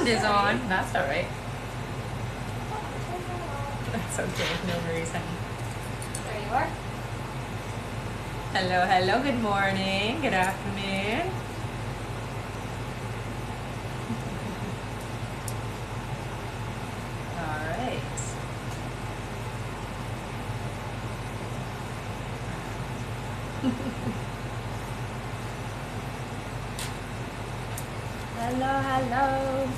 sound is on. That's all right. That's okay. No worries, honey. There you are. Hello, hello. Good morning. Good afternoon. All right. Hello, hello.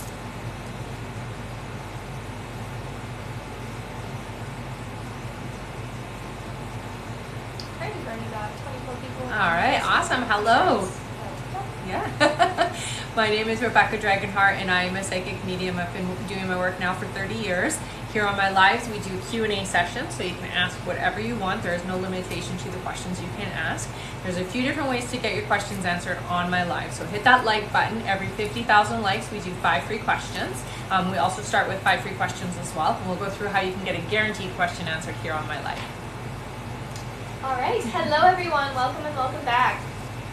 Already burning about 24 people. All right, awesome. Hello. Yeah. My name is Rebecca Dragonheart, and I'm a psychic medium. I've been doing my work now for 30 years. Here on my lives, we do Q&A sessions, so you can ask whatever you want. There is no limitation to the questions you can ask. There's a few different ways to get your questions answered on my live. So hit that like button. Every 50,000 likes, we do 5 free questions. We also start with 5 free questions as well, and we'll go through how you can get a guaranteed question answered here on my live. All right. Hello, everyone. Welcome and welcome back.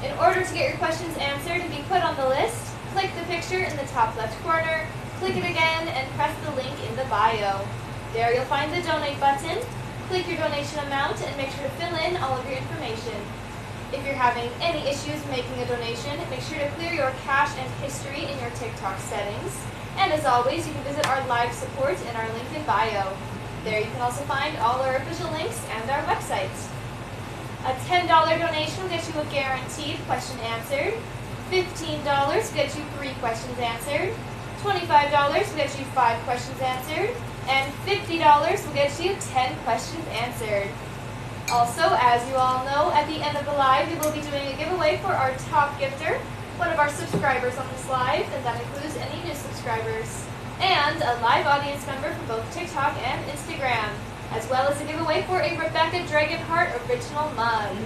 In order to get your questions answered and be put on the list, click the picture in the top left corner, click it again, and press the link in the bio. There you'll find the donate button. Click your donation amount and make sure to fill in all of your information. If you're having any issues making a donation, make sure to clear your cache and history in your TikTok settings. And as always, you can visit our live support in our link in bio. There you can also find all our official links and our website. A $10 donation will get you a guaranteed question answered. $15 will get you 3 questions answered. $25 will get you 5 questions answered. And $50 will get you 10 questions answered. Also, as you all know, at the end of the live, we will be doing a giveaway for our top gifter, one of our subscribers on this live, and that includes any new subscribers, and a live audience member from both TikTok and Instagram, as well as a giveaway for a Rebecca Dragonheart original mug.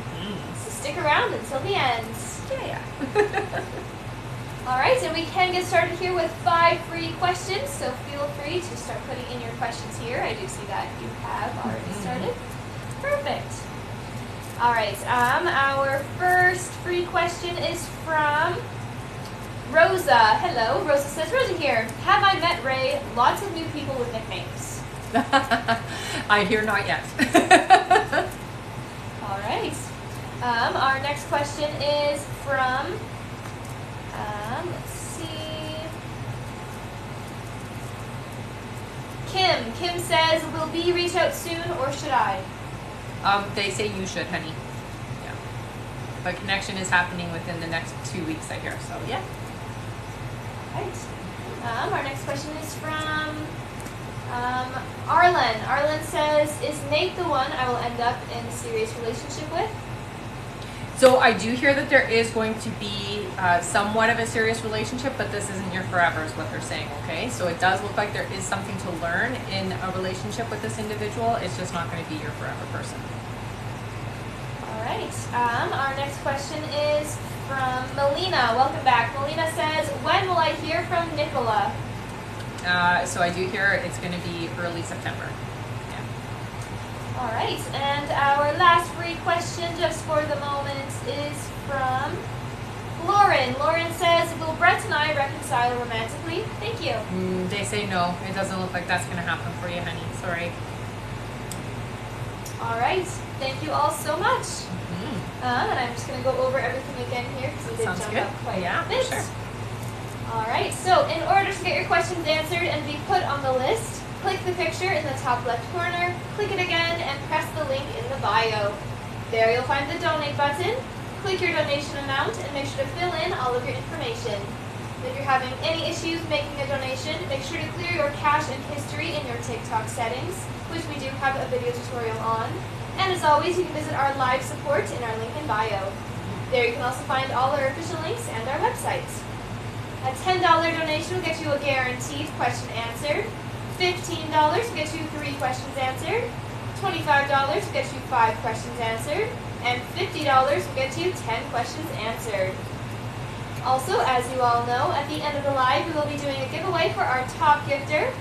So stick around until the end. Yeah. All right, and we can get started here with 5 free questions, so feel free to start putting in your questions here. I do see that you have already started. Perfect. All right, our first free question is from Rosa. Hello, Rosa says, Rosa here. Have I met Ray? Lots of new people with nicknames. I hear not yet. All right. Our next question is from, let's see, Kim. Kim says, will B reach out soon or should I? They say you should, honey. Yeah. But connection is happening within the next 2 weeks, I hear. So, yeah. All right. Our next question is from Arlen. Arlen says, is Nate the one I will end up in a serious relationship with? So I do hear that there is going to be somewhat of a serious relationship, but this isn't your forever is what they're saying, okay? So it does look like there is something to learn in a relationship with this individual. It's just not going to be your forever person. All right. Our next question is from Melina. Welcome back. Melina says, when will I hear from Nicola? So I do hear it's going to be early September. All right, and our last free question just for the moment is from Lauren. Lauren says, will Brett and I reconcile romantically? Thank you. They say no. It doesn't look like that's going to happen for you, honey. Sorry. All right, thank you all so much. And I'm just going to go over everything again here because we did Sounds jump good. up quite Yeah, a bit. sure. All right, so in order to get your questions answered and be put on the list, click the picture in the top left corner, click it again, and press the link in the bio. There you'll find the donate button. Click your donation amount and make sure to fill in all of your information. If you're having any issues making a donation, make sure to clear your cache and history in your TikTok settings, which we do have a video tutorial on. And as always, you can visit our live support in our link in bio. There you can also find all our official links and our website. A $10 donation will get you a guaranteed question answered. $15 will get you 3 questions answered. $25 will get you 5 questions answered. And $50 will get you 10 questions answered. Also, as you all know, at the end of the live, we will be doing a giveaway for our top gifter,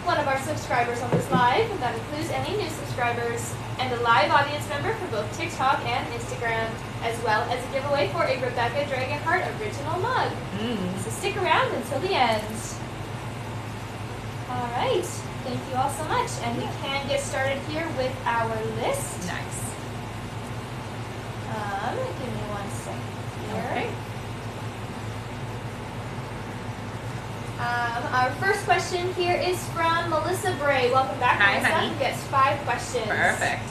one of our subscribers on this live, and that includes any new subscribers, and a live audience member for both TikTok and Instagram, as well as a giveaway for a Rebecca Dragonheart original mug. So stick around until the end. All right. Thank you all so much. And we can get started here with our list. Nice. Give me 1 second here. Okay. Our first question here is from Melissa Bray. Welcome back, Hi, Melissa. honey. Who gets 5 questions. Perfect.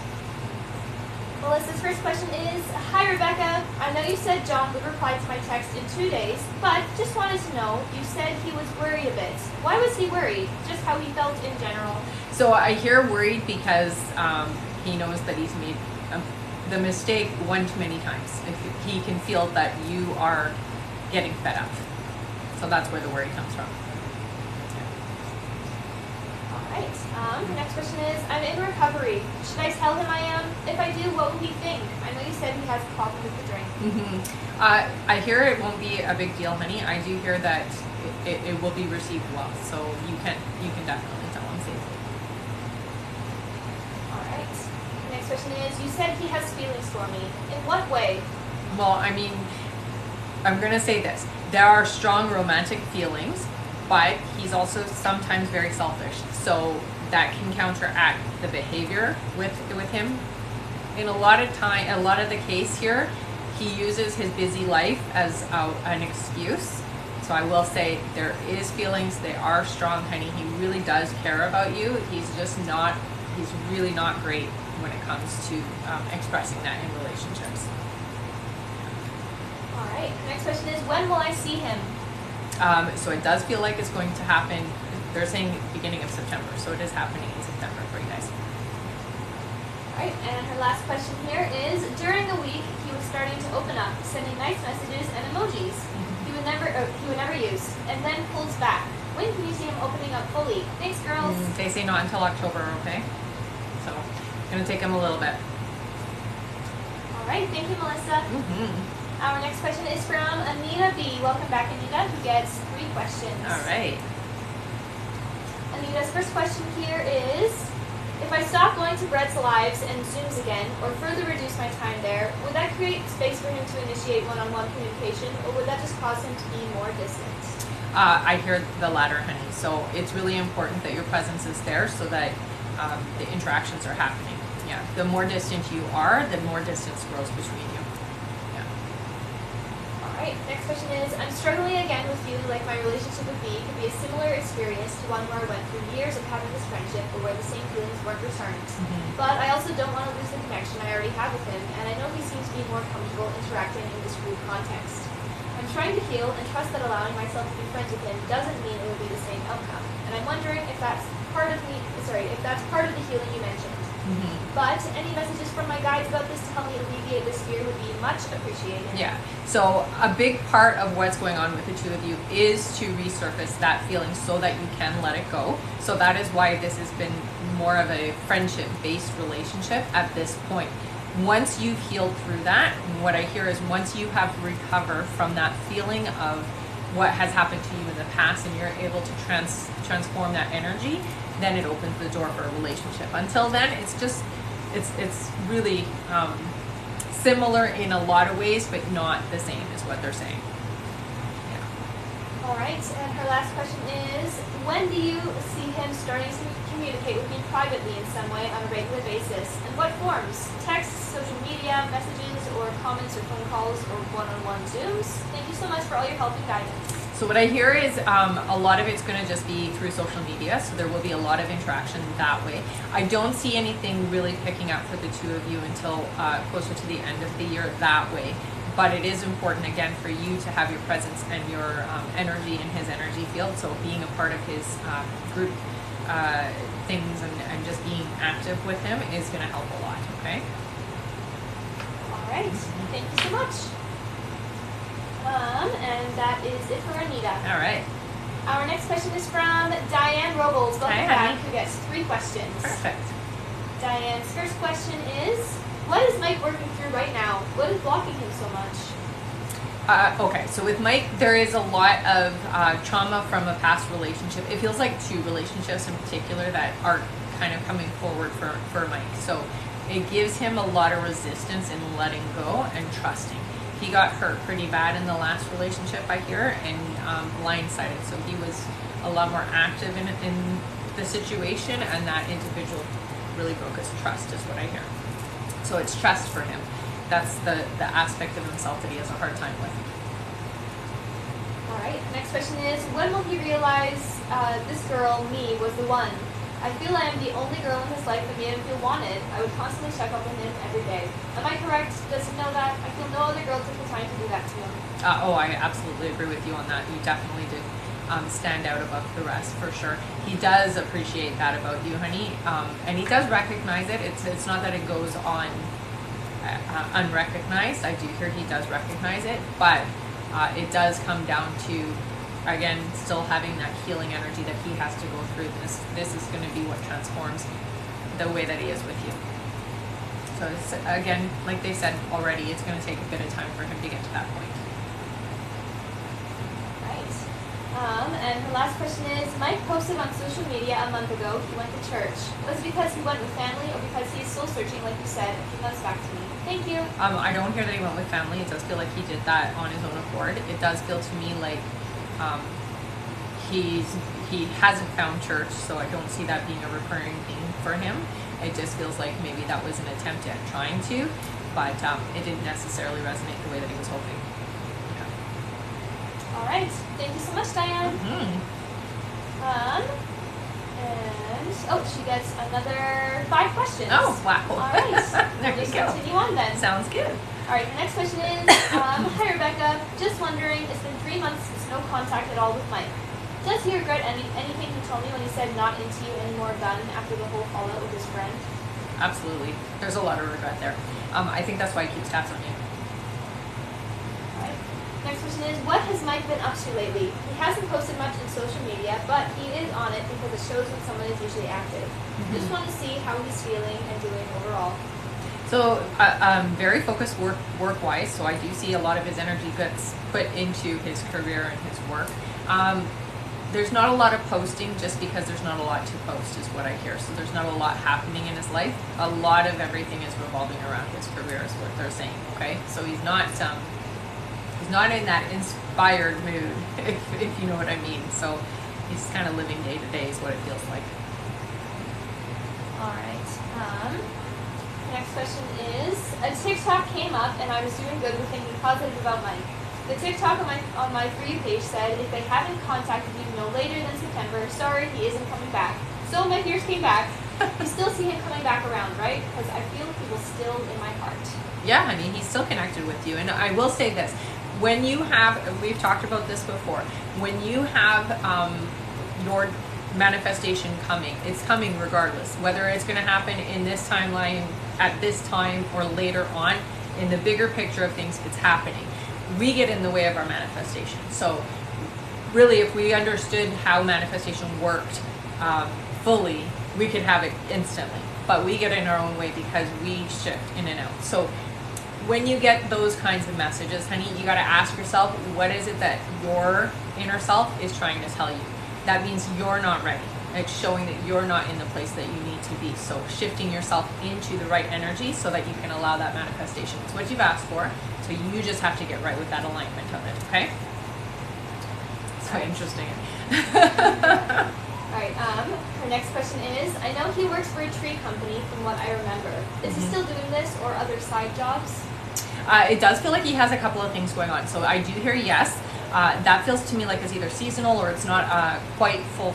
Melissa's first question is, hi Rebecca, I know you said John would reply to my text in 2 days, but just wanted to know, you said he was worried a bit. Why was he worried? Just how he felt in general. So I hear worried because he knows that he's made the mistake one too many times. If he can feel that you are getting fed up. So that's where the worry comes from. Alright, next question is, I'm in recovery. Should I tell him I am? If I do, what will he think? I know you said he has a problem with the drink. I hear it won't be a big deal, honey. I do hear that it will be received well. So you can definitely tell him safely. Alright, next question is, you said he has feelings for me. In what way? Well, I mean, I'm going to say this. There are strong romantic feelings, but he's also sometimes very selfish. So that can counteract the behavior with him. In a lot of the case here, he uses his busy life as an excuse. So I will say there is feelings. They are strong, honey. He really does care about you. He's really not great when it comes to expressing that in relationships. Alright, next question is, when will I see him? So it does feel like it's going to happen. They're saying beginning of September, so it is happening in September for you guys. Alright, and her last question here is, during the week he was starting to open up, sending nice messages and emojis he would never use, and then pulls back. When can you see him opening up fully? Thanks, girls. They say not until October, okay? So it's going to take him a little bit. Alright, thank you, Melissa. Our next question is from Anita B. Welcome back, Anita, who gets 3 questions. All right. Anita's first question here is, if I stop going to Brett's Lives and Zooms again, or further reduce my time there, would that create space for him to initiate one-on-one communication, or would that just cause him to be more distant? I hear the latter, honey. So it's really important that your presence is there so that the interactions are happening. Yeah. The more distant you are, the more distance grows between you. Alright, next question is, I'm struggling again with feeling like my relationship with B could be a similar experience to one where I went through years of having this friendship, but where the same feelings weren't returned. But I also don't want to lose the connection I already have with him, and I know he seems to be more comfortable interacting in this group context. I'm trying to heal and trust that allowing myself to be friends with him doesn't mean it will be the same outcome. And I'm wondering if that's part of the healing you mentioned. But any messages from my guides about this to help me alleviate this fear would be much appreciated. Yeah. So a big part of what's going on with the two of you is to resurface that feeling so that you can let it go. So that is why this has been more of a friendship-based relationship at this point. Once you've healed through that, what I hear is once you have recovered from that feeling of what has happened to you in the past and you're able to transform that energy, then it opens the door for a relationship. Until then, it's really similar in a lot of ways, but not the same is what they're saying. Yeah. Alright, and her last question is, when do you see him starting to communicate with me privately in some way on a regular basis? And what forms? Texts, social media, messages, or comments or phone calls, or one-on-one Zooms? Thank you so much for all your help and guidance. So what I hear is a lot of it's going to just be through social media, so there will be a lot of interaction that way. I don't see anything really picking up for the two of you until closer to the end of the year that way. But it is important, again, for you to have your presence and your energy in his energy field. So being a part of his group things and just being active with him is going to help a lot, okay? All right. Thank you so much. And that is it for Anita. All right. Our next question is from Diane Robles. Welcome Hi, back, honey. who gets 3 questions. Perfect. Diane's first question is, what is Mike working through right now? What is blocking him so much? Okay, so with Mike, there is a lot of trauma from a past relationship. It feels like 2 relationships in particular that are kind of coming forward for Mike. So it gives him a lot of resistance in letting go and trusting. He got hurt pretty bad in the last relationship, I hear, and blindsided. So he was a lot more active in the situation, and that individual really broke his trust, is what I hear. So it's trust for him. That's the aspect of himself that he has a hard time with. All right. Next question is, when will he realize this girl, me, was the one? I feel I am the only girl in his life that made him feel wanted. I would constantly check up on him every day. Am I correct? Does he know that? I feel no other girl took the time to do that to him. I absolutely agree with you on that. You definitely did stand out above the rest, for sure. He does appreciate that about you, honey, and he does recognize it. It's not that it goes on unrecognized. I do hear he does recognize it, but it does come down to, again, still having that healing energy that he has to go through. This is going to be what transforms the way that he is with you. So it's, again, like they said already, it's going to take a bit of time for him to get to that point. Right. And her last question is, Mike posted on social media a month ago he went to church. Was it because he went with family, or because he is soul searching, like you said, a few months back to me? Thank you. I don't hear that he went with family. It does feel like he did that on his own accord. It does feel to me like he hasn't found church, so I don't see that being a recurring theme for him. It just feels like maybe that was an attempt at trying to, but it didn't necessarily resonate the way that he was hoping. Yeah. All right. Thank you so much, Diane. And she gets another 5 questions. Oh, wow. All right. There you go. Continue on then. Sounds good. All right. The next question is, hi Rebecca. Just wondering, it's been 3 months since no contact at all with Mike. Does he regret anything he told me when he said not into you anymore done after the whole fallout with his friend? Absolutely. There's a lot of regret there. I think that's why he keeps tabs on you. Alright. Next question is, what has Mike been up to lately? He hasn't posted much in social media, but he is on it because it shows when someone is usually active. Just want to see how he's feeling and doing overall. So very focused work-wise, so I do see a lot of his energy gets put into his career and his work. There's not a lot of posting just because there's not a lot to post, is what I hear. So there's not a lot happening in his life. A lot of everything is revolving around his career, is what they're saying. Okay, so he's not in that inspired mood, if you know what I mean. So he's kind of living day to day, is what it feels like. All right. Next question is, a TikTok came up and I was doing good with thinking positive about Mike. The TikTok on my For You page said, if they haven't contacted you no later than September, sorry, he isn't coming back. So my fears came back. You still see him coming back around, right? Because I feel he was still in my heart. Yeah, I mean, he's still connected with you. And I will say this, when you have, we've talked about this before, when you have your manifestation coming, it's coming regardless. Whether it's going to happen in this timeline, at this time, or later on, in the bigger picture of things, it's happening. We get in the way of our manifestation. So really, if we understood how manifestation worked fully, we could have it instantly. But we get in our own way because we shift in and out. So when you get those kinds of messages, honey, you got to ask yourself, what is it that your inner self is trying to tell you? That means you're not ready. It's showing that you're not in the place that you need to be. So shifting yourself into the right energy so that you can allow that manifestation. It's what you've asked for. So you just have to get right with that alignment of it, okay? So interesting. All right, her next question is, I know he works for a tree company from what I remember. Is he still doing this or other side jobs? It does feel like he has a couple of things going on. So I do hear yes. That feels to me like it's either seasonal or it's not quite full.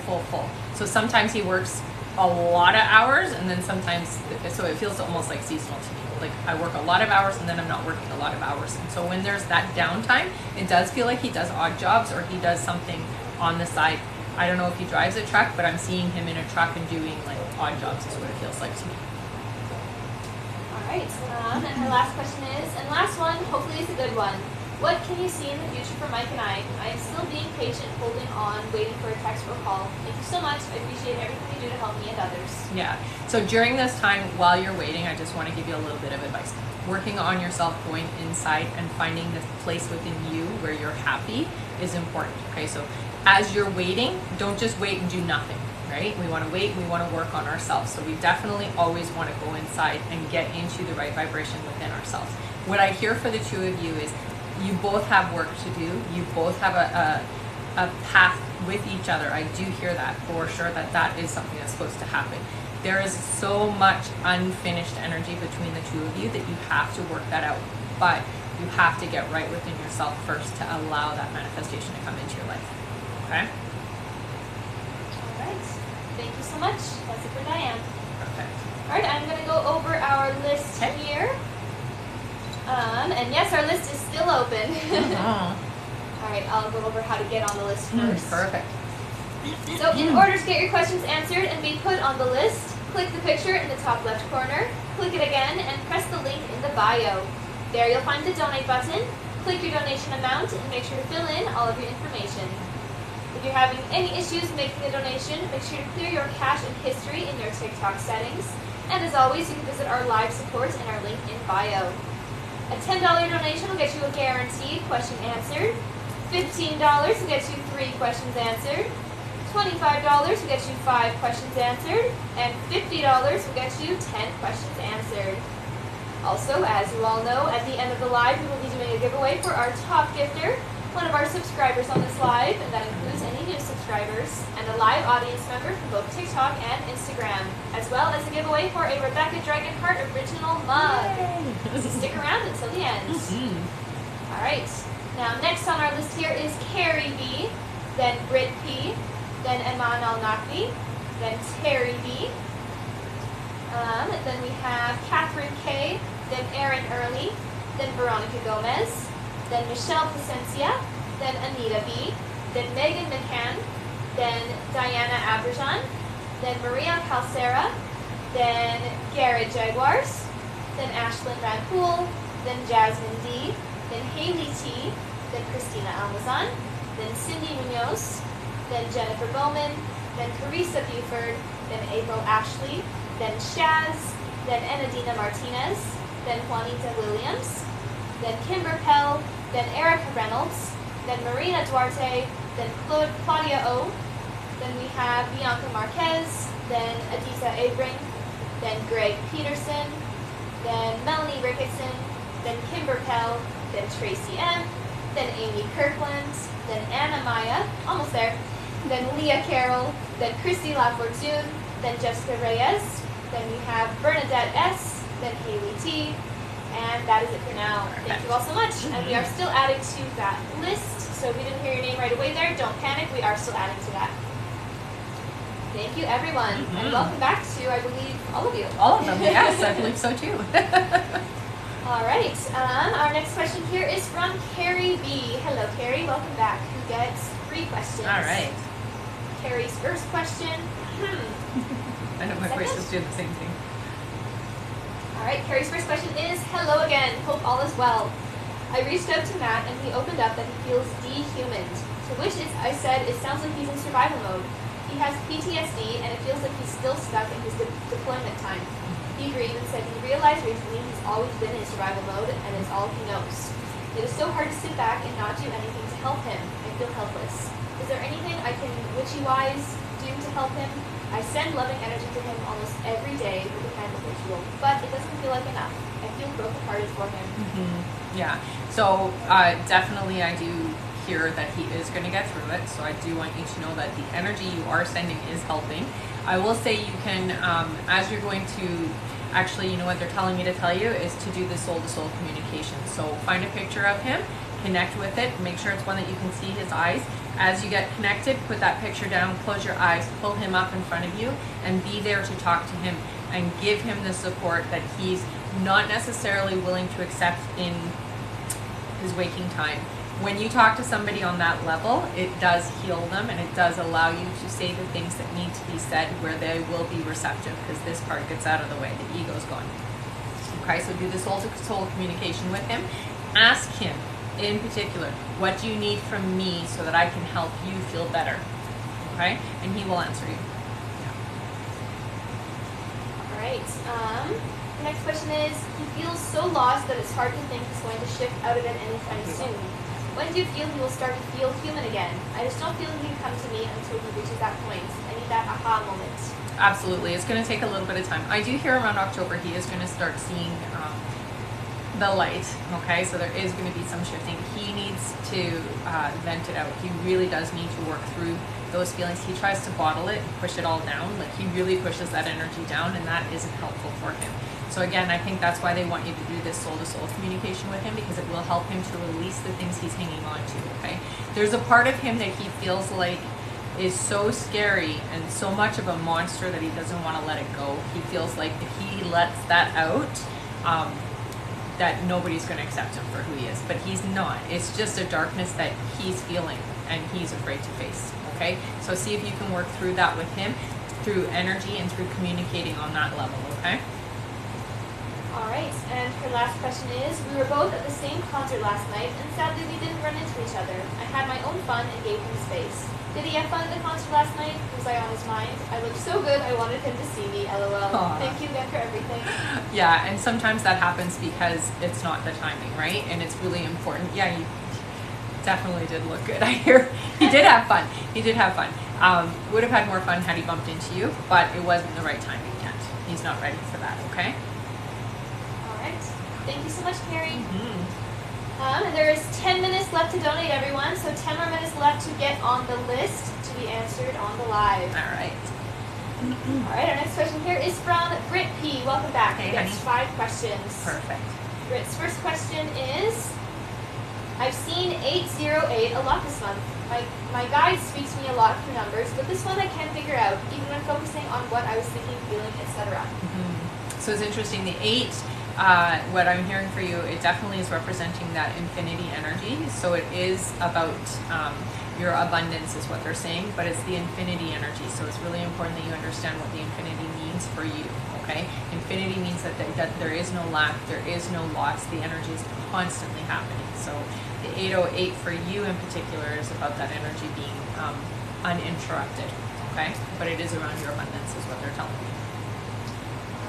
So sometimes he works a lot of hours, and then sometimes, so it feels almost like seasonal to me. Like I work a lot of hours and then I'm not working a lot of hours. And so when there's that downtime, it does feel like he does odd jobs or he does something on the side. I don't know if he drives a truck, but I'm seeing him in a truck and doing like odd jobs is what it feels like to me. All right, and her last question is, and last one, hopefully it's a good one. What can you see in the future for Mike and I? I am still being patient, holding on, waiting for a text or call. Thank you so much. I appreciate everything you do to help me and others. Yeah. So during this time, while you're waiting, I just want to give you a little bit of advice. Working on yourself, going inside and finding the place within you where you're happy is important. Okay. So as you're waiting, don't just wait and do nothing, right? We want to wait, we want to work on ourselves. So we definitely always want to go inside and get into the right vibration within ourselves. What I hear for the two of you is, you both have work to do. You both have a a path with each other. I do hear that for sure, that is something that's supposed to happen. There is so much unfinished energy between the two of you that you have to work that out. But you have to get right within yourself first to allow that manifestation to come into your life. Okay? All right. Thank you so much. That's it for Diane. Perfect. All right, I'm going to go over our list here. And yes, our list is still open. All right, I'll go over how to get on the list first. Perfect. So in order to get your questions answered and be put on the list, click the picture in the top left corner, click it again, and press the link in the bio. There you'll find the donate button. Click your donation amount and make sure to fill in all of your information. If you're having any issues making a donation, make sure to clear your cache and history in your TikTok settings. And as always, you can visit our live support in our link in bio. A $10 donation will get you a guaranteed question answered. $15 will get you 3 questions answered. $25 will get you 5 questions answered. And $50 will get you 10 questions answered. Also, as you all know, at the end of the live, we will be doing a giveaway for our top gifter, one of our subscribers on this live, and that includes any new subscribers, and a live audience member from both TikTok and Instagram, as well as a giveaway for a Rebecca Dragonheart original mug. So stick around until the end. All right. Now, next on our list here is Carrie B, then Britt P, then Eman Al-Nakvi, then Terry B. Then we have Catherine K, then Erin Early, then Veronica Gomez, then Michelle Placencia, then Anita B, then Megan McCann, then Diana Aberjan, then Maria Calcera, then Garrett Jaguars, then Ashlyn Van Pool, then Jasmine D, then Haley T, then Christina Almazan, then Cindy Munoz, then Jennifer Bowman, then Carissa Buford, then April Ashley, then Shaz, then Enadina Martinez, then Juanita Williams, then Kimber Pell, then Erica Reynolds, then Marina Duarte, then Claudia O, then we have Bianca Marquez, then Adisa Abring, then Greg Peterson, then Melanie Ricketson, then Kimber Pell, then Tracy M, then Amy Kirkland, then Anna Maya, almost there, then Leah Carroll, then Christy LaFortune, then Jessica Reyes, then we have Bernadette S, then Haley T, and that is it for now. Thank you all so much. And we are still adding to that list, so if you didn't hear your name right away there, don't panic, we are still adding to that. Thank you, everyone, and welcome back to, I believe, all of you. All of them, yes, I believe so too. All right, our next question here is from Carrie B. Hello, Carrie, welcome back. Who gets 3 questions? All right. Carrie's first question. I know my voice is doing the same thing. All right, Carrie's first question is, hello again, hope all is well. I reached out to Matt and he opened up that he feels dehumaned, to which I said it sounds like he's in survival mode. He has PTSD and it feels like he's still stuck in his deployment time. He agreed and said he realized recently he's always been in survival mode and it's all he knows. It is so hard to sit back and not do anything to help him. I feel helpless. Is there anything I can witchy-wise do to help him? I send loving energy to him almost every day with a candle ritual, but it doesn't feel like enough. I feel brokenhearted for him. Yeah, so definitely I do hear that he is going to get through it, so I do want you to know that the energy you are sending is helping. I will say you can, as you're going to, actually, you know what they're telling me to tell you is to do the soul-to-soul communication. So find a picture of him, connect with it, make sure it's one that you can see his eyes. As you get connected, put that picture down, close your eyes, pull him up in front of you, and be there to talk to him and give him the support that he's not necessarily willing to accept in his waking time. When you talk to somebody on that level, it does heal them and it does allow you to say the things that need to be said where they will be receptive, because this part gets out of the way, the ego's gone. Okay, so do the soul-to-soul communication with him. Ask him, in particular, what do you need from me so that I can help you feel better? Okay? And he will answer you. All right. The next question is, he feels so lost that it's hard to think he's going to shift out of it anytime soon. When do you feel he will start to feel human again? I just don't feel he can come to me until he reaches that point. I need that aha moment. Absolutely. It's going to take a little bit of time. I do hear around October he is going to start seeing the light, okay? So there is going to be some shifting. He needs to vent it out. He really does need to work through those feelings. He tries to bottle it and push it all down. Like, he really pushes that energy down, and that isn't helpful for him. So again, I think that's why they want you to do this soul-to-soul communication with him, because it will help him to release the things he's hanging on to, okay? There's a part of him that he feels like is so scary and so much of a monster that he doesn't want to let it go. He feels like if he lets that out, that nobody's going to accept him for who he is. But he's not. It's just a darkness that he's feeling and he's afraid to face, okay? So see if you can work through that with him, through energy and through communicating on that level, okay? All right, and her last question is, we were both at the same concert last night, and sadly we didn't run into each other. I had my own fun and gave him space. Did he have fun at the concert last night? Was I on his mind? I looked so good, I wanted him to see me, LOL. Aww. Thank you again for everything. Yeah, and sometimes that happens because it's not the timing, right? And it's really important. Yeah, you definitely did look good. I hear he did have fun. He did have fun. Would have had more fun had he bumped into you, but it wasn't the right timing yet. He's not ready for that, okay? Thank you so much, Carrie. Mm-hmm. There is 10 minutes left to donate, everyone, so 10 more minutes left to get on the list to be answered on the live. All right. All right, our next question here is from Britt P. Welcome back. Hey, That's honey. 5 questions. Perfect. Britt's first question is, I've seen 808 a lot this month. My guide speaks to me a lot through numbers, but this one I can't figure out, even when focusing on what I was thinking, feeling, etc. Mm-hmm. So it's interesting. The 8, what I'm hearing for you, it definitely is representing that infinity energy. So it is about your abundance is what they're saying, but it's the infinity energy. So it's really important that you understand what the infinity means for you, okay? Infinity means that there is no lack, there is no loss. The energy is constantly happening. So the 808 for you in particular is about that energy being uninterrupted, okay? But it is around your abundance is what they're telling you.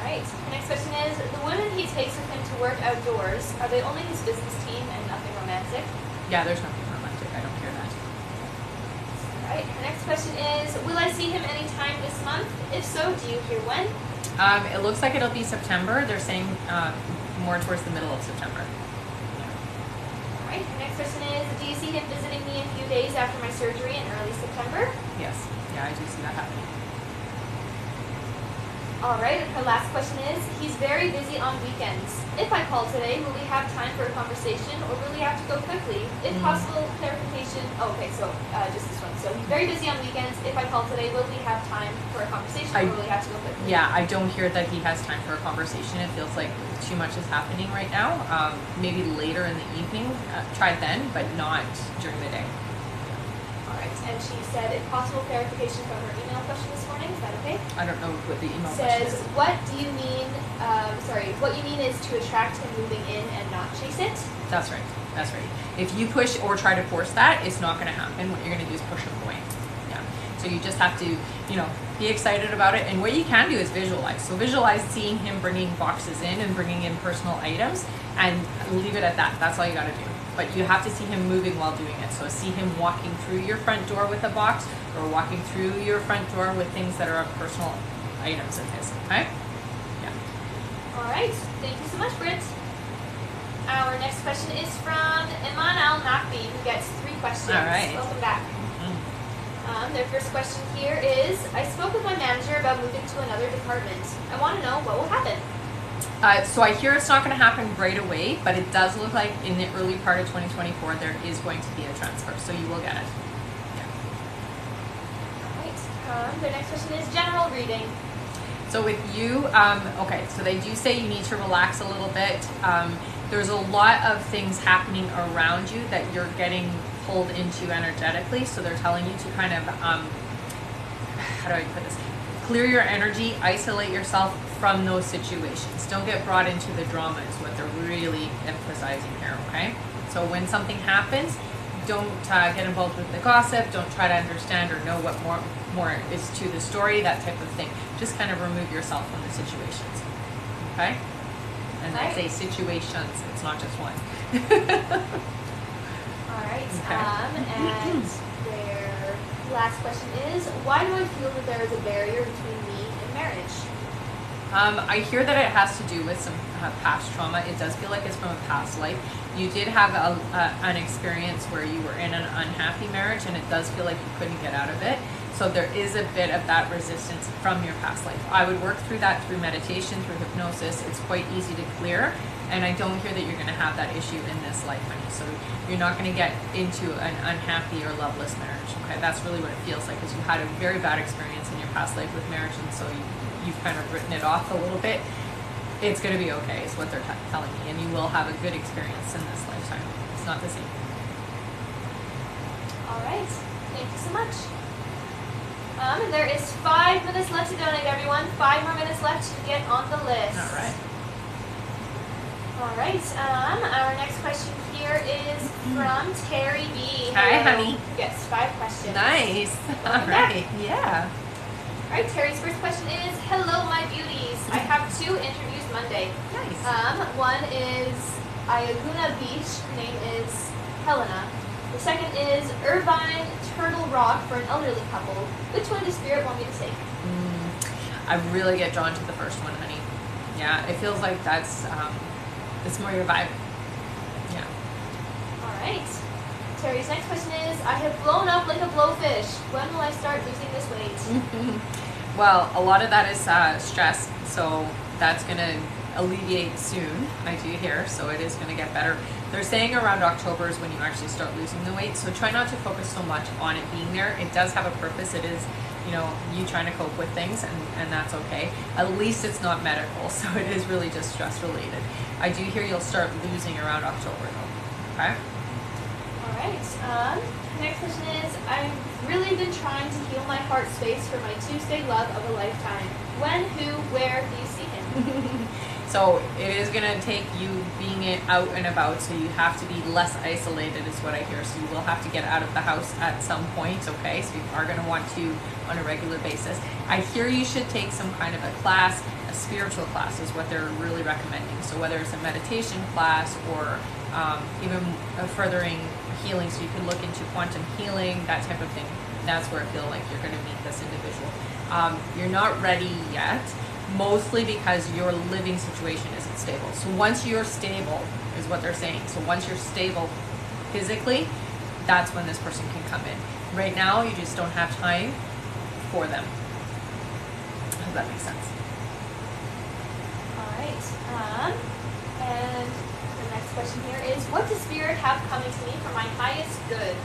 Alright, the next question is, the women he takes with him to work outdoors, are they only his business team and nothing romantic? Yeah, there's nothing romantic. I don't hear that. Alright, the next question is, will I see him anytime this month? If so, do you hear when? It looks like it'll be September. They're saying more towards the middle of September. Alright, the next question is, do you see him visiting me a few days after my surgery in early September? Yes. Yeah, I do see that happening. Alright, and her last question is, he's very busy on weekends. If I call today, will we have time for a conversation, or will we have to go quickly? If possible, clarification. Oh, okay, so just this one. So he's very busy on weekends. If I call today, will we have time for a conversation, or will we have to go quickly? Yeah, I don't hear that he has time for a conversation. It feels like too much is happening right now. Maybe later in the evening, try then, but not during the day. Alright, and she said, if possible, clarification from her email question this morning. Is that okay? I don't know what the email question Says, is. what do you mean, what you mean is to attract him moving in and not chase it? That's right. That's right. If you push or try to force that, it's not going to happen. What you're going to do is push him away. Yeah. So you just have to, be excited about it. And what you can do is visualize. So visualize seeing him bringing boxes in and bringing in personal items, and leave it at that. That's all you got to do. But you have to see him moving while doing it. So see him walking through your front door with a box, or walking through your front door with things that are personal items of his. Okay? Yeah. Alright, thank you so much, Britt. Our next question is from Iman Al Nakbi, who gets 3 questions. All right. Welcome back. Their first question here is, I spoke with my manager about moving to another department. I want to know what will happen. So I hear it's not going to happen right away, but it does look like in the early part of 2024 there is going to be a transfer, so you will get it. Alright, their next question is general reading. So with you, okay, so they do say you need to relax a little bit. There's a lot of things happening around you that you're getting pulled into energetically, so they're telling you to kind of, how do I put this? Clear your energy, isolate yourself from those situations. Don't get brought into the drama is what they're really emphasizing here, okay? So when something happens, don't get involved with the gossip, don't try to understand or know what more is to the story, that type of thing. Just kind of remove yourself from the situations, okay? And I say situations, it's not just one. Alright, Okay. and their last question is, why do I feel that there is a barrier between me and marriage? I hear that it has to do with some past trauma. It does feel like it's from a past life. You did have an experience where you were in an unhappy marriage, and it does feel like you couldn't get out of it. So there is a bit of that resistance from your past life. I would work through that through meditation, through hypnosis. It's quite easy to clear, and I don't hear that you're going to have that issue in this life, honey. So you're not going to get into an unhappy or loveless marriage. Okay, that's really what it feels like, because you had a very bad experience in your past life with marriage, and so you've kind of written it off a little bit. It's going to be okay, is what they're telling me, and you will have a good experience in this lifetime. It's not the same. All right. Thank you so much. And there is 5 minutes left to donate, everyone. 5 more minutes left to get on the list. All right. All right. Our next question here is from Terry B. Hi, Hello. honey. Yes, 5 questions. Nice. All right. Yeah. All right, Terry's first question is, hello, my beauties. I have 2 interviews Monday. Nice. One is Ayaguna Beach. Her name is Helena. The second is Irvine Turtle Rock for an elderly couple. Which one does Spirit want me to take? I really get drawn to the first one, honey. Yeah, it feels like that's it's more your vibe. Yeah. All right. Terry's next question is, I have blown up like a blowfish. When will I start losing this weight? Well, a lot of that is stress, so that's going to alleviate soon, I do hear, so it is going to get better. They're saying around October is when you actually start losing the weight, so try not to focus so much on it being there. It does have a purpose. It is, you trying to cope with things, and that's okay. At least it's not medical, so it is really just stress related. I do hear you'll start losing around October though, okay? All right. Next question is, I've really been trying to heal my heart space for my Tuesday love of a lifetime. When, who, where do you see him? So it is going to take you being out and about, so you have to be less isolated is what I hear. So you will have to get out of the house at some point, okay? So you are going to want to on a regular basis. I hear you should take some kind of a class, a spiritual class is what they're really recommending. So whether it's a meditation class or even a furthering healing, so you can look into quantum healing, that type of thing. That's where I feel like you're going to meet this individual. You're not ready yet, mostly because your living situation isn't stable. So once you're stable, is what they're saying. So once you're stable physically, that's when this person can come in. Right now, you just don't have time for them. I hope that makes sense. All right. And the next question here is, what does Spirit have coming to me for my highest good?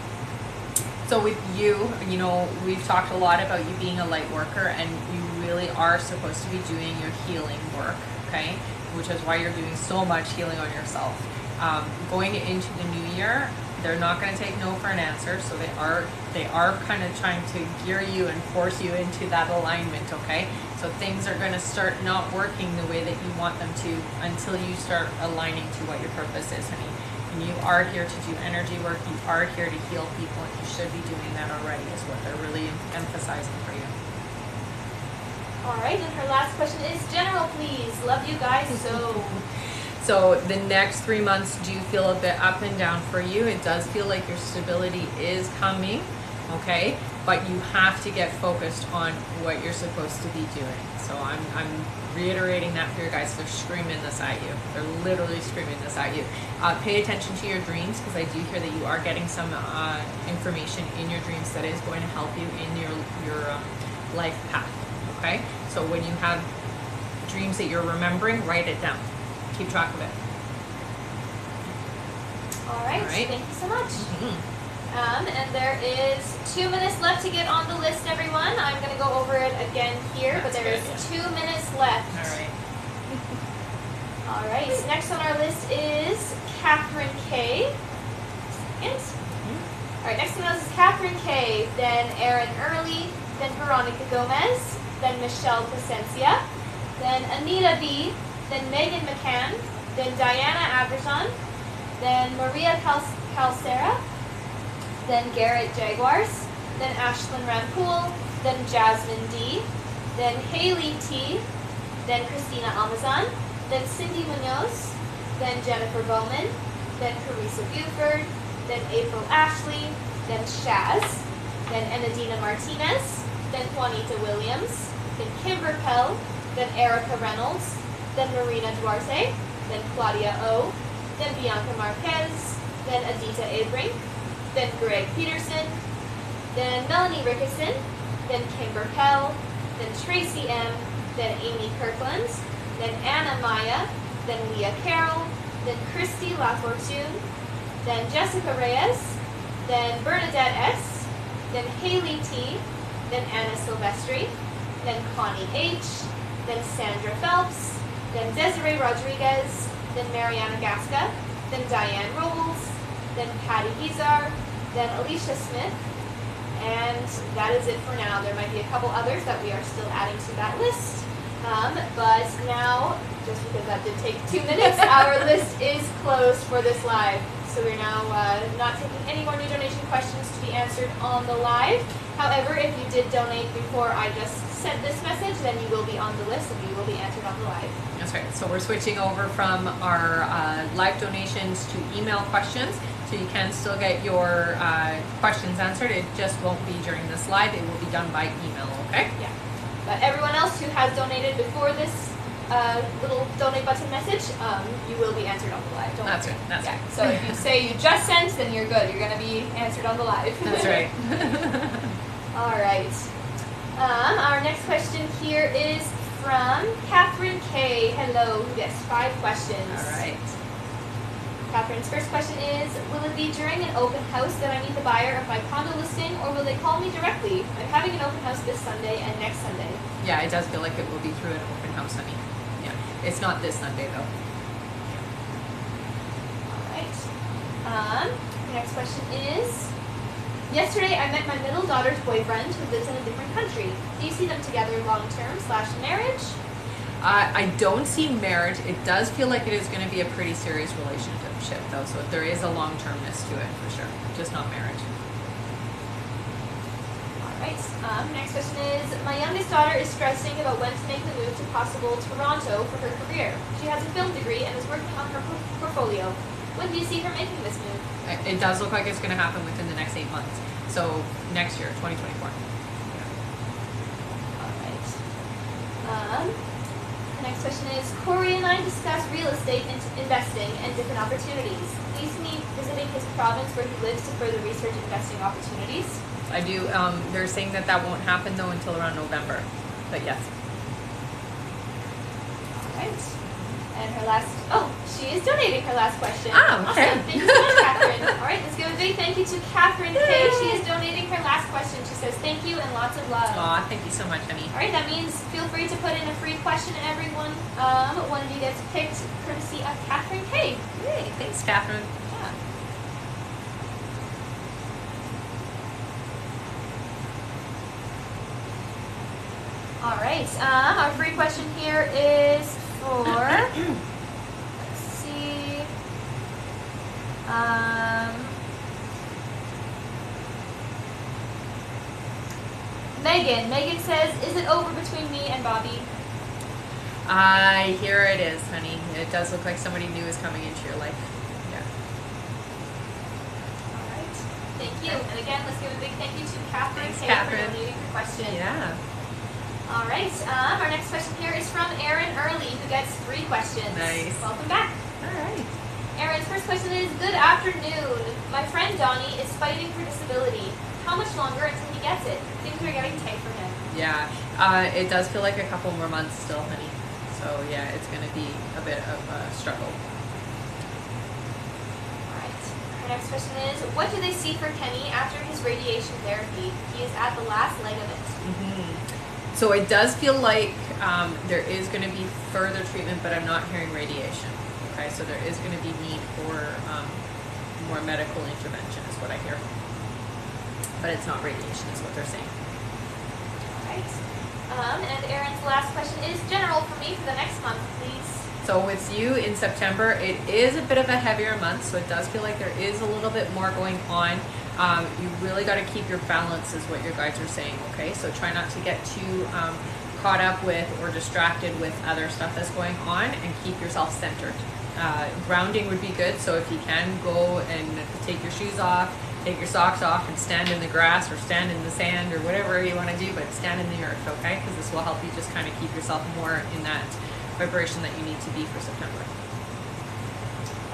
So with you, we've talked a lot about you being a light worker, and you really are supposed to be doing your healing work, okay? Which is why you're doing so much healing on yourself. Going into the new year, they're not going to take no for an answer, so they are kind of trying to gear you and force you into that alignment, okay? So things are going to start not working the way that you want them to until you start aligning to what your purpose is, honey. And you are here to do energy work. You are here to heal people, and you should be doing that already, is what they're really emphasizing for you. All right, and her last question is, general, please. Love you guys so. So the next 3 months do feel a bit up and down for you. It does feel like your stability is coming, okay? But you have to get focused on what you're supposed to be doing. So I'm reiterating that for you guys. They're screaming this at you. They're literally screaming this at you. Pay attention to your dreams, because I do hear that you are getting some information in your dreams that is going to help you in your life path, okay? So when you have dreams that you're remembering, write it down. Keep track of it. All right. Thank you so much. And there is 2 minutes left to get on the list, everyone. I'm going to go over it again here, but there is 2 minutes left. All right. All right. So next on our list is Catherine K. Second. All right. Next on our list is Catherine K. Then Erin Early. Then Veronica Gomez. Then Michelle Placencia. Then Anita B. Then Megan McCann. Then Diana Aberson. Then Maria Calcera. Then Garrett Jaguars, then Ashlyn Rampool, then Jasmine D, then Haley T, then Christina Amazon, then Cindy Munoz, then Jennifer Bowman, then Carissa Buford, then April Ashley, then Shaz, then Enadina Martinez, then Juanita Williams, then Kimber Pell, then Erica Reynolds, then Marina Duarte, then Claudia O, then Bianca Marquez, then Adita Abrink, then Greg Peterson, then Melanie Rickison, then Kimber Pell, then Tracy M, then Amy Kirkland, then Anna Maya, then Leah Carroll, then Christy Lafortune, then Jessica Reyes, then Bernadette S, then Haley T, then Anna Silvestri, then Connie H, then Sandra Phelps, then Desiree Rodriguez, then Mariana Gasca, then Diane Robles, then Patty Guizar, then Alicia Smith, and that is it for now. There might be a couple others that we are still adding to that list. But now, just because that did take 2 minutes, our list is closed for this live. So we're now not taking any more new donation questions to be answered on the live. However, if you did donate before I just sent this message, then you will be on the list and you will be answered on the live. That's right. So we're switching over from our live donations to email questions. So you can still get your questions answered. It just won't be during this live. It will be done by email, okay? Yeah. But everyone else who has donated before this little donate button message, you will be answered on the live. Don't That's worry. right. That's yeah. right. So if you say you just sent, then you're good. You're going to be answered on the live. That's right. All right. Our next question here is from Catherine K. Hello. Yes, 5 questions. All right. Catherine's first question is, will it be during an open house that I meet the buyer of my condo listing, or will they call me directly? I'm having an open house this Sunday and next Sunday. Yeah, it does feel like it will be through an open house, honey. Yeah. It's not this Sunday, though. All right. The next question is, yesterday I met my middle daughter's boyfriend who lives in a different country. Do you see them together long-term / marriage? I don't see marriage. It does feel like it is going to be a pretty serious relationship, though. So there is a long-termness to it, for sure. Just not marriage. All right. Next question is, my youngest daughter is stressing about when to make the move to possible Toronto for her career. She has a film degree and is working on her portfolio. When do you see her making this move? It does look like it's going to happen within the next 8 months. So next year, 2024. All right. The next question is, Corey and I discussed real estate investing and different opportunities. Do you see me visiting his province where he lives to further research investing opportunities? I do. They're saying that won't happen, though, until around November. But yes. All right. And her last, she is donating her last question. Oh, okay. Awesome. Thank you so much, Catherine. All right, let's give a big thank you to Catherine K. She is donating her last question. She says thank you and lots of love. Aw, thank you so much, honey. All right, that means feel free to put in a free question, everyone. One of you gets picked courtesy of Catherine K. Hey, thanks, Catherine. Yeah. All right, our free question here is for, let's see, Megan. Megan says, is it over between me and Bobby? Here it is, honey. It does look like somebody new is coming into your life. Yeah. All right, thank you. And again, let's give a big thank you to Catherine Thanks, K. Catherine. for donating her question. Yeah. All right, our next question here is from Erin Early, who gets 3 questions. Nice. Welcome back. All right. Erin's first question is, good afternoon. My friend Donnie is fighting for disability. How much longer until he gets it? Things are getting tight for him. Yeah. It does feel like a couple more months still, honey. So yeah, it's going to be a bit of a struggle. All right. Our next question is, what do they see for Kenny after his radiation therapy? He is at the last leg of it. Mm-hmm. So it does feel like there is going to be further treatment, but I'm not hearing radiation. Okay, so there is going to be need for more medical intervention is what I hear. But it's not radiation is what they're saying. All right. And Erin's last question is general for me for the next month, please. So with you in September, it is a bit of a heavier month, so it does feel like there is a little bit more going on. You really got to keep your balance is what your guides are saying, okay? So try not to get too caught up with or distracted with other stuff that's going on and keep yourself centered. Grounding would be good, so if you can go and take your shoes off, take your socks off and stand in the grass or stand in the sand or whatever you want to do, but stand in the earth, okay? Because this will help you just kind of keep yourself more in that vibration that you need to be for September.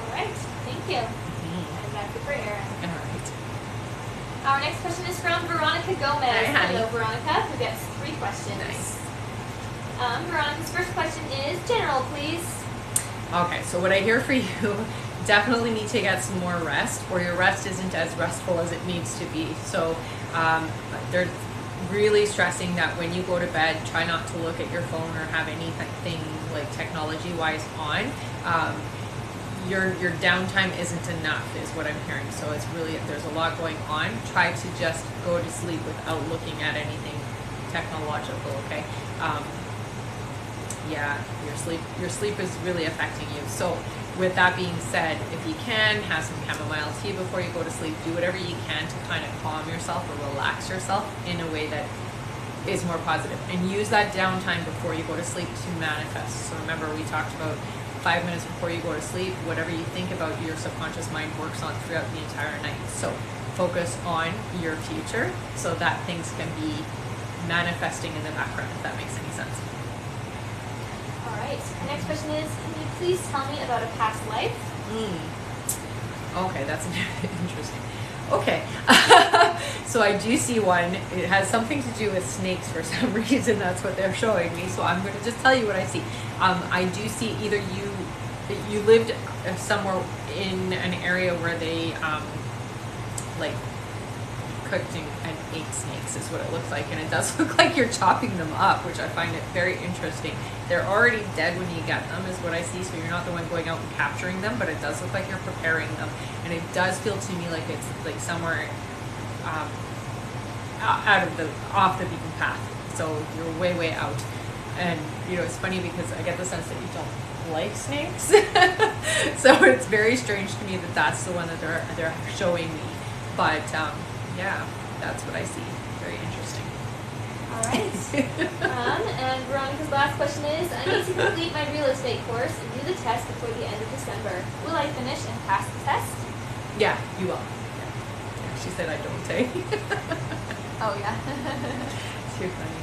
All right, thank you. And that's it for Erin. All right. Our next question is from Veronica Gomez. Hi, Hello, Veronica, who gets 3 questions. Nice. Veronica's first question is general, please. Okay, so what I hear for you, definitely need to get some more rest, or your rest isn't as restful as it needs to be. So they're really stressing that when you go to bed, try not to look at your phone or have anything like technology-wise on. Your downtime isn't enough, is what I'm hearing. So it's really, there's a lot going on. Try to just go to sleep without looking at anything technological, okay? Yeah, your sleep is really affecting you. So with that being said, if you can, have some chamomile tea before you go to sleep. Do whatever you can to kind of calm yourself or relax yourself in a way that is more positive. And use that downtime before you go to sleep to manifest. So remember, we talked about 5 minutes before you go to sleep, whatever you think about, your subconscious mind works on throughout the entire night. So focus on your future so that things can be manifesting in the background, if that makes any sense. All right. The next question is, can you please tell me about a past life? Okay, that's interesting. Okay. So I do see one. It has something to do with snakes for some reason. That's what they're showing me. So I'm going to just tell you what I see. I do see either you lived somewhere in an area where they like cooked and ate snakes is what it looks like, and it does look like you're chopping them up, which I find it very interesting. They're already dead when you get them is what I see, so you're not the one going out and capturing them, but it does look like you're preparing them, and it does feel to me like it's like somewhere off the beaten path, so you're way out. And you know, it's funny because I get the sense that you don't like snakes. So it's very strange to me that that's the one that they're showing me, but yeah, that's what I see. Very interesting. All right. And Veronica's last question is, I need to complete my real estate course and do the test before the end of December. Will I finish and pass the test? Yeah, you will. Yeah, she said I don't take. Oh, yeah. Too funny.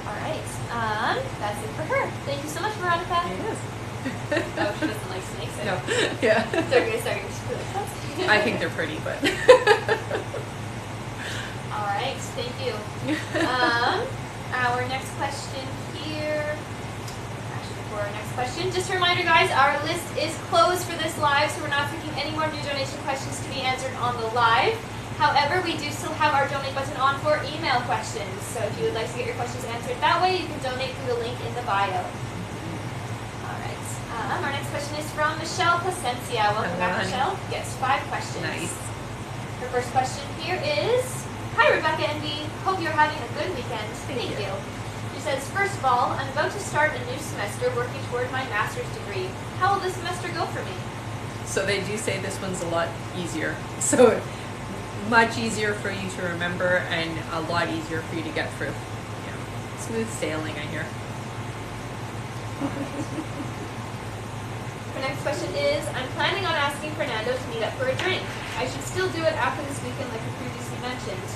All right. That's it for her. Thank you so much, Veronica. It is. Oh, she doesn't like snakes. No. Yeah. Sorry. I think they're pretty, but. All right. Thank you. Our next question here. Actually, before our next question, just a reminder, guys, our list is closed for this live, so we're not taking any more new donation questions to be answered on the live. However, we do still have our donate button on for email questions. So if you would like to get your questions answered that way, you can donate through the link in the bio. All right. Our next question is from Michelle Placencia. Welcome back, Michelle. Gets 5 questions. Nice. Her first question here is, hi, Rebecca and Bea. Hope you're having a good weekend. Thank you. She says, first of all, I'm about to start a new semester working toward my master's degree. How will this semester go for me? So they do say this one's a lot easier. So much easier for you to remember and a lot easier for you to get through. Yeah. Smooth sailing, I hear. Her next question is, I'm planning on asking Fernando to meet up for a drink. I should still do it after this weekend like you previously mentioned.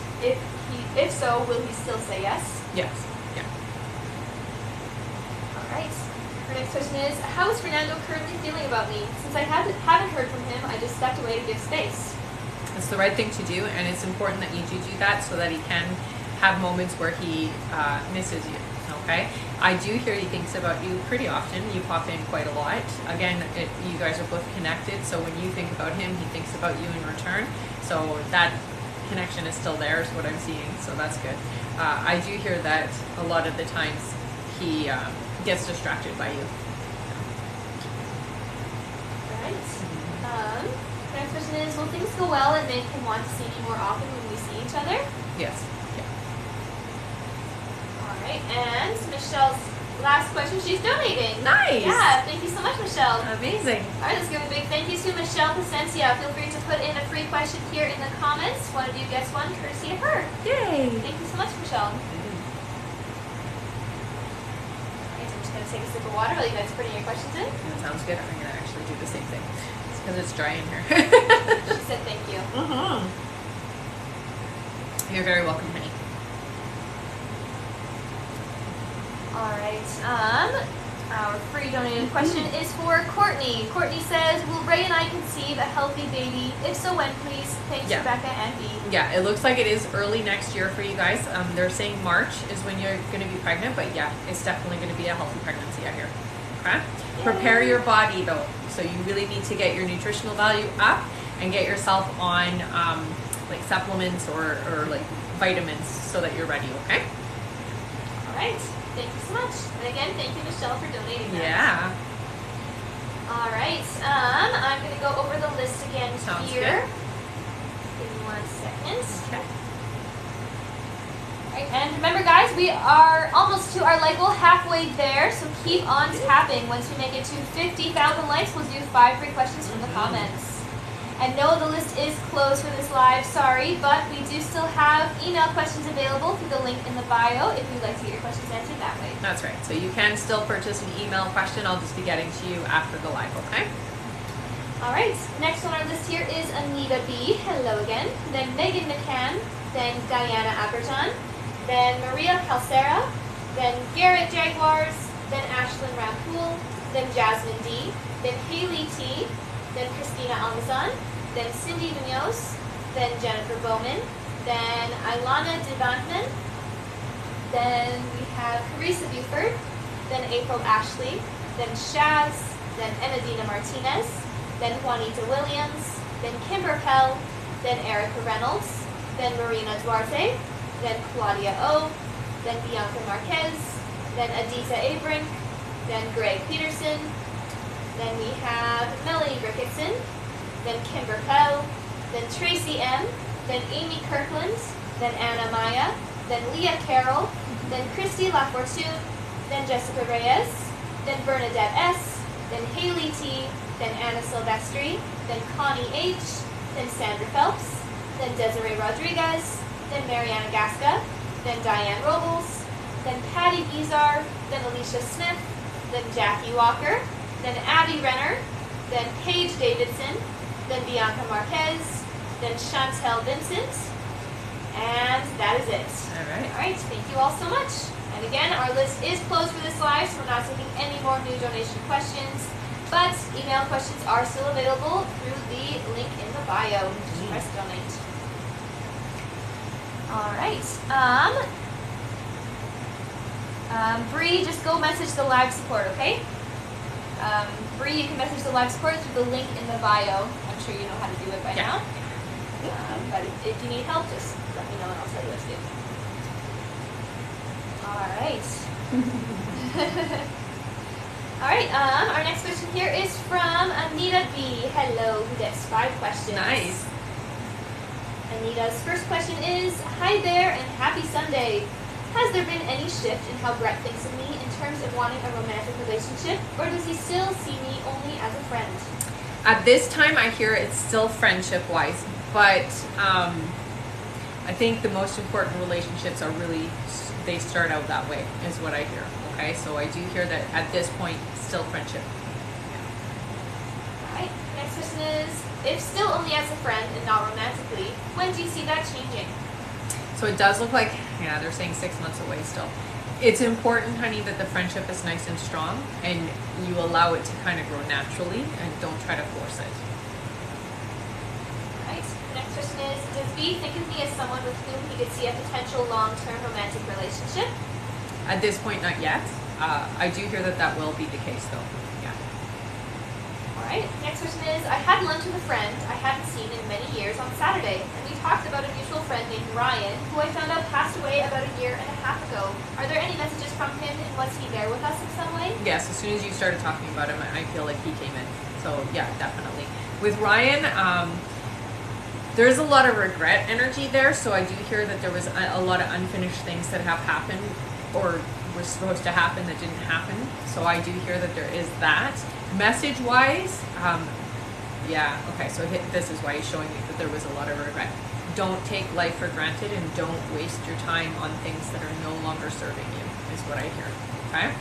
If so, will he still say yes? Yes. Yeah. Alright. Her next question is, how is Fernando currently feeling about me? Since I haven't heard from him, I just stepped away to give space. It's the right thing to do, and it's important that you do that so that he can have moments where he misses you. Okay, I do hear he thinks about you pretty often. You pop in quite a lot. Again, you guys are both connected, so when you think about him, he thinks about you in return. So that connection is still there, is what I'm seeing. So that's good. I do hear that a lot of the times he gets distracted by you. Alright. The next question is, will things go well and make him want to see me more often when we see each other? Yes. Yeah. Alright, and Michelle's last question, she's donating. Nice! Yeah, thank you so much, Michelle. Amazing. Alright, let's give a big thank you to Michelle Placencia. Feel free to put in a free question here in the comments. One of you gets one, courtesy of her. Yay! Thank you so much, Michelle. Alright, I'm just going to take a sip of water while you guys are putting your questions in. That sounds good. I'm going to actually do the same thing. It's because it's dry in here. She said thank you. Mm-hmm. You're very welcome, honey. All right. Our free donated question is for Courtney. Courtney says, will Ray and I conceive a healthy baby? If so, when, please? Thanks, Yeah. Rebecca and Bee. Yeah, it looks like it is early next year for you guys. They're saying March is when you're going to be pregnant, but yeah, it's definitely going to be a healthy pregnancy out here. Okay? Yay. Prepare your body though. So you really need to get your nutritional value up and get yourself on like supplements or like vitamins so that you're ready, okay? All right. Thank you so much. And again, thank you, Michelle, for donating that. Yeah. All right. I'm going to go over the list again Sounds here. good. Give me 1 second. Okay. All right, and remember, guys, we are almost to our like goal, halfway there, so keep on tapping. Once we make it to 50,000 likes, we'll do 5 free questions from the comments. And no, the list is closed for this live, sorry, but we do still have email questions available through the link in the bio if you'd like to get your questions answered that way. That's right. So you can still purchase an email question. I'll just be getting to you after the live, okay? All right, next on our list here is Anita B. Hello again. Then Megan McCann. Then Diana Aberton. Then Maria Calcera. Then Garrett Jaguars. Then Ashlyn Rampool. Then Jasmine D. Then Haley T. Then Christina Almazan. Then Cindy Munoz. Then Jennifer Bowman. Then Ilana Devantman. Then we have Carissa Buford. Then April Ashley. Then Shaz. Then Enadina Martinez. Then Juanita Williams. Then Kimber Pell. Then Erica Reynolds. Then Marina Duarte. Then Claudia O. Then Bianca Marquez. Then Adita Abrink. Then Greg Peterson. Then we have Melanie Ricketson. Then Kimber Pell. Then Tracy M. Then Amy Kirkland. Then Anna Maya. Then Leah Carroll. Then Christy LaFortune. Then Jessica Reyes. Then Bernadette S. Then Haley T. Then Anna Silvestri. Then Connie H. Then Sandra Phelps. Then Desiree Rodriguez. Then Mariana Gasca. Then Diane Robles. Then Patty Bizar. Then Alicia Smith. Then Jackie Walker. Then Abby Renner. Then Paige Davidson. Then Bianca Marquez. Then Chantel Vincent. And that is it. All right. All right, thank you all so much. And again, our list is closed for this live, so we're not taking any more new donation questions. But email questions are still available through the link in the bio. Just press donate. All right. Bree, just go message the live support, okay? Bree, you can message the live support through the link in the bio. I'm sure you know how to do it by now. But if you need help, just let me know and I'll tell you what to do. All right. All right, our next question here is from Anita B. Hello, who gets 5 questions. Nice. Anita's first question is, hi there and happy Sunday. Has there been any shift in how Brett thinks of me in terms of wanting a romantic relationship, or does he still see me only as a friend? At this time, I hear it's still friendship-wise, but I think the most important relationships are really, they start out that way, is what I hear. Okay, so I do hear that at this point, still friendship. All right, next question is, if still only as a friend and not romantically, when do you see that changing? So it does look like, yeah, they're saying 6 months away still. It's important, honey, that the friendship is nice and strong and you allow it to kind of grow naturally and don't try to force it. All right, next question is, does B think of me as someone with whom he could see a potential long-term romantic relationship? At this point, not yet. I do hear that that will be the case though. Yeah. All right, next question is, I had lunch with a friend I hadn't seen in many years on Saturday, and we talked about a mutual friend named Ryan, who I found out passed away about a year and a half ago. Are there any messages from him, and was he there with us in some way? Yes, as soon as you started talking about him, I feel like he came in. So yeah, definitely. With Ryan, there's a lot of regret energy there, so I do hear that there was a lot of unfinished things that have happened or were supposed to happen that didn't happen. So I do hear that there is that. Message-wise, yeah, okay, so this is why he's showing me that there was a lot of regret. Don't take life for granted and don't waste your time on things that are no longer serving you, is what I hear, okay?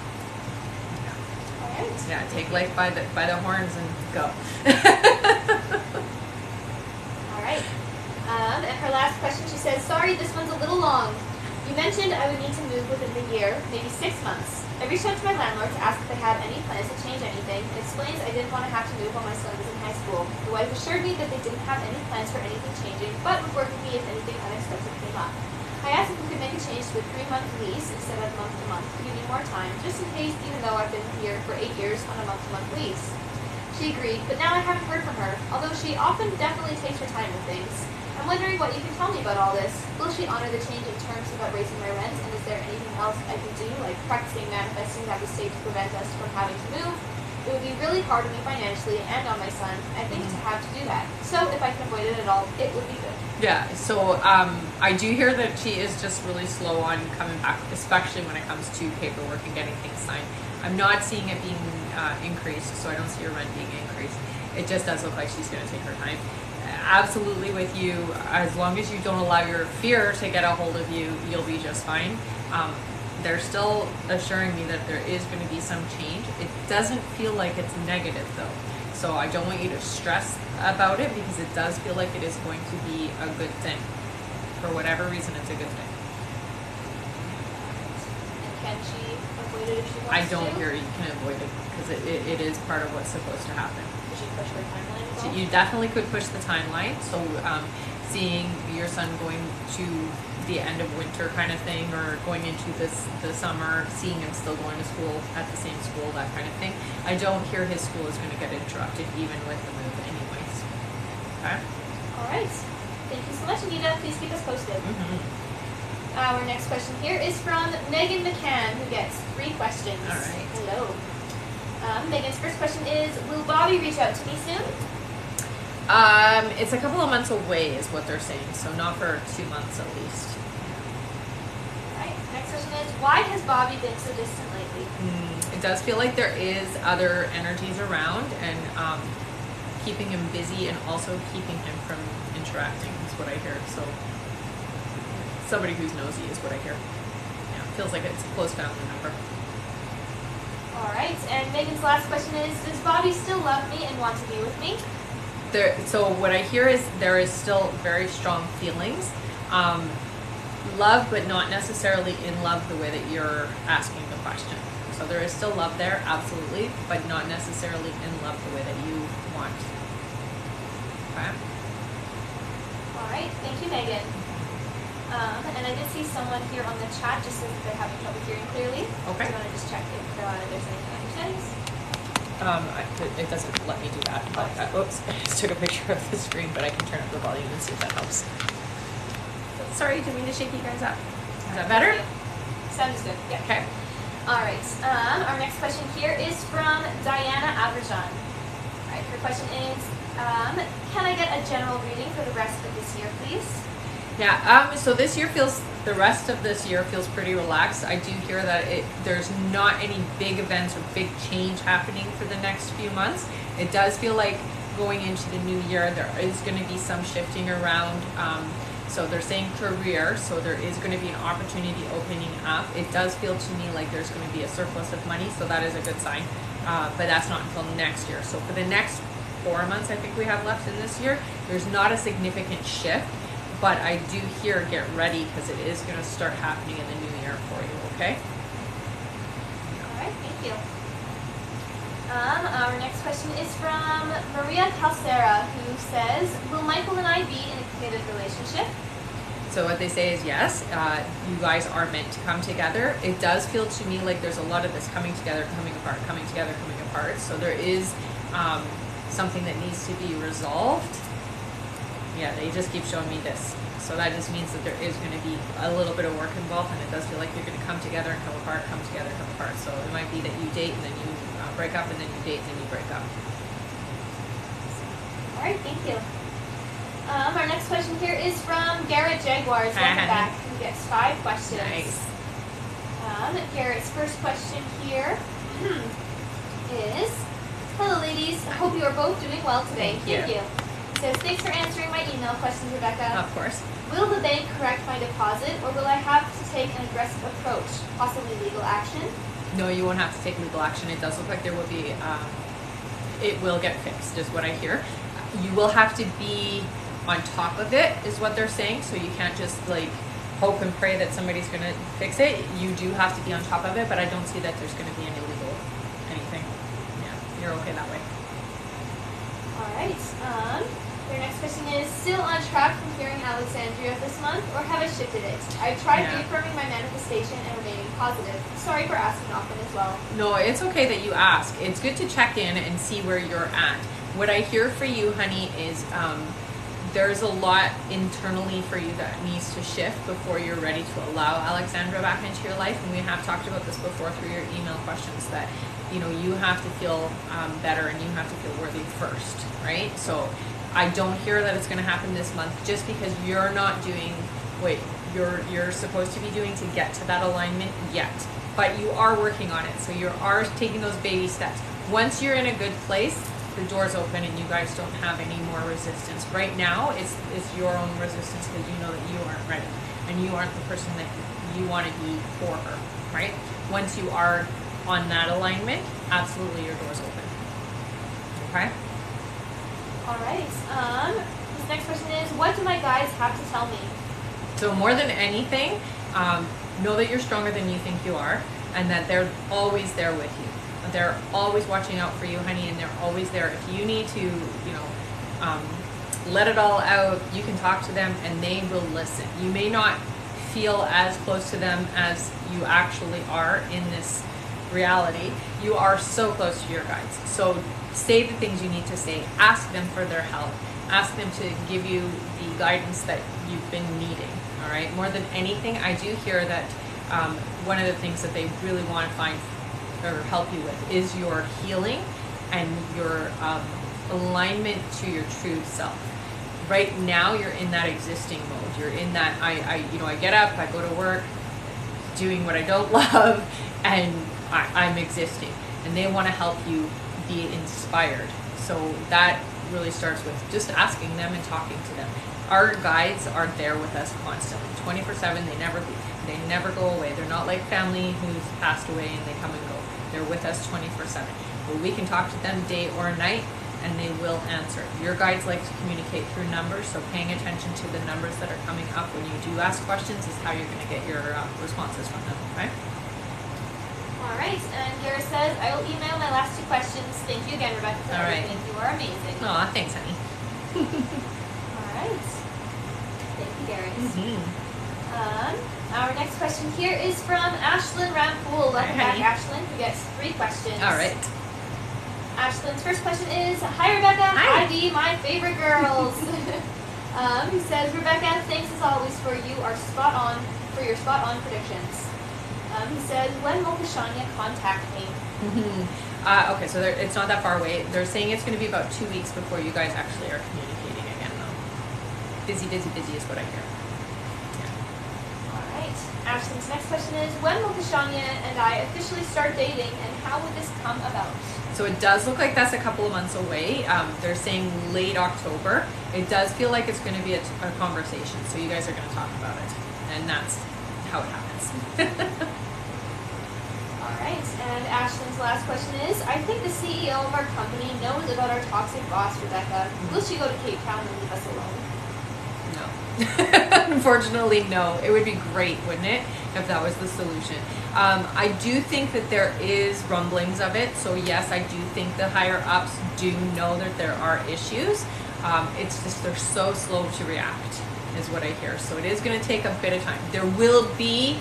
All right. Yeah, take life by the horns and go. All right. And her last question, she says, sorry, this one's a little long. You mentioned I would need to move within the year, maybe 6 months. I reached out to my landlord to ask if they had any plans to change anything, and explains I didn't want to have to move while my son was in high school. The wife assured me that they didn't have any plans for anything changing, but would work with me if anything unexpected came up. I asked if we could make a change to a 3-month lease instead of month-to-month to give me more time, just in case, even though I've been here for 8 years on a month-to-month lease. She agreed, but now I haven't heard from her, although she often definitely takes her time with things. I'm wondering what you can tell me about all this. Will she honor the change in terms about raising my rent, and is there anything else I can do, like practicing manifesting that the state to prevent us from having to move? It would be really hard on me financially and on my son, I think, to have to do that. So if I can avoid it at all, it would be good. Yeah, so I do hear that she is just really slow on coming back, especially when it comes to paperwork and getting things signed. I'm not seeing it being increased, so I don't see her rent being increased. It just does look like she's going to take her time. Absolutely with you. As long as you don't allow your fear to get a hold of you, you'll be just fine. They're still assuring me that there is going to be some change. It doesn't feel like it's negative though. So I don't want you to stress about it because it does feel like it is going to be a good thing. For whatever reason, it's a good thing. And can she avoid it if she wants to? I don't hear you can avoid it because it is part of what's supposed to happen. Could she push her timeline as well? So you definitely could push the timeline. So seeing your son going to the end of winter kind of thing, or going into the summer, seeing him still going to school at the same school, that kind of thing. I don't hear his school is going to get interrupted even with the move anyways. Okay? All right. Thank you so much, Anita. Please keep us posted. Our next question here is from Megan McCann, who gets 3 questions. All right. Hello. Megan's first question is, will Bobby reach out to me soon? It's a couple of months away is what they're saying, so not for 2 months at least. Right. Next question is, why has Bobby been so distant lately? It does feel like there is other energies around and keeping him busy and also keeping him from interacting is what I hear. So somebody who's nosy is what I hear. Yeah, it feels like it's a close family member. All right. And Megan's last question is, does Bobby still love me and want to be with me? So what I hear is there is still very strong feelings. Love, but not necessarily in love the way that you're asking the question. So there is still love there, absolutely, but not necessarily in love the way that you want. Okay? All right. Thank you, Megan. And I did see someone here on the chat just says that they're having trouble hearing clearly. Okay. Do you want to just check if there's anything on your settings? It doesn't let me do that. But, oops, I just took a picture of the screen, but I can turn up the volume and see if that helps. Sorry, didn't mean to shake you guys up. Is that better? Sounds good. Yeah. Okay. All right. Our next question here is from Diana Abrajan. All right. Her question is, can I get a general reading for the rest of this year, please? Yeah, so the rest of this year feels pretty relaxed. I do hear that there's not any big events or big change happening for the next few months. It does feel like going into the new year, there is going to be some shifting around. So they're saying career, so there is going to be an opportunity opening up. It does feel to me like there's going to be a surplus of money, so that is a good sign. But that's not until next year. So for the next 4 months I think we have left in this year, there's not a significant shift. But I do hear get ready because it is going to start happening in the new year for you, okay? All right, thank you. Our next question is from Maria Calcera, who says, will Michael and I be in a committed relationship? So what they say is yes, you guys are meant to come together. It does feel to me like there's a lot of this coming together, coming apart, coming together, coming apart. So there is something that needs to be resolved. Yeah, they just keep showing me this. So that just means that there is going to be a little bit of work involved, and it does feel like you're going to come together and come apart, come together, come apart. So it might be that you date and then you break up, and then you date and then you break up. All right, thank you. Our next question here is from Garrett Jaguars. Welcome back. He gets 5 questions. Nice. Garrett's first question here is, hello ladies, I hope you are both doing well today. Thank you. Says, thanks for answering my email questions, Rebecca. Of course. Will the bank correct my deposit, or will I have to take an aggressive approach, possibly legal action? No, you won't have to take legal action. It does look like there will be, it will get fixed, is what I hear. You will have to be on top of it, is what they're saying. So you can't just like hope and pray that somebody's going to fix it. You do have to be on top of it, but I don't see that there's going to be any legal anything. Yeah, you're okay that way. All right. Your next question is, still on track from hearing Alexandria this month, or have I shifted it? I tried reaffirming my manifestation and remaining positive. Sorry for asking often as well. No, it's okay that you ask. It's good to check in and see where you're at. What I hear for you, honey, is there's a lot internally for you that needs to shift before you're ready to allow Alexandra back into your life. And we have talked about this before through your email questions, that you have to feel better and you have to feel worthy first, right? So I don't hear that it's going to happen this month, just because you're not doing what you're supposed to be doing to get to that alignment yet. But you are working on it, so you are taking those baby steps. Once you're in a good place, the door's open and you guys don't have any more resistance. Right now, it's your own resistance because you know that you aren't ready and you aren't the person that you want to be for her, right? Once you are on that alignment, absolutely your door's open. Okay? All right. This next question is, what do my guides have to tell me? So more than anything, know that you're stronger than you think you are, and that they're always there with you. They're always watching out for you, honey, and they're always there. If you need to, let it all out, you can talk to them and they will listen. You may not feel as close to them as you actually are in this reality. You are so close to your guides. So say the things you need to say. Ask them for their help. Ask them to give you the guidance that you've been needing, all right? More than anything, I do hear that one of the things that they really want to find or help you with is your healing and your alignment to your true self. Right now, you're in that existing mode. You're in that, I get up, I go to work, doing what I don't love, and I'm existing. And they want to help you be inspired. So that really starts with just asking them and talking to them. Our guides are there with us constantly, 24/7. They never leave. They never go away. They're not like family who's passed away and they come and go. They're with us 24/7. But we can talk to them day or night and they will answer. Your guides like to communicate through numbers, so paying attention to the numbers that are coming up when you do ask questions is how you're going to get your responses from them, okay? All right, and Gara says, I will email my last 2 questions. Thank you again, Rebecca, for everything. You are amazing. Aw, thanks, honey. All right. Thank you, Garrett. Mm-hmm. Our next question here is from Ashlyn Rampool. Welcome back, Ashlyn, who gets 3 questions. All right. Ashlyn's first question is, hi, Rebecca. Hi, Dee, my favorite girls. He says, Rebecca, thanks as always for your spot on predictions. He says, when will Kashania contact me? Okay, so it's not that far away. They're saying it's going to be about 2 weeks before you guys actually are communicating again, though. Busy is what I hear. Yeah. All right. Ashlyn's next question is, when will Kashania and I officially start dating, and how would this come about? So it does look like that's a couple of months away. They're saying late October. It does feel like it's going to be a conversation, so you guys are going to talk about it, and that's how it happens. All right, and Ashlyn's last question is, I think the CEO of our company knows about our toxic boss, Rebecca. Will she go to Cape Town and leave us alone? No. Unfortunately, no. It would be great, wouldn't it, if that was the solution. I do think that there is rumblings of it. So yes, I do think the higher ups do know that there are issues. It's just they're so slow to react, is what I hear. So it is going to take a bit of time. There will be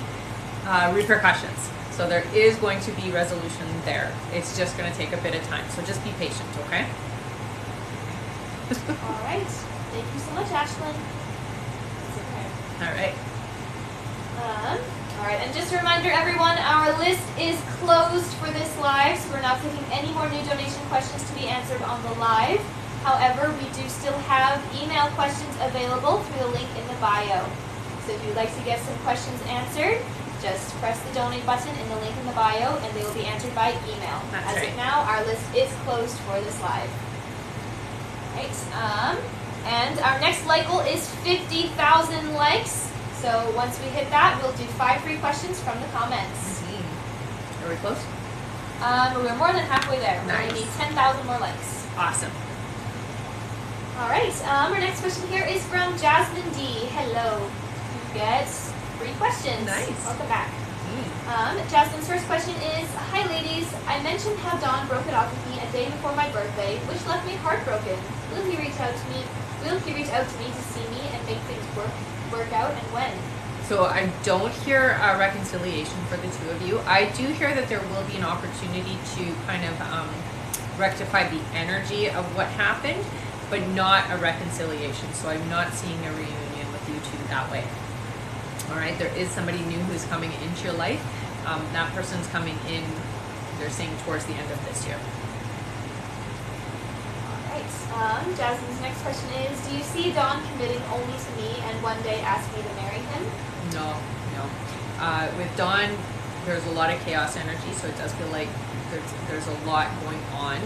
repercussions. So there is going to be resolution there. It's just going to take a bit of time. So just be patient, okay? All right. Thank you so much, Ashlyn. All right. All right, and just a reminder, everyone, our list is closed for this live, so we're not taking any more new donation questions to be answered on the live. However, we do still have email questions available through the link in the bio. So if you'd like to get some questions answered, just press the donate button in the link in the bio, and they will be answered by email. As of now, our list is closed for this live. All right. And our like goal is 50,000 likes. So once we hit that, we'll do 5 free questions from the comments. Are we close? We're more than halfway there. Nice. We need 10,000 more likes. Awesome. All right. Our next question here is from Jasmine D. Hello. You get 3 questions. Nice. Welcome back. Jasmine's first question is, hi ladies, I mentioned how Don broke it off with me a day before my birthday, which left me heartbroken. Will he reach out to me to see me and make things work out, and when? So I don't hear a reconciliation for the two of you. I do hear that there will be an opportunity to kind of rectify the energy of what happened, but not a reconciliation. So I'm not seeing a reunion with you two that way. All right, there is somebody new who's coming into your life. That person's coming in, they're saying, towards the end of this year. All right. Jasmine's next question is, do you see Don committing only to me and one day ask me to marry him? No. With Dawn, there's a lot of chaos energy, so it does feel like there's a lot going on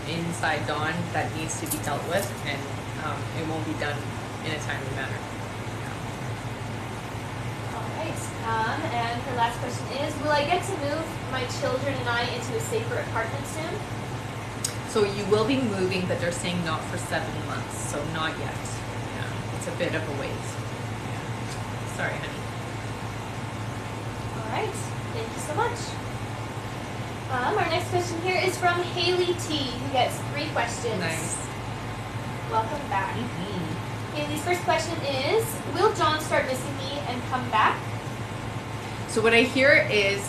inside Dawn that needs to be dealt with, and it won't be done in a timely manner. And her last question is, will I get to move my children and I into a safer apartment soon? So you will be moving, but they're saying not for 7 months, so not yet. Yeah, it's a bit of a wait. Yeah. Sorry, honey. All right, thank you so much. Our next question here is from Haley T, who gets 3 questions. Nice. Welcome back. Mm-hmm. Haley's first question is, will John start missing me and come back? So what I hear is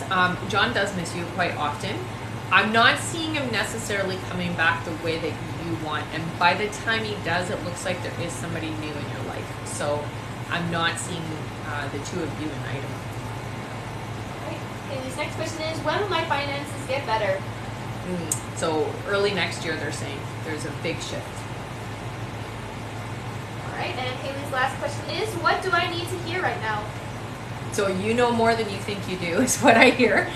John does miss you quite often. I'm not seeing him necessarily coming back the way that you want, and by the time he does, it looks like there is somebody new in your life. So I'm not seeing the two of you in item. Right. Haley's next question is, when will my finances get better? So early next year, they're saying there's a big shift. All right, and Haley's last question is, what do I need to hear right now? So you know more than you think you do is what I hear.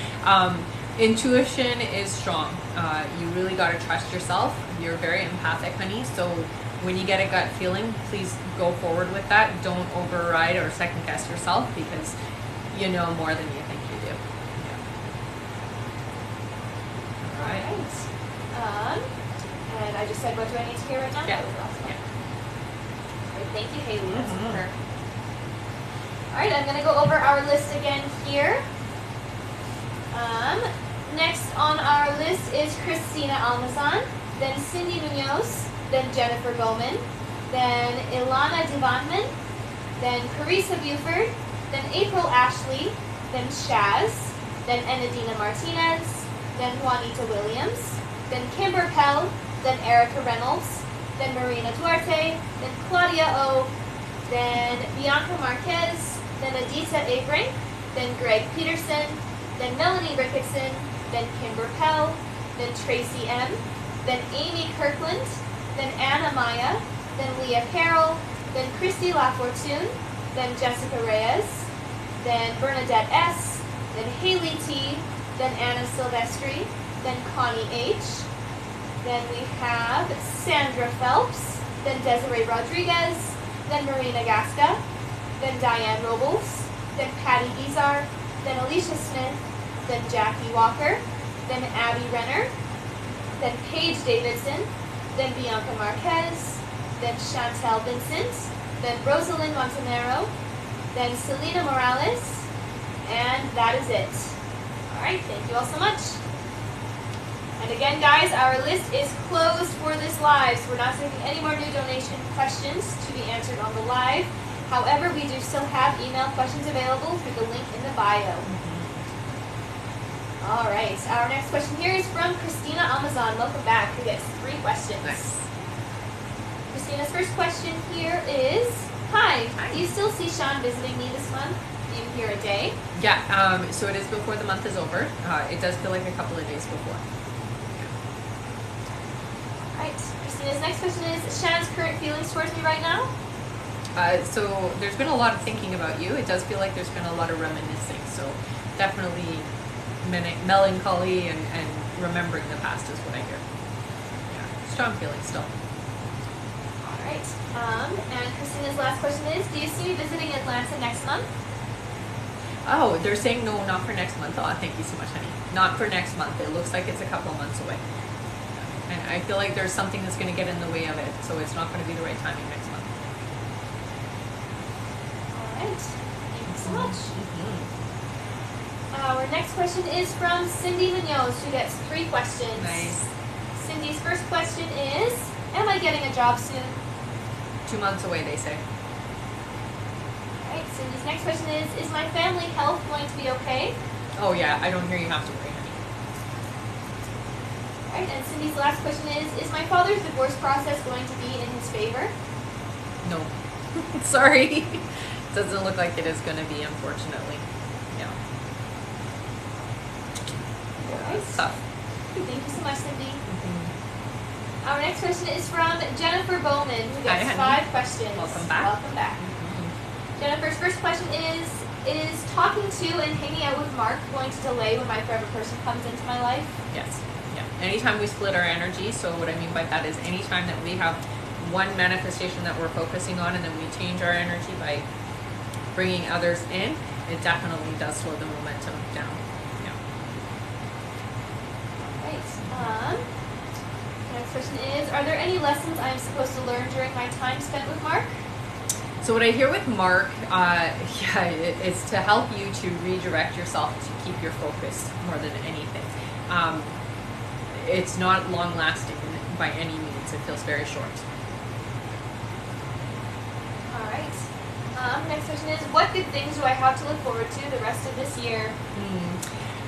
Intuition is strong. You really got to trust yourself. You're very empathic, honey. So when you get a gut feeling, please go forward with that. Don't override or second guess yourself, because you know more than you think you do. Yeah. All right. And I just said, what do I need to hear right now? Yeah. That was awesome. Yeah. All right, thank you, Haley. That's super. All right, I'm going to go over our list again here. Next on our list is Christina Almazan, then Cindy Munoz, then Jennifer Goman, then Ilana Divanman, then Carissa Buford, then April Ashley, then Shaz, then Enadina Martinez, then Juanita Williams, then Kimber Pell, then Erica Reynolds, then Marina Duarte, then Claudia O, then Bianca Marquez, then Adita Abrink, then Greg Peterson, then Melanie Ricketson, then Kimber Pell, then Tracy M, then Amy Kirkland, then Anna Maya, then Leah Carroll, then Christy LaFortune, then Jessica Reyes, then Bernadette S, then Haley T, then Anna Silvestri, then Connie H, then we have Sandra Phelps, then Desiree Rodriguez, then Marina Gasca, then Diane Robles, then Patty Izar, then Alicia Smith, then Jackie Walker, then Abby Renner, then Paige Davidson, then Bianca Marquez, then Chantel Vincent, then Rosalind Montanero, then Selena Morales, and that is it. All right, thank you all so much. And again, guys, our list is closed for this live, so we're not taking any more new donation questions to be answered on the live. However, we do still have email questions available through the link in the bio. All right, our next question here is from Christina Almazan. Welcome back. Who gets 3 questions. Nice. Christina's first question here is, Hi, do you still see Sean visiting me this month? Do you hear a day? Yeah, so it is before the month is over. It does feel like a couple of days before. All right, Christina's next question is, Shannon's current feelings towards me right now? So there's been a lot of thinking about you. It does feel like there's been a lot of reminiscing. So definitely melancholy and remembering the past is what I hear. Yeah, strong feelings still. All right. And Christina's last question is, do you see me visiting Atlanta next month? Oh, they're saying no, not for next month. Oh, thank you so much, honey. Not for next month. It looks like it's a couple of months away. And I feel like there's something that's going to get in the way of it, so it's not going to be the right timing next month. All right. Thank you so much. Our next question is from Cindy Munoz, who gets 3 questions. Nice. Cindy's first question is, am I getting a job soon? 2 months away, they say. Alright, Cindy's next question is my family health going to be okay? Oh yeah, I don't hear you have to worry, honey. Alright, and Cindy's last question is my father's divorce process going to be in his favor? No. Sorry. Doesn't look like it is going to be, unfortunately. Yeah. Alright. It's tough. Thank you so much, Cindy. Our next question is from Jennifer Bowman, who gets Hi, 5 questions. Welcome back. Welcome back. Jennifer's first question is talking to and hanging out with Mark going to delay when my forever person comes into my life? Yes. Yeah. Anytime we split our energy, so what I mean by that is anytime that we have one manifestation that we're focusing on and then we change our energy by bringing others in, it definitely does slow the momentum down. Yeah. Right. The next question is, are there any lessons I'm supposed to learn during my time spent with Mark? So what I hear with Mark, it's to help you to redirect yourself to keep your focus more than anything. It's not long lasting by any means. It feels very short. All right. Next question is, what good things do I have to look forward to the rest of this year?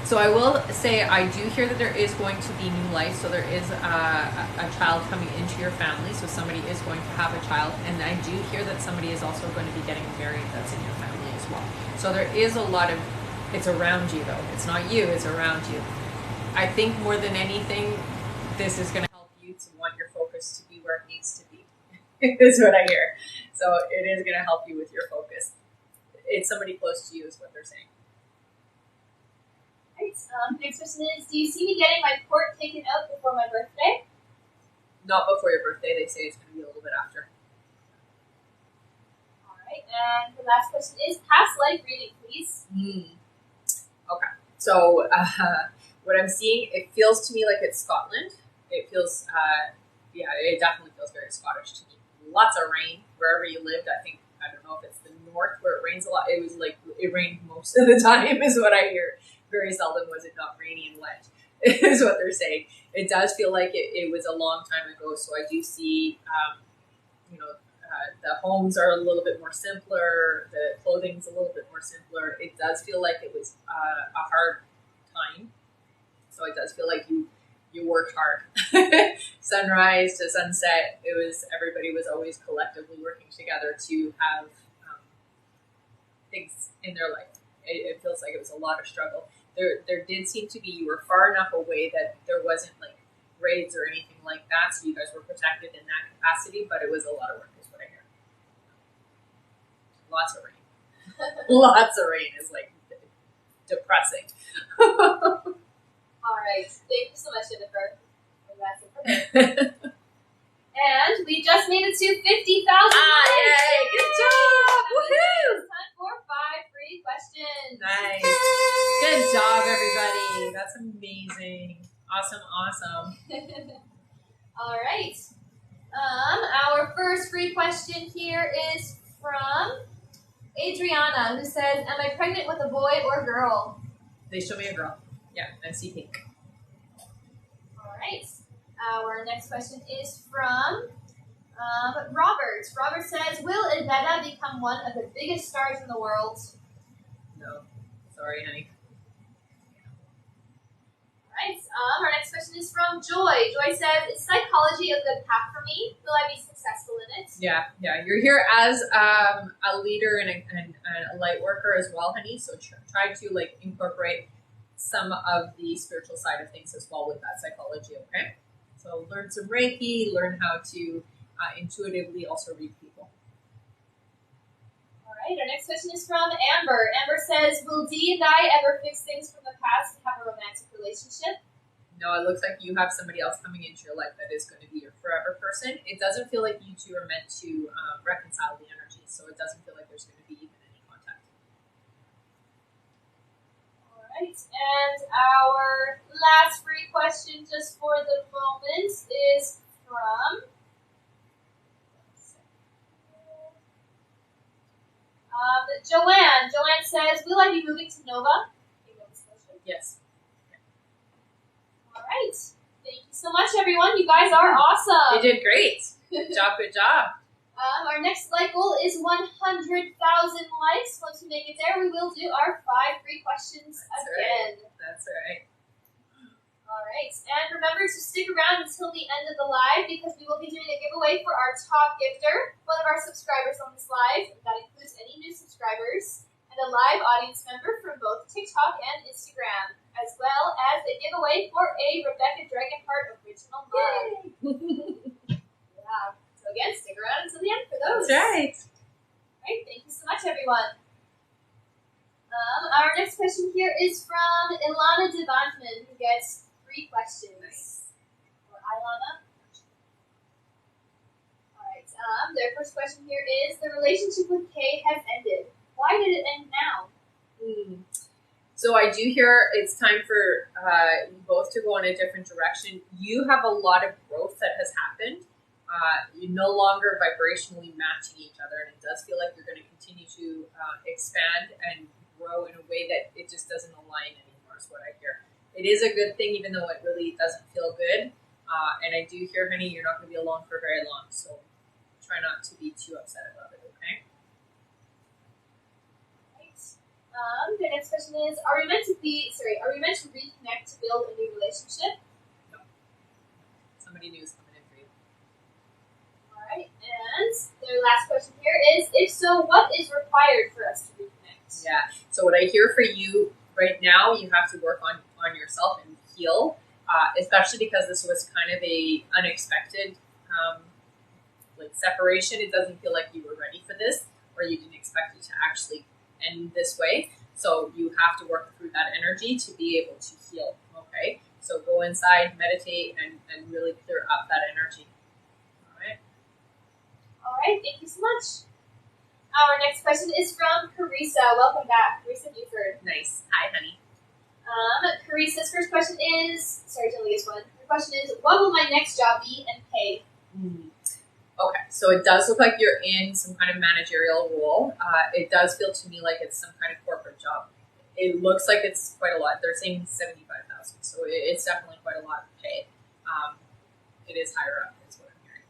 So I will say I do hear that there is going to be new life. So there is a child coming into your family. So somebody is going to have a child. And I do hear that somebody is also going to be getting married that's in your family as well. So there is a lot of, it's around you though. It's not you, it's around you. I think more than anything, this is going to help you to want your focus to be where it needs to be. Is what I hear. So it is going to help you with your focus. It's somebody close to you is what they're saying. Right. Next question is, do you see me getting my court taken out before my birthday? Not before your birthday. They say it's going to be a little bit after. All right. And the last question is, past life reading, please. Okay. So what I'm seeing, it feels to me like it's Scotland. It feels, it definitely feels very Scottish to me. Lots of rain wherever you lived. I don't know if it's the north where it rains a lot. It was like, it rained most of the time is what I hear. Very seldom was it not rainy and wet, is what they're saying. It does feel like it was a long time ago. So I do see, the homes are a little bit more simpler. The clothing's a little bit more simpler. It does feel like it was a hard time. So it does feel like you worked hard. Sunrise to sunset, everybody was always collectively working together to have things in their life. It feels like it was a lot of struggle. There did seem to be, you were far enough away that there wasn't like raids or anything like that, so you guys were protected in that capacity, but it was a lot of work is what I hear. Lots of rain. Lots of rain is like depressing. All right. Thank you so much, Jennifer. And that's it for me. And we just made it to 50,000 yay! Good job! Woohoo! It's time for 5 free questions. Nice. Good job, everybody. That's amazing. Awesome. All right. Our first free question here is from Adriana, who says, am I pregnant with a boy or girl? They show me a girl. Yeah, I see pink. All right. Our next question is from Robert. Robert says, will Iveta become one of the biggest stars in the world? No. Sorry, honey. All right. Our next question is from Joy. Joy says, is psychology a good path for me? Will I be successful in it? Yeah. You're here as a leader and a light worker as well, honey. So try to like incorporate some of the spiritual side of things as well with that psychology, okay? So learn some Reiki, learn how to intuitively also read people. All right, our next question is from Amber. Amber says, will Dee and I ever fix things from the past and have a romantic relationship? No, it looks like you have somebody else coming into your life that is going to be your forever person. It doesn't feel like you two are meant to reconcile the energies, so it doesn't feel like there's going to be even any contact. All Right. And our last free question just for the moment is from Joanne. Joanne says, will I be moving to Nova? Yes. All right. Thank you so much, everyone. You guys are awesome. You did great. Good job. Good job. Our next like goal is 100,000 likes. Once we make it there, we will do our 5 free questions again. Right. That's right. All right. And remember to stick around until the end of the live because we will be doing a giveaway for our top gifter, one of our subscribers on this live. That includes any new subscribers and a live audience member from both TikTok and Instagram, as well as a giveaway for a Rebecca Dragonheart original mug. Yeah. So again, stick around until the end for those. That's right. All right. Thank you so much, everyone. Our next question here is from Ilana Devantman, who gets 3 questions. Nice. Or Ilana. All right. Their first question here is, the relationship with Kay has ended. Why did it end now? So I do hear it's time for you both to go in a different direction. You have a lot of growth that has happened. You're no longer vibrationally matching each other, and it does feel like you're going to continue to expand and grow in a way that it just doesn't align anymore, is what I hear. It is a good thing, even though it really doesn't feel good. And I do hear, honey, you're not going to be alone for very long, so try not to be too upset about it, okay? The next question is, are we meant to reconnect to build a new relationship? No. Somebody new is coming in for you. Alright, and their last question here is, if so, what is required for us to reconnect? Yeah, so what I hear for you right now, you have to work on yourself and heal, especially because this was kind of a unexpected separation. It doesn't feel like you were ready for this, or you didn't expect it to actually end this way. So you have to work through that energy to be able to heal, okay? So go inside, meditate, and really clear up that energy. All right, thank you so much. Our next question is from Carissa. Welcome back, Carissa Buford. Nice. Hi, honey. Carissa's first question is, sorry, it's only this one. Her question is, what will my next job be and pay? Okay, so it does look like you're in some kind of managerial role. It does feel to me like it's some kind of corporate job. It looks like it's quite a lot. They're saying 75,000, so it's definitely quite a lot of pay. It is higher up, is what I'm hearing.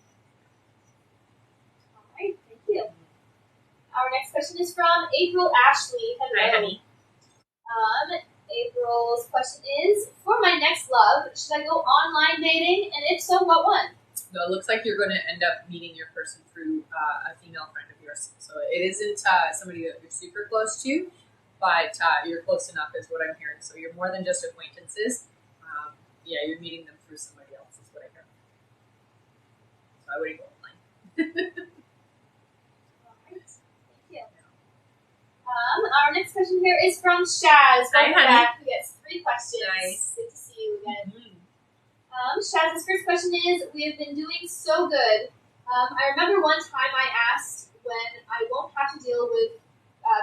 All right, thank you. Our next question is from April Ashley. Hello. Hi, honey. April's question is, for my next love, should I go online dating? And if so, what one? No, it looks like you're going to end up meeting your person through a female friend of yours. So it isn't somebody that you're super close to, but you're close enough is what I'm hearing. So you're more than just acquaintances. Yeah, you're meeting them through somebody else is what I hear. So I wouldn't go online. All right, thank you. Our next question here is from Shaz. Hi, honey. Back, who gets 3 questions. Nice. Good to see you again. Mm-hmm. Shaz's first question is, we have been doing so good. I remember one time I asked when I won't have to deal with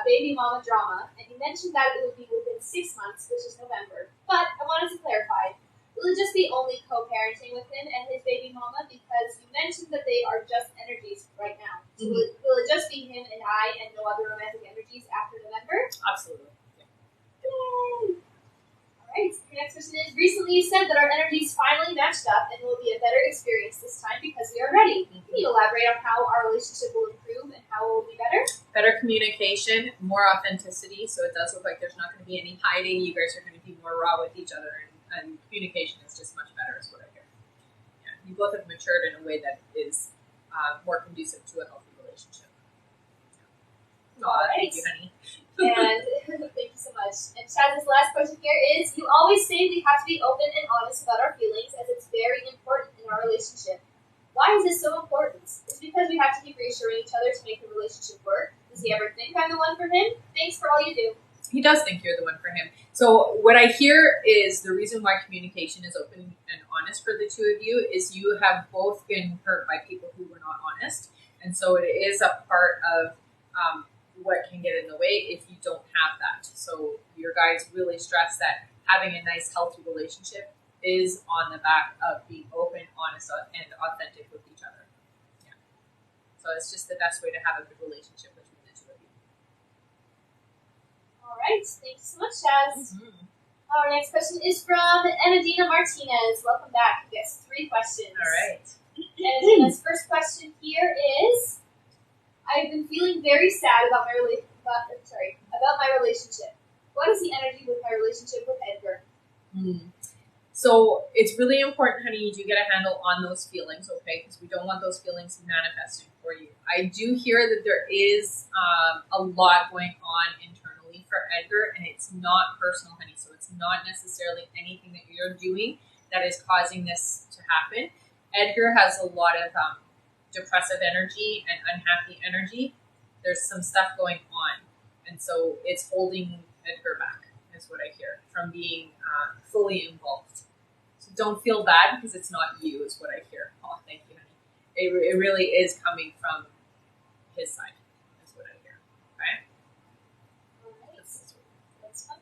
baby mama drama, and you mentioned that it would be within 6 months, which is November. But I wanted to clarify, will it just be only co-parenting with him and his baby mama? Because you mentioned that they are just energies right now. So will it just be him and I and no other romantic energies after November? Absolutely. Yeah. Yay! Alright, the next question is, recently you said that our energies finally matched up and it will be a better experience this time because we are ready. Can you elaborate on how our relationship will improve and how it will be better? Better communication, more authenticity. So it does look like there's not going to be any hiding. You guys are going to be more raw with each other, and communication is just much better, is what I hear. Yeah, you both have matured in a way that is more conducive to a healthy relationship. All right. Thank you, honey. And thank you so much. And Shaz's last question here is, you always say we have to be open and honest about our feelings as it's very important in our relationship. Why is this so important? It's because we have to keep reassuring each other to make the relationship work. Does he ever think I'm the one for him? Thanks for all you do. He does think you're the one for him. So what I hear is the reason why communication is open and honest for the two of you is you have both been hurt by people who were not honest. And so it is a part of what can get in the way if you don't have that. So your guides really stress that having a nice, healthy relationship is on the back of being open, honest, and authentic with each other. Yeah. So it's just the best way to have a good relationship between the two of you. All right. Thank you so much, Chaz. Mm-hmm. Our next question is from Enadina Martinez. Welcome back. Who gets 3 questions. All right. Enadina's first question here is, I've been feeling very sad about my relationship. What is the energy with my relationship with Edgar? So it's really important, honey, you do get a handle on those feelings, okay? Because we don't want those feelings manifesting for you. I do hear that there is a lot going on internally for Edgar, and it's not personal, honey. So it's not necessarily anything that you're doing that is causing this to happen. Edgar has a lot of depressive energy and unhappy energy. There's some stuff going on, and so it's holding Edgar back, is what I hear, from being fully involved. So don't feel bad because it's not you, is what I hear. Oh, thank you, honey. It really is coming from his side, is what I hear. Okay? All right. That's fun.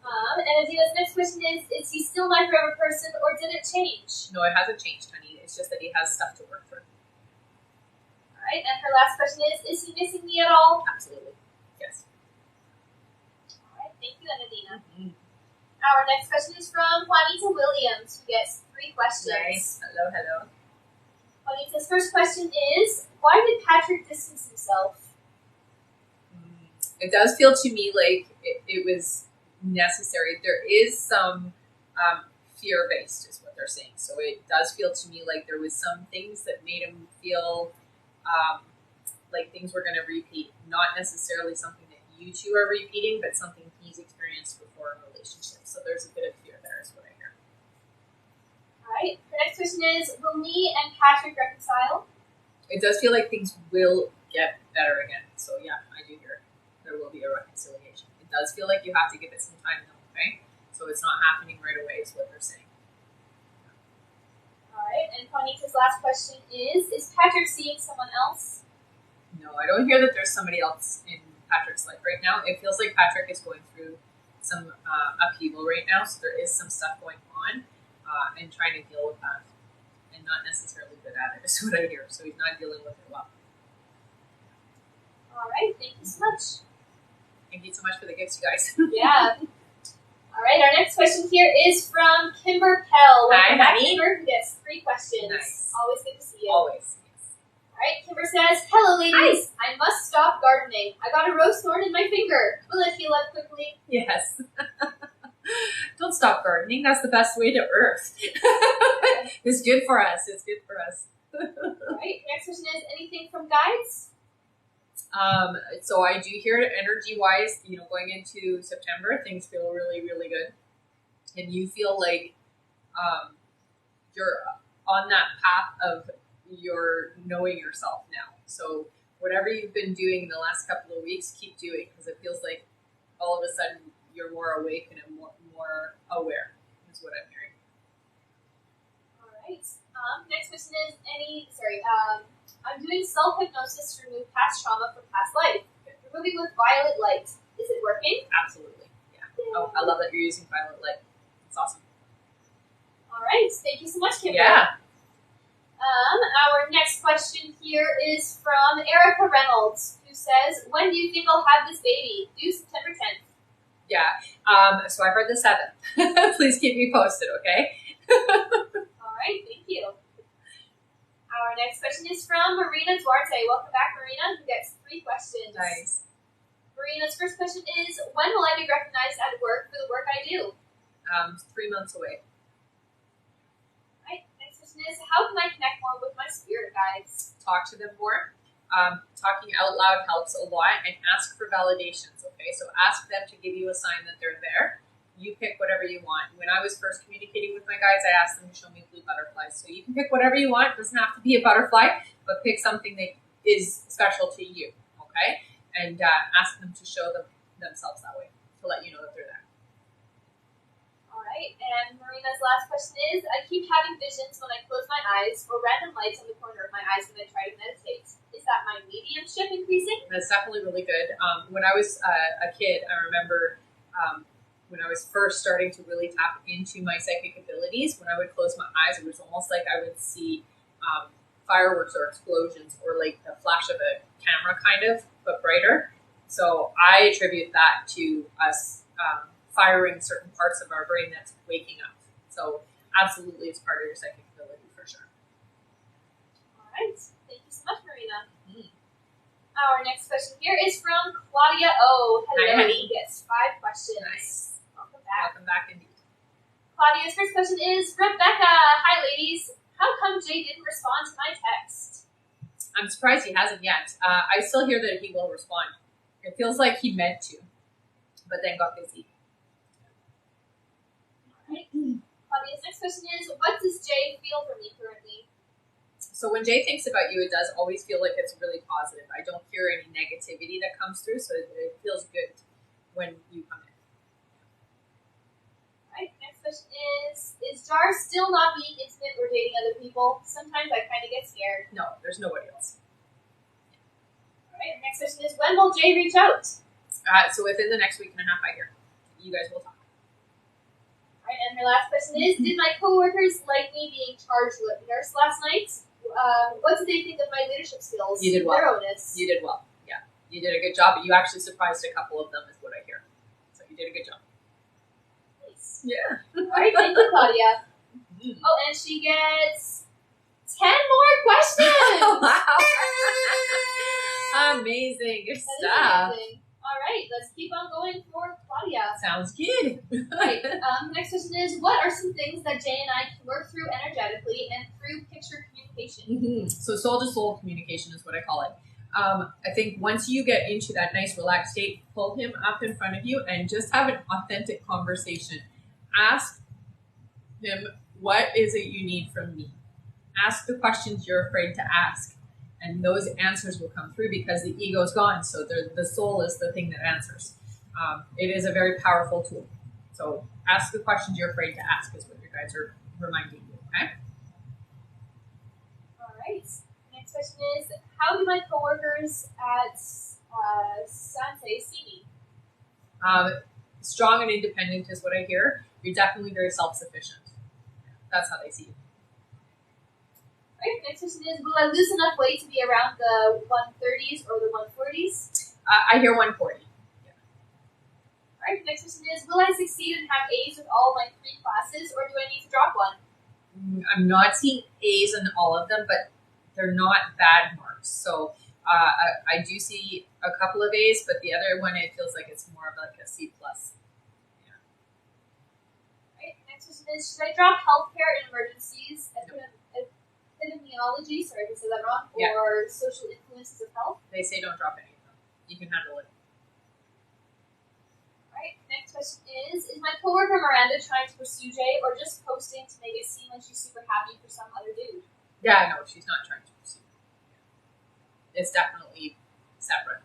And Adina's next question is he still my forever person or did it change? No, it hasn't changed, honey. It's just that he has stuff to work through. All right, and her last question is he missing me at all? Absolutely. Yes. All right, thank you, Adina. Mm-hmm. Our next question is from Juanita Williams, who gets 3 questions. Nice. Hello. Juanita's first question is, why did Patrick distance himself? It does feel to me like it was necessary. There is some fear-based, is what they're saying. So it does feel to me like there was some things that made him feel like things were going to repeat. Not necessarily something that you two are repeating, but something he's experienced before in a relationship. So there's a bit of fear there, is what I hear. All right. The next question is, will me and Patrick reconcile? It does feel like things will get better again. So yeah, I do hear there will be a reconciliation. It does feel like you have to give it some time though, okay? So it's not happening right away, is what they're saying. All right. And Juanita's last question is Patrick seeing someone else? No, I don't hear that there's somebody else in Patrick's life right now. It feels like Patrick is going through some upheaval right now, so there is some stuff going on and trying to deal with that, and not necessarily good at it, is what I hear. So he's not dealing with it well. All right, thank you so much. Thank you so much for the gifts, you guys. Yeah. All right, our next question here is from Kimber Pell. Hi, honey. Kimber, who gets 3 questions. Nice. Always good to see you. Always. All right, Kimber says, hello, ladies. Hi. I must stop gardening. I got a rose thorn in my finger. Will it heal up quickly? Yes. Don't stop gardening. That's the best way to earth. It's good for us. It's good for us. All right, next question is, anything from guides? So I do hear energy-wise, going into September, things feel really, really good. And you feel like you're on that path of your knowing yourself now. So whatever you've been doing in the last couple of weeks, keep doing, because it feels like all of a sudden you're more awake and more aware, is what I'm hearing. All right. Next question is, I'm doing self-hypnosis to remove past trauma from past life. Removing with violet light. Is it working? Absolutely. Yeah. Oh, I love that you're using violet light. It's awesome. All right. Thank you so much, Kimber. Yeah. Our next question here is from Erica Reynolds, who says, when do you think I'll have this baby? Due September 10th. Yeah. So I heard the 7th. Please keep me posted, okay? All right. Thank you. Our next question is from Marina Duarte. Welcome back, Marina, who gets 3 questions. Nice. Marina's first question is, when will I be recognized at work for the work I do? 3 months away. All right. Next question is, how can I connect more with my spirit guides? Talk to them more. Talking out loud helps a lot, and ask for validations, okay? So ask them to give you a sign that they're there. You pick whatever you want. When I was first communicating with my guides, I asked them to show me blue butterflies. So you can pick whatever you want. It doesn't have to be a butterfly, but pick something that is special to you, okay? And ask them to show themselves that way, to let you know that they're there. All right. And Marina's last question is, I keep having visions when I close my eyes or random lights on the corner of my eyes when I try to meditate. Is Is that my mediumship increasing? That's definitely really good. When I was a kid, I remember when I was first starting to really tap into my psychic abilities, when I would close my eyes, it was almost like I would see fireworks or explosions or like the flash of a camera kind of, but brighter. So I attribute that to us firing certain parts of our brain that's waking up. So absolutely it's part of your psychic ability for sure. All right. Thank you so much, Marina. Our next question here is from Claudia O. Hello. Hi, honey. Yes, 5 questions. Nice. Welcome back. Welcome back indeed. Claudia's first question is, Rebecca. Hi, ladies. How come Jay didn't respond to my text? I'm surprised he hasn't yet. I still hear that he will respond. It feels like he meant to, but then got busy. All right. Claudia's next question is, what does Jay feel for me currently? So when Jay thinks about you, it does always feel like it's really positive. I don't hear any negativity that comes through, so it feels good when you come in. All right. Next question is Jar still not being intimate or dating other people? Sometimes I kind of get scared. No, there's nobody else. All right. Next question is, when will Jay reach out? So within the next week and a half, I hear. You guys will talk. All right. And her last question is, did my coworkers like me being charged nurse last night? What did they think of my leadership skills? You did well. Thoroughness. You did well. Yeah, you did a good job. But you actually surprised a couple of them, is what I hear. So you did a good job. Nice. Yeah. All right, thank you, Claudia. Oh, and she gets 10 more questions. Wow. Amazing. Good That is stuff. amazing. All right, let's keep on going for Claudia. Sounds good. Right. Next question is, what are some things that Jay and I can work through energetically and through picture communication? So soul-to-soul communication is what I call it. I think once you get into that nice relaxed state, pull him up in front of you and just have an authentic conversation. Ask him, what is it you need from me? Ask the questions you're afraid to ask. And those answers will come through because the ego is gone. So the soul is the thing that answers. It is a very powerful tool. So ask the questions you're afraid to ask is what your guides are reminding you, okay? All right. Next question is, how do my coworkers at Sante see me? Strong and independent is what I hear. You're definitely very self-sufficient. That's how they see you. Right, next question is, will I lose enough weight to be around the 130s or the 140s? I hear 140. Yeah. Alright, next question is, will I succeed and have A's with all my 3 classes, or do I need to drop one? I'm not seeing A's in all of them, but they're not bad marks. So I do see a couple of A's, but the other one, it feels like it's more of like a C+. Yeah. Alright, next question is, should I drop healthcare in emergencies? Epidemiology, sorry if I said that wrong, or social influences of health? They say don't drop any of them. You can handle it. Alright, next question is my coworker Miranda trying to pursue Jay or just posting to make it seem like she's super happy for some other dude? Yeah, no, she's not trying to pursue. It's definitely separate.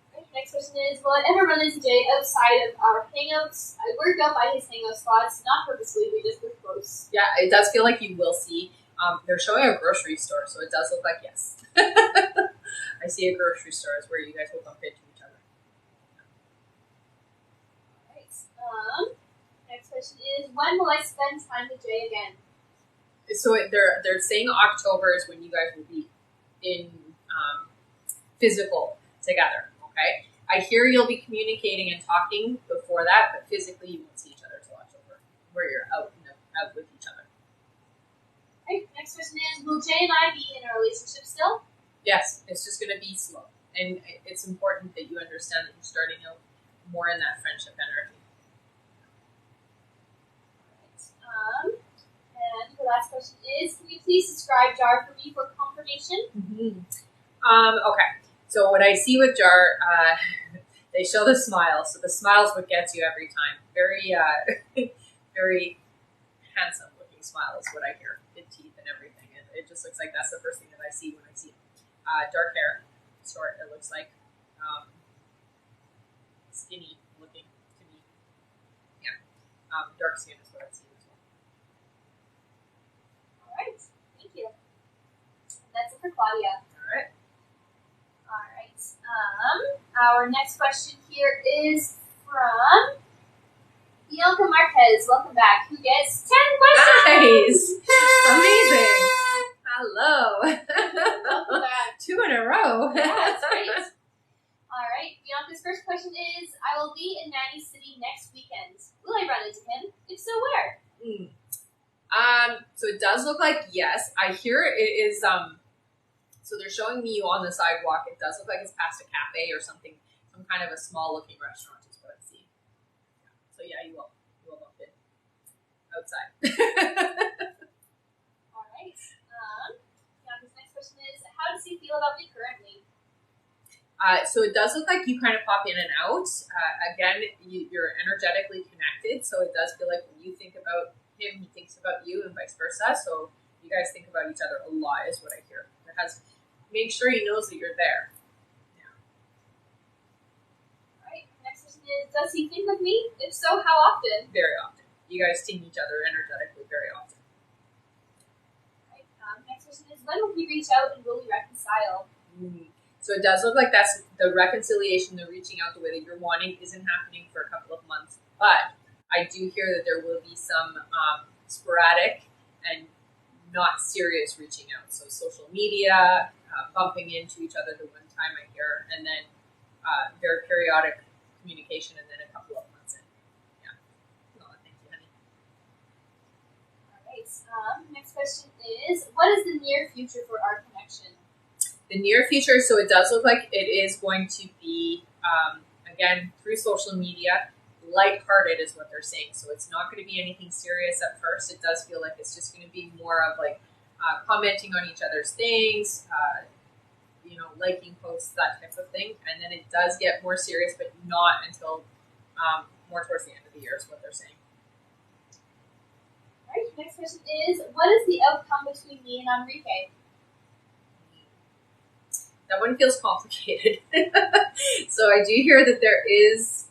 Right, next question is, will I ever run into Jay outside of our hangouts? I worked out by his hangout spots, not purposely, we just were close. Yeah, it does feel like you will see. They're showing a grocery store, so it does look like yes. I see a grocery store is where you guys will bump into each other. Alright, next question is, when will I spend time with Jay again? So they're saying October is when you guys will be in physical together, okay? I hear you'll be communicating and talking before that, but physically you won't see each other until October, where you're out with each other. Right, next question is, will Jay and I be in a relationship still? Yes, it's just going to be slow. And it's important that you understand that you're starting out more in that friendship energy. Alright, and the last question is, can you please describe Jar for me for confirmation? Okay, so what I see with Jar, they show the smile. So the smile's what gets you every time. Very, very handsome looking smile is what I hear. Good teeth and everything. It just looks like that's the first thing that I see when I see him. Dark hair, short, it looks like. Skinny looking to me. Yeah. Dark skin is what I see as well. Alright, thank you. And that's it for Claudia. All right. Our next question here is from Bianca Marquez. Welcome back. Who gets 10 questions? Nice. Amazing. Hello. Welcome back. 2 in a row. Yeah, that's great. All right. Bianca's first question is, I will be in Nanny City next weekend. Will I run into him? If so, where? So it does look like yes. I hear it is so they're showing me you on the sidewalk. It does look like it's past a cafe or something, some kind of a small looking restaurant is what I see. So yeah, you will bump in outside. All right. Bianca's next question is, how does he feel about me currently? So it does look like you kind of pop in and out. Again, you're energetically connected, so it does feel like when you think about him, he thinks about you, and vice versa. So you guys think about each other a lot, is what I hear. Make sure he knows that you're there. Yeah. All right. Next question is, does he think of me? If so, how often? Very often. You guys ting each other energetically very often. All right. Next question is, when will he reach out and will we reconcile? So it does look like that's the reconciliation, the reaching out the way that you're wanting isn't happening for a couple of months. But I do hear that there will be some sporadic and not serious reaching out. So social media, bumping into each other the one time I hear, and then very periodic communication, and then a couple of months in. Yeah. Oh, thank you, honey. All right. Next question is, what is the near future for our connection? The near future, so it does look like it is going to be, again, through social media, lighthearted is what they're saying. So it's not going to be anything serious at first. It does feel like it's just going to be more of like commenting on each other's things, liking posts, that type of thing. And then it does get more serious, but not until more towards the end of the year is what they're saying. All right, next question is, what is the outcome between me and Enrique? That one feels complicated. So I do hear that there is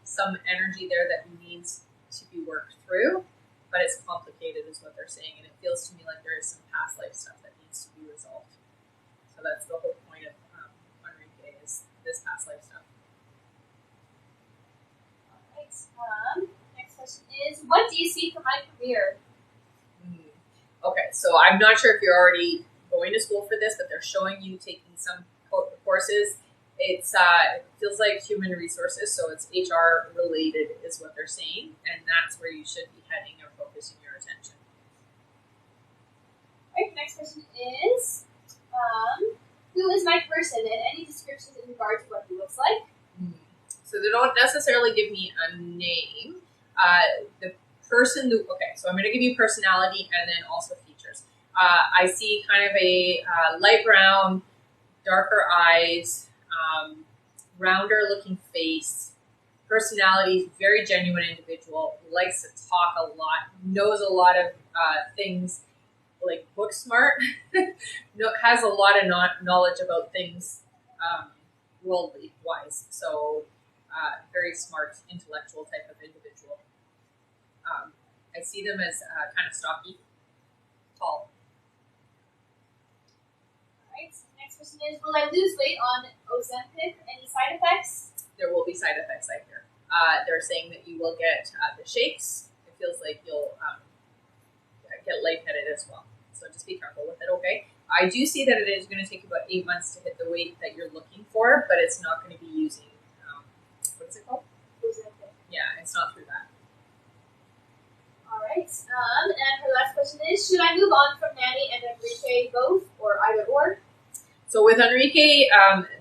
some energy there that needs to be worked through, but it's complicated is what they're saying. And it feels to me like there is some past life stuff that needs to be resolved. So that's the whole point of Enrique is this past life stuff. All right. Next question is, what do you see for my career? Okay, so I'm not sure if you're already going to school for this, but they're showing you taking some courses. It feels like human resources, so it's HR related is what they're saying, and that's where you should be heading or focusing your attention. All right, next question is, who is my person, and any descriptions in regard to what he looks like? So they don't necessarily give me a name. The person, okay, so I'm going to give you personality and then also features. I see kind of a light brown, darker eyes, rounder looking face, personality, very genuine individual, likes to talk a lot, knows a lot of things, like book smart, has a lot of knowledge about things worldly wise. So very smart, intellectual type of individual. I see them as kind of stocky, tall. Next question is, will I lose weight on Ozempic? Any side effects? There will be side effects, I hear. They're saying that you will get the shakes. It feels like you'll get lightheaded as well. So just be careful with it, okay? I do see that it is going to take about 8 months to hit the weight that you're looking for, but it's not going to be using, what is it called? Ozempic. Yeah, it's not through that. All right. And her last question is, should I move on from Nanny and Enrique both, or either or? So with Enrique,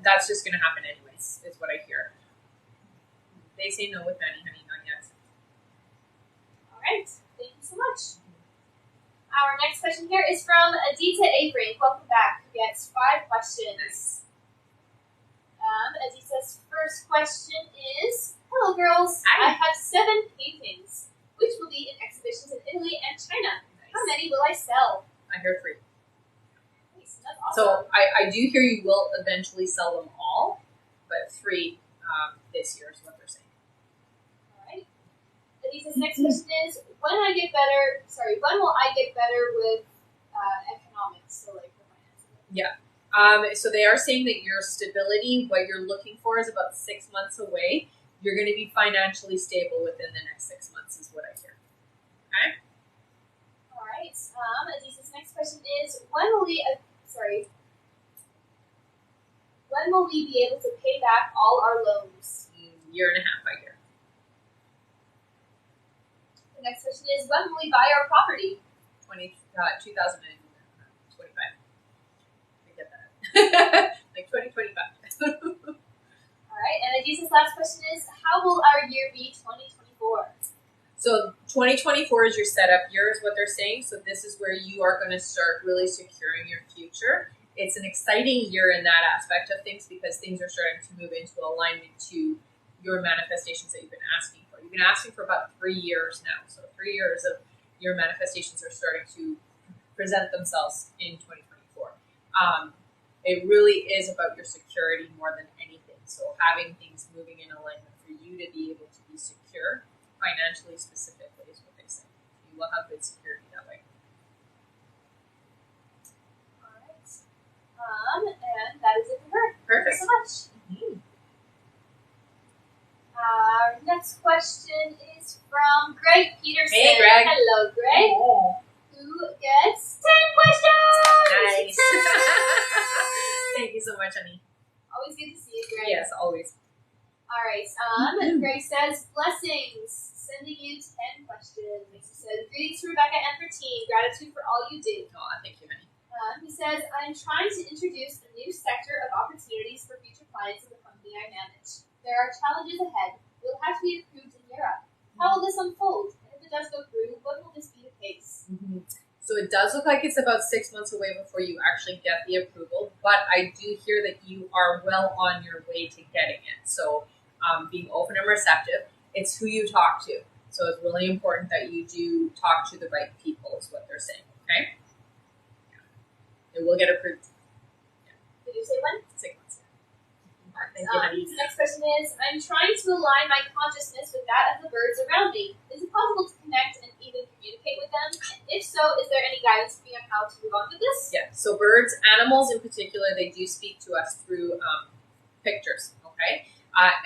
that's just going to happen anyways, is what I hear. They say no with Nanny, honey, not yet. All right. Thank you so much. Our next question here is from Adita Avery. Welcome back. Who gets 5 questions. Adita's first question is, hello girls. Hi. I have 7 paintings, which will be in exhibitions in Italy and China. Nice. How many will I sell? I hear 3. Nice. That's awesome. So I do hear you will eventually sell them all, but 3 this year is what they're saying. All right. Adita's next question is, when will I get better with economics? So like the finances. Yeah. So they are saying that your stability, what you're looking for, is about 6 months away. You're going to be financially stable within the next 6 months, is what I hear. Okay. All right. Adis's next question is, when will we be able to pay back all our loans? Year and a half, I hear. The next question is, when will we buy our property? 2025. I get that. Like 2025. All right. And Adis's last question is, how will our year be 2024? So 2024 is your setup year, is what they're saying. So this is where you are going to start really securing your future. It's an exciting year in that aspect of things because things are starting to move into alignment to your manifestations that you've been asking for. You've been asking for about 3 years now. So 3 years of your manifestations are starting to present themselves in 2024. It really is about your security more than anything. So having things moving in alignment for you to be able to be secure financially specifically is what they say. You will have good security that way. All right. And that is it for her. Perfect. Thank you so much. Our next question is from Greg Peterson. Hey, Greg. Hello, Greg. Oh. Who gets 10 questions? Nice. Thank you so much, honey. Always good to see you, Greg. Yes, always. All right. Greg says, blessings. Sending you 10 questions. He says, greetings to Rebecca and her team. Gratitude for all you do. Oh, thank you, honey. He says, I'm trying to introduce a new sector of opportunities for future clients in the company I manage. There are challenges ahead. We'll have to be approved in Europe. How will this unfold? And if it does go through, when will this be the case? Mm-hmm. So it does look like it's about 6 months away before you actually get the approval, but I do hear that you are well on your way to getting it. So being open and receptive, it's who you talk to. So it's really important that you do talk to the right people is what they're saying, okay? It will get approved. Did you say when? 6 months. Thank you, honey. The next question is, I'm trying to align my consciousness with that of the birds around me. Is it possible to connect and even communicate with them? And if so, is there any guidance for me on how to move on with this? Yeah, so birds, animals in particular, they do speak to us through pictures, okay?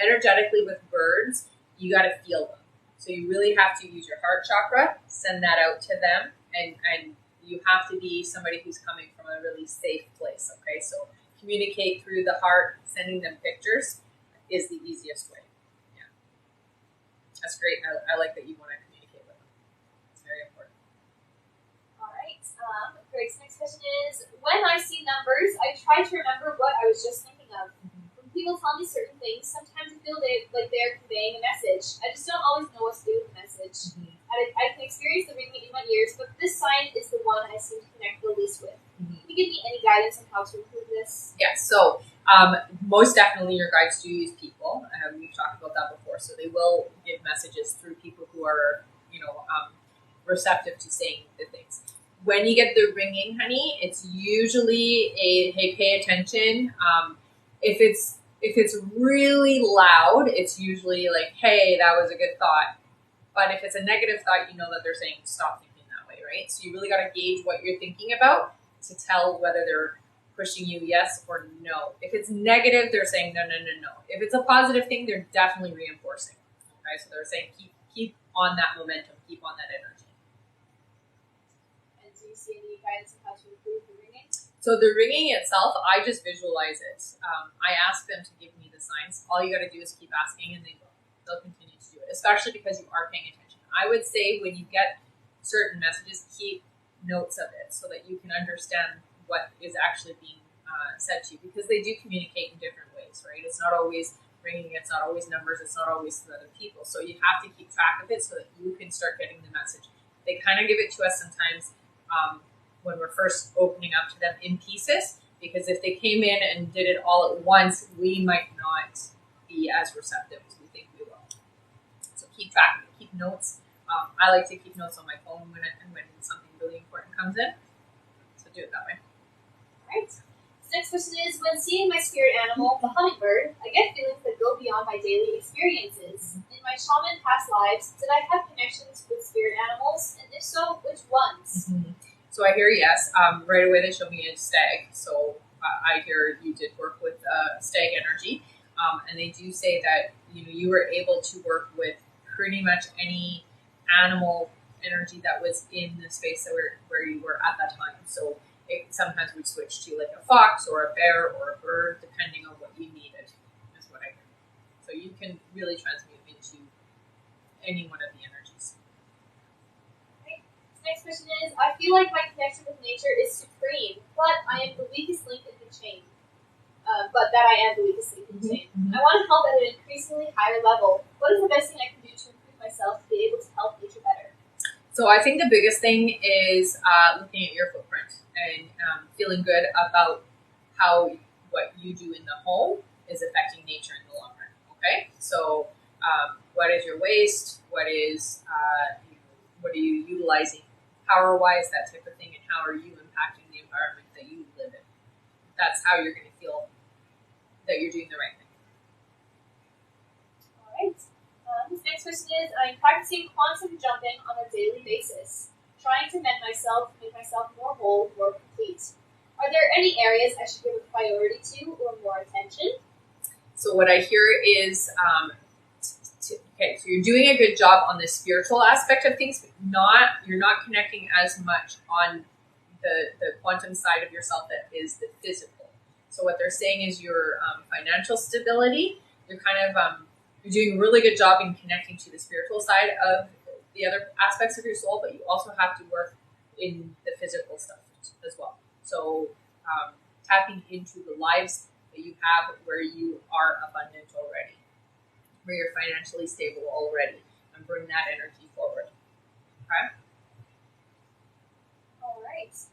Energetically with birds, you got to feel them. So you really have to use your heart chakra, send that out to them, and you have to be somebody who's coming from a really safe place, okay? So communicate through the heart, sending them pictures is the easiest way. Yeah. That's great. I like that you want to communicate with them. It's very important. All right. Greg's next question is, when I see numbers, I try to remember what I was just thinking of. When people tell me certain things, sometimes I feel like they're conveying a message. I just don't always know what to do with the message. I can experience the ringing in my ears, but this sign is the one I seem to connect the least with. Can you give me any guidance on how to improve this? Yes, so most definitely your guides do use people. We've talked about that before. So they will give messages through people who are, receptive to saying the things. When you get the ringing, honey, it's usually a, hey, pay attention. If it's really loud, it's usually like, hey, that was a good thought. But if it's a negative thought, you know that they're saying stop thinking that way, right? So you really got to gauge what you're thinking about to tell whether they're pushing you yes or no. If it's negative, they're saying no. If it's a positive thing, they're definitely reinforcing. Okay, so they're saying keep on that momentum, keep on that energy. And do you see any guidance on how to improve the ringing? So the ringing itself, I just visualize it. I ask them to give me the signs. All you got to do is keep asking, and they'll continue to do it, especially because you are paying attention. I would say when you get certain messages, keep notes of it so that you can understand what is actually being said to you, because they do communicate in different ways, right? It's not always ringing, it's not always numbers, it's not always through other people. So you have to keep track of it so that you can start getting the message. They kind of give it to us sometimes when we're first opening up to them in pieces, because if they came in and did it all at once, we might not be as receptive as we think we will. So keep track of it, keep notes. I like to keep notes on my phone when something really important comes in. So do it that way. All right. The next question is, when seeing my spirit animal, the hummingbird, I get feelings that go beyond my daily experiences. In my shaman past lives, did I have connections with spirit animals? And if so, which ones? So I hear yes. Right away they show me a stag. So I hear you did work with stag energy, and they do say that you were able to work with pretty much any animal energy that was in the space that where you were at that time. So it sometimes would switch to like a fox or a bear or a bird, depending on what you needed. Is what I hear. So you can really transmute into any one of the energies. Next question is, I feel like my connection with nature is supreme, but I am the weakest link in the chain. I want to help at an increasingly higher level. What is the best thing I can do to improve myself to be able to help nature better? So I think the biggest thing is looking at your footprint and feeling good about how what you do in the home is affecting nature in the long run. Okay, so what is your waste? What are you utilizing power-wise, that type of thing, and how are you impacting the environment that you live in? That's how you're going to feel that you're doing the right thing. All right. This next question is, I'm practicing quantum jumping on a daily basis, trying to mend myself, make myself more whole, more complete. Are there any areas I should give a priority to or more attention? So what I hear is, okay, so you're doing a good job on the spiritual aspect of things, but you're not connecting as much on the quantum side of yourself that is the physical. So what they're saying is your financial stability, you're kind of, you're doing a really good job in connecting to the spiritual side of the other aspects of your soul, but you also have to work in the physical stuff as well. So tapping into the lives that you have where you are abundant already, where you're financially stable already, and bring that energy forward. Okay? All right. This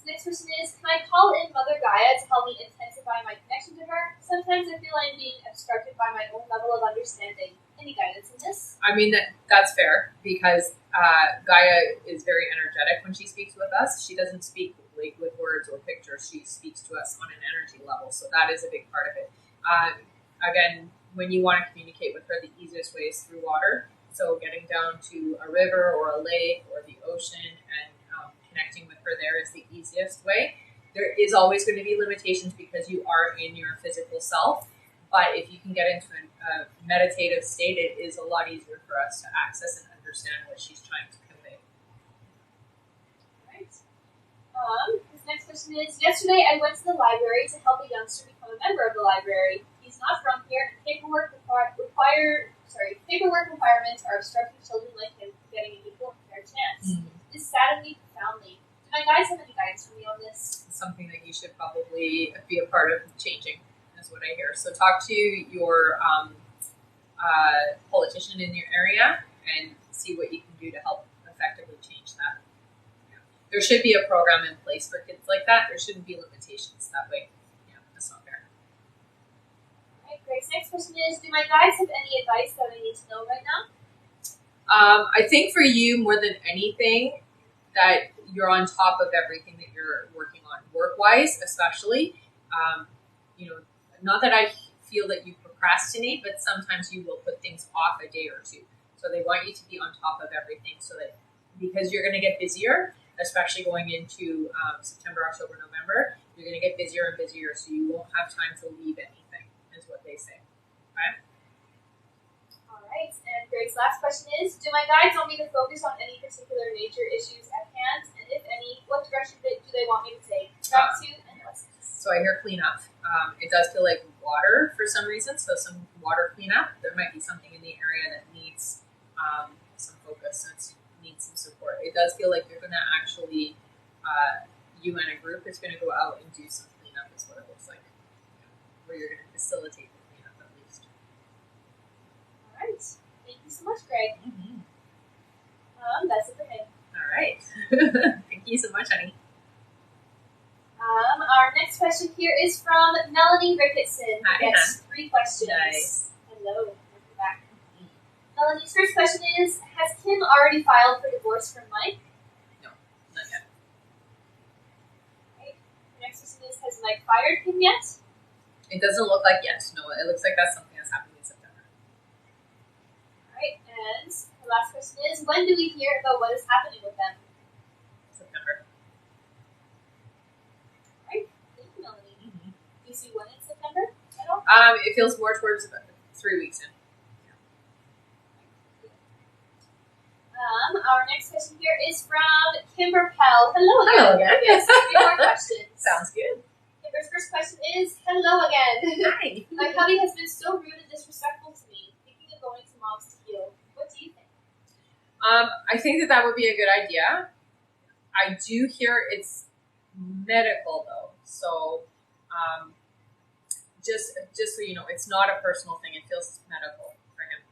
next question is, can I call in Mother Gaia to help me intensify my connection to her? Sometimes I feel I'm being obstructed by my own level of understanding. Any guidance in this? I mean, that's fair, because Gaia is very energetic when she speaks with us. She doesn't speak like with words or pictures. She speaks to us on an energy level, so that is a big part of it. Again, when you want to communicate with her, the easiest way is through water. So getting down to a river or a lake or the ocean and connecting with her there is the easiest way. There is always going to be limitations because you are in your physical self. But if you can get into a meditative state, it is a lot easier for us to access and understand what she's trying to convey. All right. This next question is, yesterday I went to the library to help a youngster become a member of the library. He's not from here, and paperwork requirements are obstructing children like him from getting an equal and fair chance. This saddened me profoundly. Do my guys have any guidance for me on this? It's something that you should probably be a part of changing, is what I hear. So talk to your politician in your area and see what you can do to help effectively change that. Yeah. There should be a program in place for kids like that. There shouldn't be limitations that way. Yeah, that's not fair. All right, Grace. Next question is, do my guides have any advice that I need to know right now? I think for you, more than anything, that you're on top of everything that you're working on, work-wise especially. Not that I feel that you procrastinate, but sometimes you will put things off a day or two. So they want you to be on top of everything so that, because you're going to get busier, especially going into September, October, November, you're going to get busier and busier, so you won't have time to leave anything, is what they say. Okay? All right. And Grace's last question is, do my guides want me to focus on any particular nature issues at hand? And if any, what direction do they want me to take? Gratitude and blessings. So I hear cleanup. It does feel like water for some reason, so some water cleanup. There might be something in the area that needs some focus and needs some support. It does feel like you're going to actually, you and a group is going to go out and do some cleanup, is what it looks like. Where you're going to facilitate the cleanup at least. All right. Thank you so much, Greg. Mm-hmm. That's it for him. All right. Thank you so much, honey. Our next question here is from Melanie Ricketson. Hi, who gets 3 questions. Nice. Hello. Welcome back. Melanie's first question is, has Kim already filed for divorce from Mike? No, not yet. Okay. The next question is, has Mike fired Kim yet? It doesn't look like yet. No, it looks like that's something that's happening in September. All right. And the last question is, when do we hear about what is happening with them? September. All right. It feels more towards about 3 weeks in. Our next question here is from Kimber Pell. Hello again. Hello again. Yes, 3 more questions. Sounds good. Kimber's first question is, hello again. Hi. My hubby has been so rude and disrespectful to me. Thinking of going to Mom's to heal. What do you think? I think that would be a good idea. I do hear it's medical though, so just so you know, it's not a personal thing. It feels medical for him.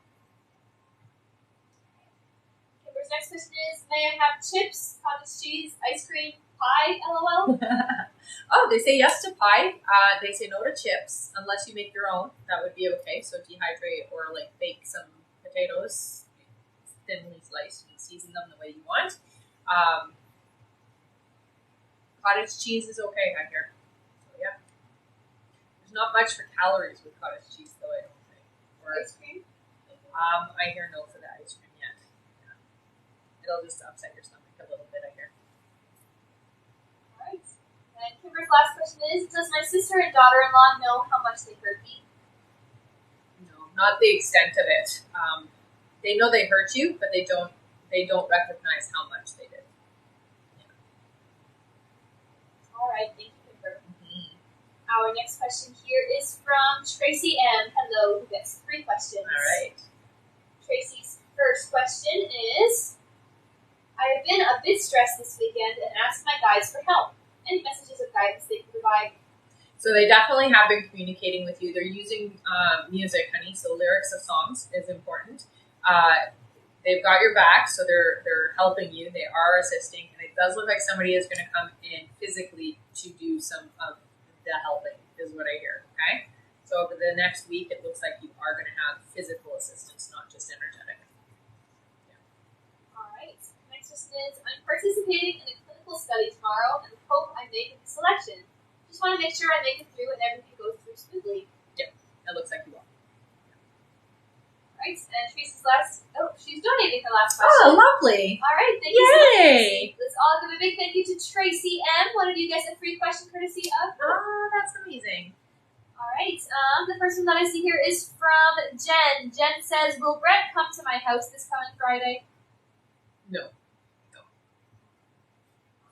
Kimber's next question is, may I have chips, cottage cheese, ice cream, pie, LOL? Oh, they say yes to pie. They say no to chips unless you make your own. That would be okay. So dehydrate or like bake some potatoes, thinly sliced, and season them the way you want. Cottage cheese is okay, I hear. So yeah, there's not much for calories with cottage cheese, though. I don't think. Or Ice cream? I hear no for the ice cream yet. Yeah. It'll just upset your stomach a little bit, I hear. Alright. And Kimber's last question is, does my sister and daughter-in-law know how much they hurt me? No, not the extent of it. They know they hurt you, but they don't recognize how much they did. Alright, thank you, Kimber. Mm-hmm. Our next question here is from Tracy M. Hello, who gets 3 questions. All right. Tracy's first question is, I have been a bit stressed this weekend and asked my guides for help. Any messages of guidance they can provide? So they definitely have been communicating with you. They're using music, honey, so lyrics of songs is important. They've got your back, so they're helping you. They are assisting, and it does look like somebody is going to come in physically to do some of the helping, is what I hear, okay? So over the next week, it looks like you are going to have physical assistance, not just energetic. All right. Next question is, I'm participating in a clinical study tomorrow and hope I make the selection. Just want to make sure I make it through and everything goes through smoothly. Yeah, it looks like you will. All right. And Tracy's she's donating her last question. Oh, lovely. All right. Thank you so much, Yay. Tracy. Let's all give a big thank you to Tracy M. One of you gets a free question courtesy of her. Oh, that's amazing. All right. The first one that I see here is from Jen. Jen says, will Brett come to my house this coming Friday? No.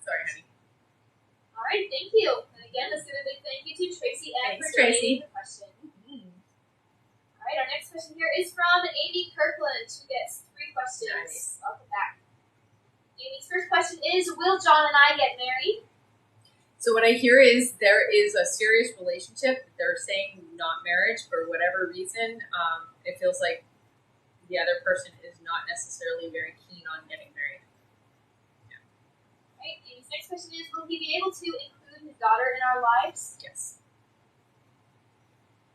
Sorry, honey. All right. Thank you. And again, let's give a big thank you to Tracy M. Thanks, for Tracy. donating the question. All right. Our next question here is from Amy Kirkland, who gets 3 questions. Nice. Welcome back. Amy's first question is, will John and I get married? So what I hear is there is a serious relationship. They're saying not marriage for whatever reason. It feels like the other person is not necessarily very keen on getting married. Yeah. All right. Amy's next question is, will he be able to include his daughter in our lives? Yes.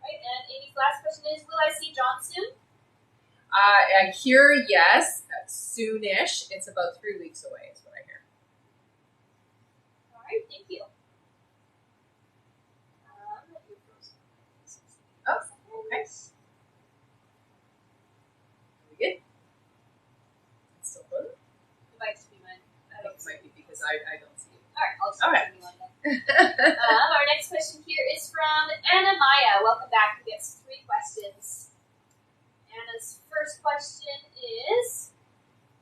All right. And Amy's last question is, will I see John soon? I hear yes, soonish. It's about 3 weeks away is what I hear. All right. Thank you. Oh, okay. Are we good? It's still good? It might just be mine. I think it might be because I don't see it. All right. I'll just Okay. continue on then. Our next question here is from Anna Maya. Welcome back. Who gets 3 questions. Anna's first question is,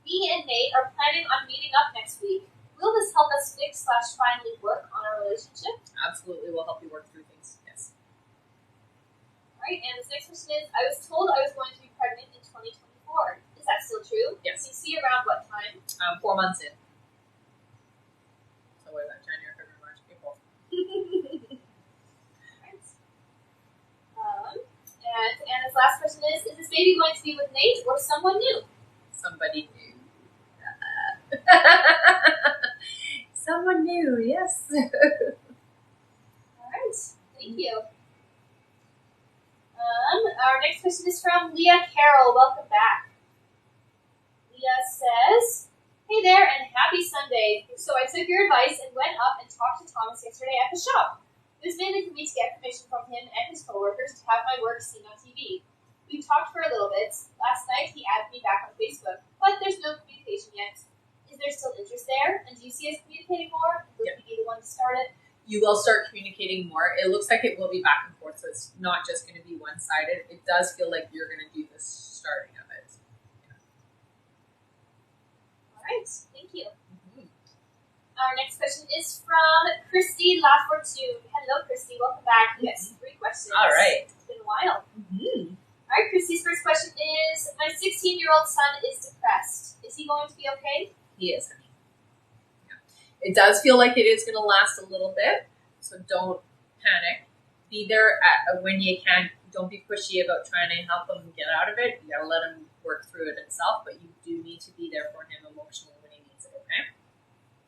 me and Nate are planning on meeting up next week. Will this help us fix/finally work on our relationship? Absolutely, we'll help you work through things. Yes. All right, and this next question is, I was told I was going to be pregnant in 2024. Is that still true? Yes. Can you see around what time? 4 months in. So what is that? January, February, March, April. And Anna's last question is this baby going to be with Nate or someone new? Somebody new. Someone new, yes. All right, thank you. Our next question is from Leah Carroll. Welcome back. Leah says, hey there and happy Sunday. So I took your advice and went up and talked to Thomas yesterday at the shop. It was mainly for me to get permission from him and his coworkers to have my work seen on TV. We talked for a little bit. Last night he added me back on Facebook, but there's no communication yet. Is there still interest there? And do you see us communicating more? Will he be the one to start it? You will start communicating more. It looks like it will be back and forth, so it's not just going to be one-sided. It does feel like you're going to do the starting of it. All right, thank you. Mm-hmm. Our next question is from Christy LaFortune. Hello, Christy. Welcome back. Yes, 3 questions. All right. It's been a while. Mm-hmm. All right, Christy's first question is, my 16-year-old son is depressed. Is he going to be okay? He is. Yeah. It does feel like it is going to last a little bit, so don't panic. Be there when you can. Don't be pushy about trying to help him get out of it. You got to let him work through it himself, but you do need to be there for him emotionally when he needs it, okay?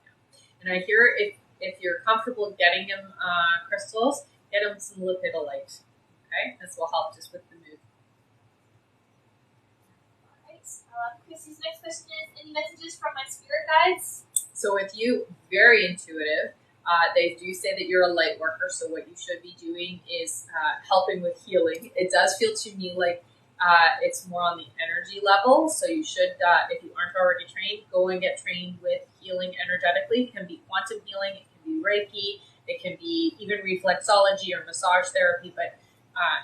Yeah. And I hear if you're comfortable getting him crystals, get him some lipidolite, okay? This will help just with the mood. Christy's next question is, any messages from my spirit guides? So with you, very intuitive. They do say that you're a light worker, so what you should be doing is helping with healing. It does feel to me like it's more on the energy level, so you should, if you aren't already trained, go and get trained with healing energetically. It can be quantum healing, it can be Reiki, it can be even reflexology or massage therapy, but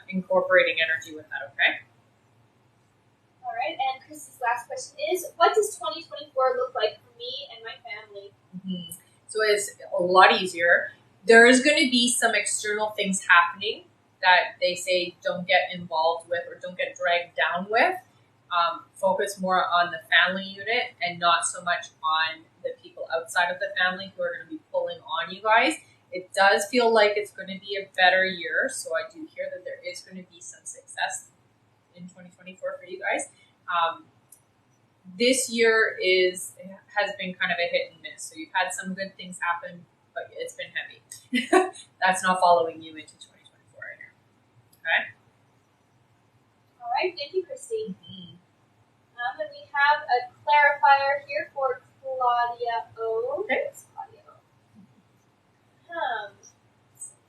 incorporating energy with that, okay? All right, and Chris's last question is, what does 2024 look like for me and my family? Mm-hmm. So it's a lot easier. There is going to be some external things happening that they say don't get involved with or don't get dragged down with. Focus more on the family unit and not so much on the people outside of the family who are going to be pulling on you guys. It does feel like it's going to be a better year, so I do hear that there is going to be some success in 2024 for you guys. This year has been kind of a hit and miss. So you've had some good things happen, but it's been heavy. That's not following you into 2024 right here. Okay? All right, thank you, Christy. Mm-hmm. And we have a clarifier here for Claudia O. Okay. It's Claudia O.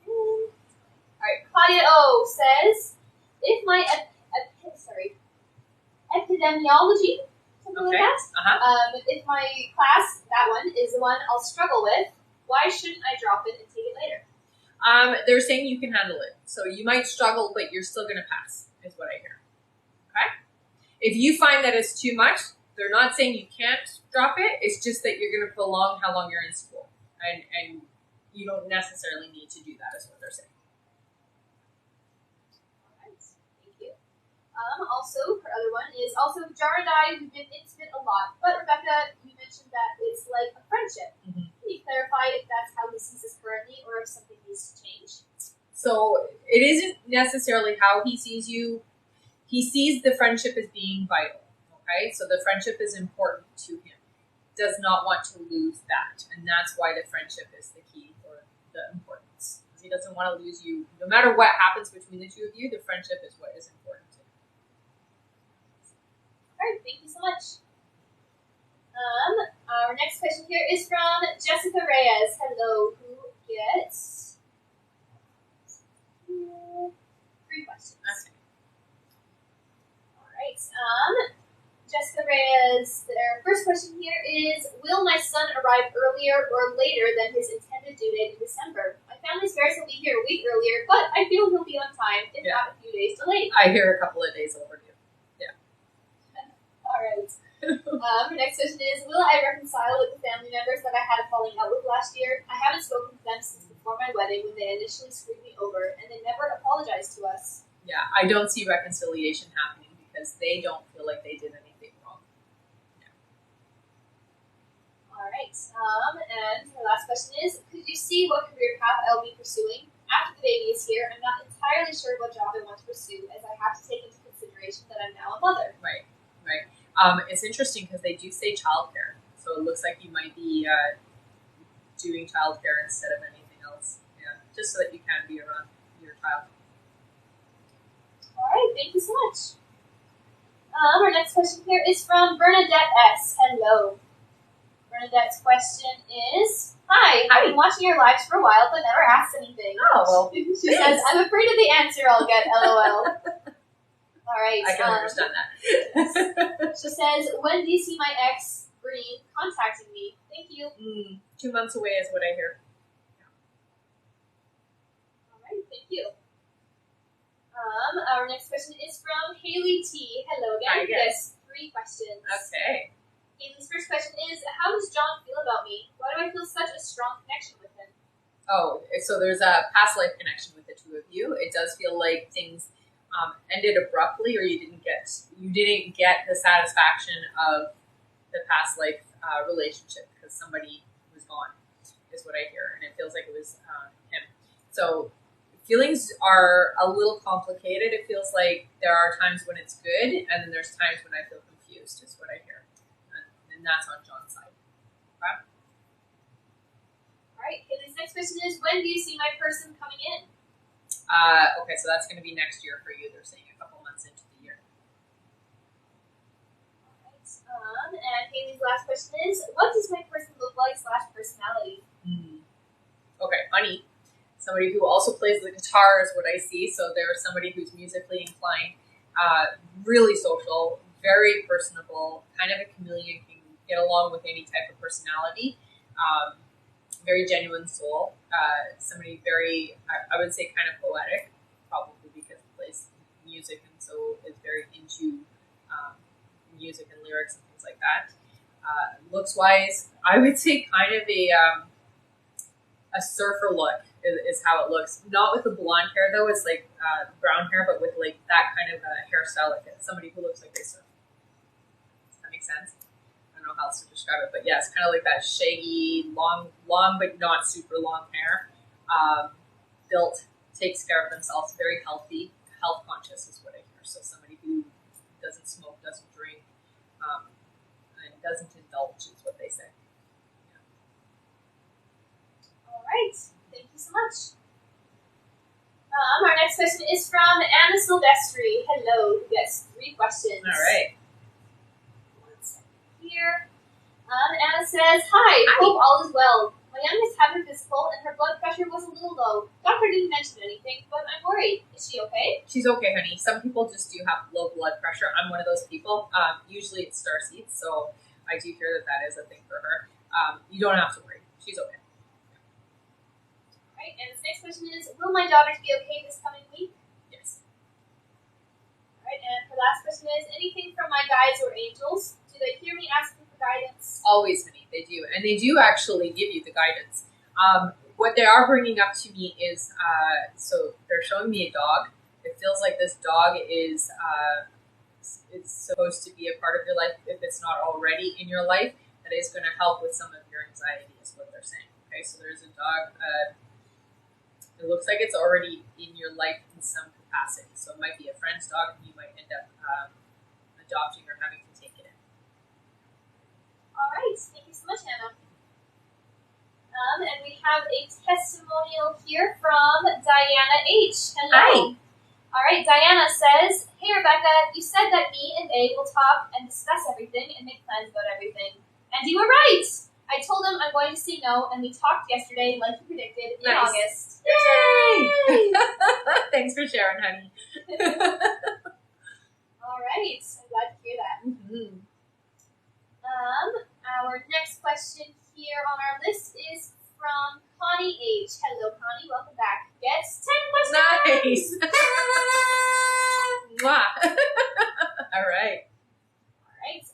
All right, Claudia O says, if my epidemiology, something like that. If my class, that one, is the one I'll struggle with, why shouldn't I drop it and take it later? They're saying you can handle it. So you might struggle, but you're still going to pass, is what I hear. Okay? If you find that it's too much, they're not saying you can't drop it. It's just that you're going to prolong how long you're in school. And you don't necessarily need to do that, is what they're saying. Also, her other one is also Jar and I, we've been intimate a lot. But Rebecca, you mentioned that it's like a friendship. Mm-hmm. Can you clarify if that's how he sees us currently or if something needs to change? So it isn't necessarily how he sees you. He sees the friendship as being vital. Okay, so the friendship is important to him. Does not want to lose that, and that's why the friendship is the key or the importance. He doesn't want to lose you. No matter what happens between the two of you, the friendship is what is important to him. All right, thank you so much. Our next question here is from Jessica Reyes. Hello, who gets 3 questions. Okay. All right. Jessica Reyes, their first question here is, will my son arrive earlier or later than his intended due date in December? My family's parents will be here a week earlier, but I feel he'll be on time, if not a few days delayed. I hear a couple of days overdue. Yeah. All right. Her next question is, will I reconcile with the family members that I had a falling out with last year? I haven't spoken to them since before my wedding when they initially screwed me over, and they never apologized to us. Yeah, I don't see reconciliation happening because they don't feel like they did anything wrong. Yeah. All right. And her last question is, could you see what career path I'll be pursuing? After the baby is here, I'm not entirely sure what job I want to pursue, as I have to take into consideration that I'm now a mother. Right. It's interesting because they do say childcare, so it looks like you might be doing childcare instead of anything else. Yeah, just so that you can be around your child. All right, thank you so much. Our next question here is from Bernadette S. Hello. Bernadette's question is, Hi, I've been watching your lives for a while, but never asked anything. Oh, well. She says, I'm afraid of the answer I'll get, LOL. All right. I can understand that. She says, when do you see my ex, Bree, contacting me? Thank you. 2 months away is what I hear. All right, thank you. Our next question is from Haley T. Hello again. Yes, 3 questions. Okay. Haley's first question is, how does John feel about me? Why do I feel such a strong connection with him? Oh, so there's a past life connection with the two of you. It does feel like things ended abruptly, or you didn't get the satisfaction of the past life relationship because somebody was gone, is what I hear, and it feels like it was him. So feelings are a little complicated. It feels like there are times when it's good, and then there's times when I feel confused, is what I hear, and that's on John's side. Okay? All right. Haley's next question is, when do you see my person coming in? Okay, so that's going to be next year for you. They're saying a couple months into the year. All right. And Haley's last question is, what does my person look like / personality? Okay, honey. Somebody who also plays the guitar is what I see. So there's somebody who's musically inclined, really social, very personable, kind of a chameleon, can get along with any type of personality. Very genuine soul. Somebody very, I would say, kind of poetic, probably because he plays music and so is very into music and lyrics and things like that. Looks wise, I would say kind of a surfer look is how it looks. Not with the blonde hair though; it's like brown hair, but with like that kind of a hairstyle, like somebody who looks like they surf. Does that make sense? I don't know how else to describe it, but yeah, it's kind of like that shaggy, long but not super long hair. Built, takes care of themselves, very healthy, health conscious is what I hear. So somebody who doesn't smoke, doesn't drink, and doesn't indulge is what they say. Yeah. All right. Thank you so much. Our next question is from Anna Silvestri. Hello. Yes, 3 questions. All right. One second here. Anna says, Hi. Hope all is well. My youngest had her physical and her blood pressure was a little low. Doctor didn't mention anything, but I'm worried. Is she okay? She's okay, honey. Some people just do have low blood pressure. I'm one of those people. Usually it's starseeds, so I do hear that is a thing for her. You don't have to worry. She's okay. All right, and this next question is, will my daughters be okay this coming week? Yes. All right, and her last question is, anything from my guides or angels? Do they hear me asking for guidance? Always, honey. They do. And they do actually give you the guidance. What they are bringing up to me is, so they're showing me a dog. It feels like this dog is supposed to be a part of your life if it's not already in your life. That is going to help with some of your anxiety is what they're saying. Okay, so there's a dog. It looks like it's already in your life in some capacity. So it might be a friend's dog and you might end up adopting or having to take it in. All right. Thank you so much, Hannah. And we have a testimonial here from Diana H. Hello. Hi. All right. Diana says, Hey, Rebecca, you said that me and A will talk and discuss everything and make plans about everything. And you were right. I told him I'm going to say no, and we talked yesterday, like you predicted, in August. Yay! Thanks for sharing, honey. All right. I'm glad to hear that. Mm-hmm. Our next question here on our list is from Connie H. Hello, Connie. Welcome back. Gets 10 questions. Nice. Mwah. All right. All right.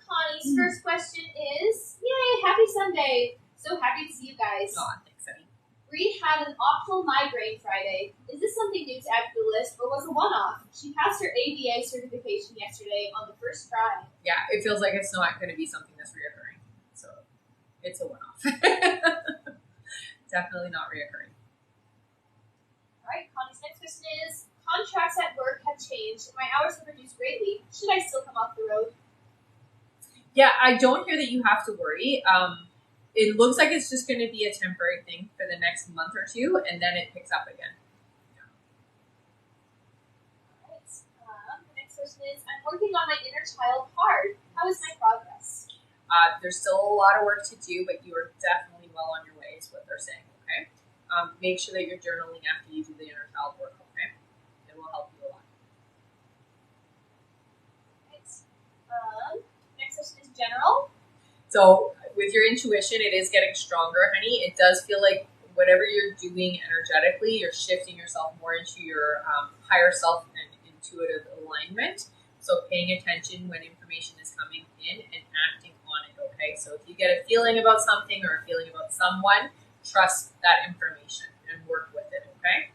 Connie's first question is, yay, happy Sunday. So happy to see you guys. Aw, thanks, honey. Bree had an octal migraine Friday. Is this something new to add to the list, or was it a one-off? She passed her ABA certification yesterday on the first try. Yeah, it feels like it's not going to be something that's reoccurring. So it's a one-off. Definitely not reoccurring. All right, Connie's next question is, contracts at work have changed. My hours have reduced greatly. Should I still come off the road? Yeah, I don't hear that you have to worry. It looks like it's just going to be a temporary thing for the next month or two, and then it picks up again. All right. The next question is, I'm working on my inner child hard. How is my progress? There's still a lot of work to do, but you are definitely well on your way, is what they're saying, okay? Make sure that you're journaling after you do the inner child work, okay? It will help you a lot. Right. Next question is general. So with your intuition, it is getting stronger, honey. It does feel like whatever you're doing energetically, you're shifting yourself more into your higher self and intuitive alignment. So paying attention when information is coming in and acting on it, okay? So if you get a feeling about something or a feeling about someone, trust that information and work with it, okay?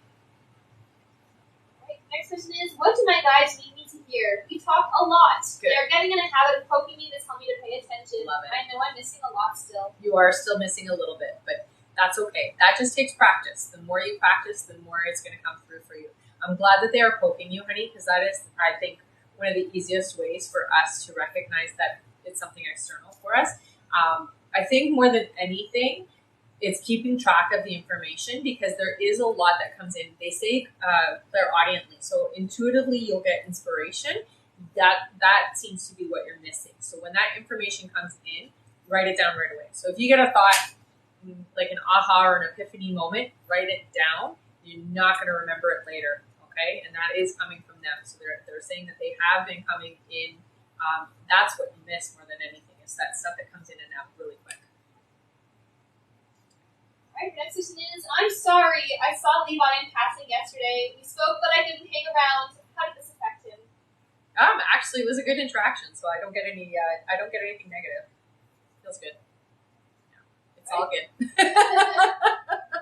Right. Next question is, what do my guides need me to hear? We talk a lot. Good. They're getting in a habit of poking me to tell me to pay attention. Love it. I know I'm missing a lot still. You are still missing a little bit, but that's okay. That just takes practice. The more you practice, the more it's going to come through for you. I'm glad that they are poking you, honey, because that is, I think, one of the easiest ways for us to recognize that it's something external for us. I think more than anything, it's keeping track of the information, because there is a lot that comes in. They say clairaudiently, so intuitively you'll get inspiration. That seems to be what you're missing. So when that information comes in, write it down right away. So if you get a thought, like an aha or an epiphany moment, write it down. You're not going to remember it later, okay? And that is coming from them. So they're saying that they have been coming in. That's what you miss more than anything, is that stuff that comes in and out really quick. All right, next question is, I'm sorry, I saw Levi in passing yesterday. We spoke, but I didn't hang around. How did this affect him? Actually, it was a good interaction, so I don't get anything negative. Feels good. Yeah, it's all good.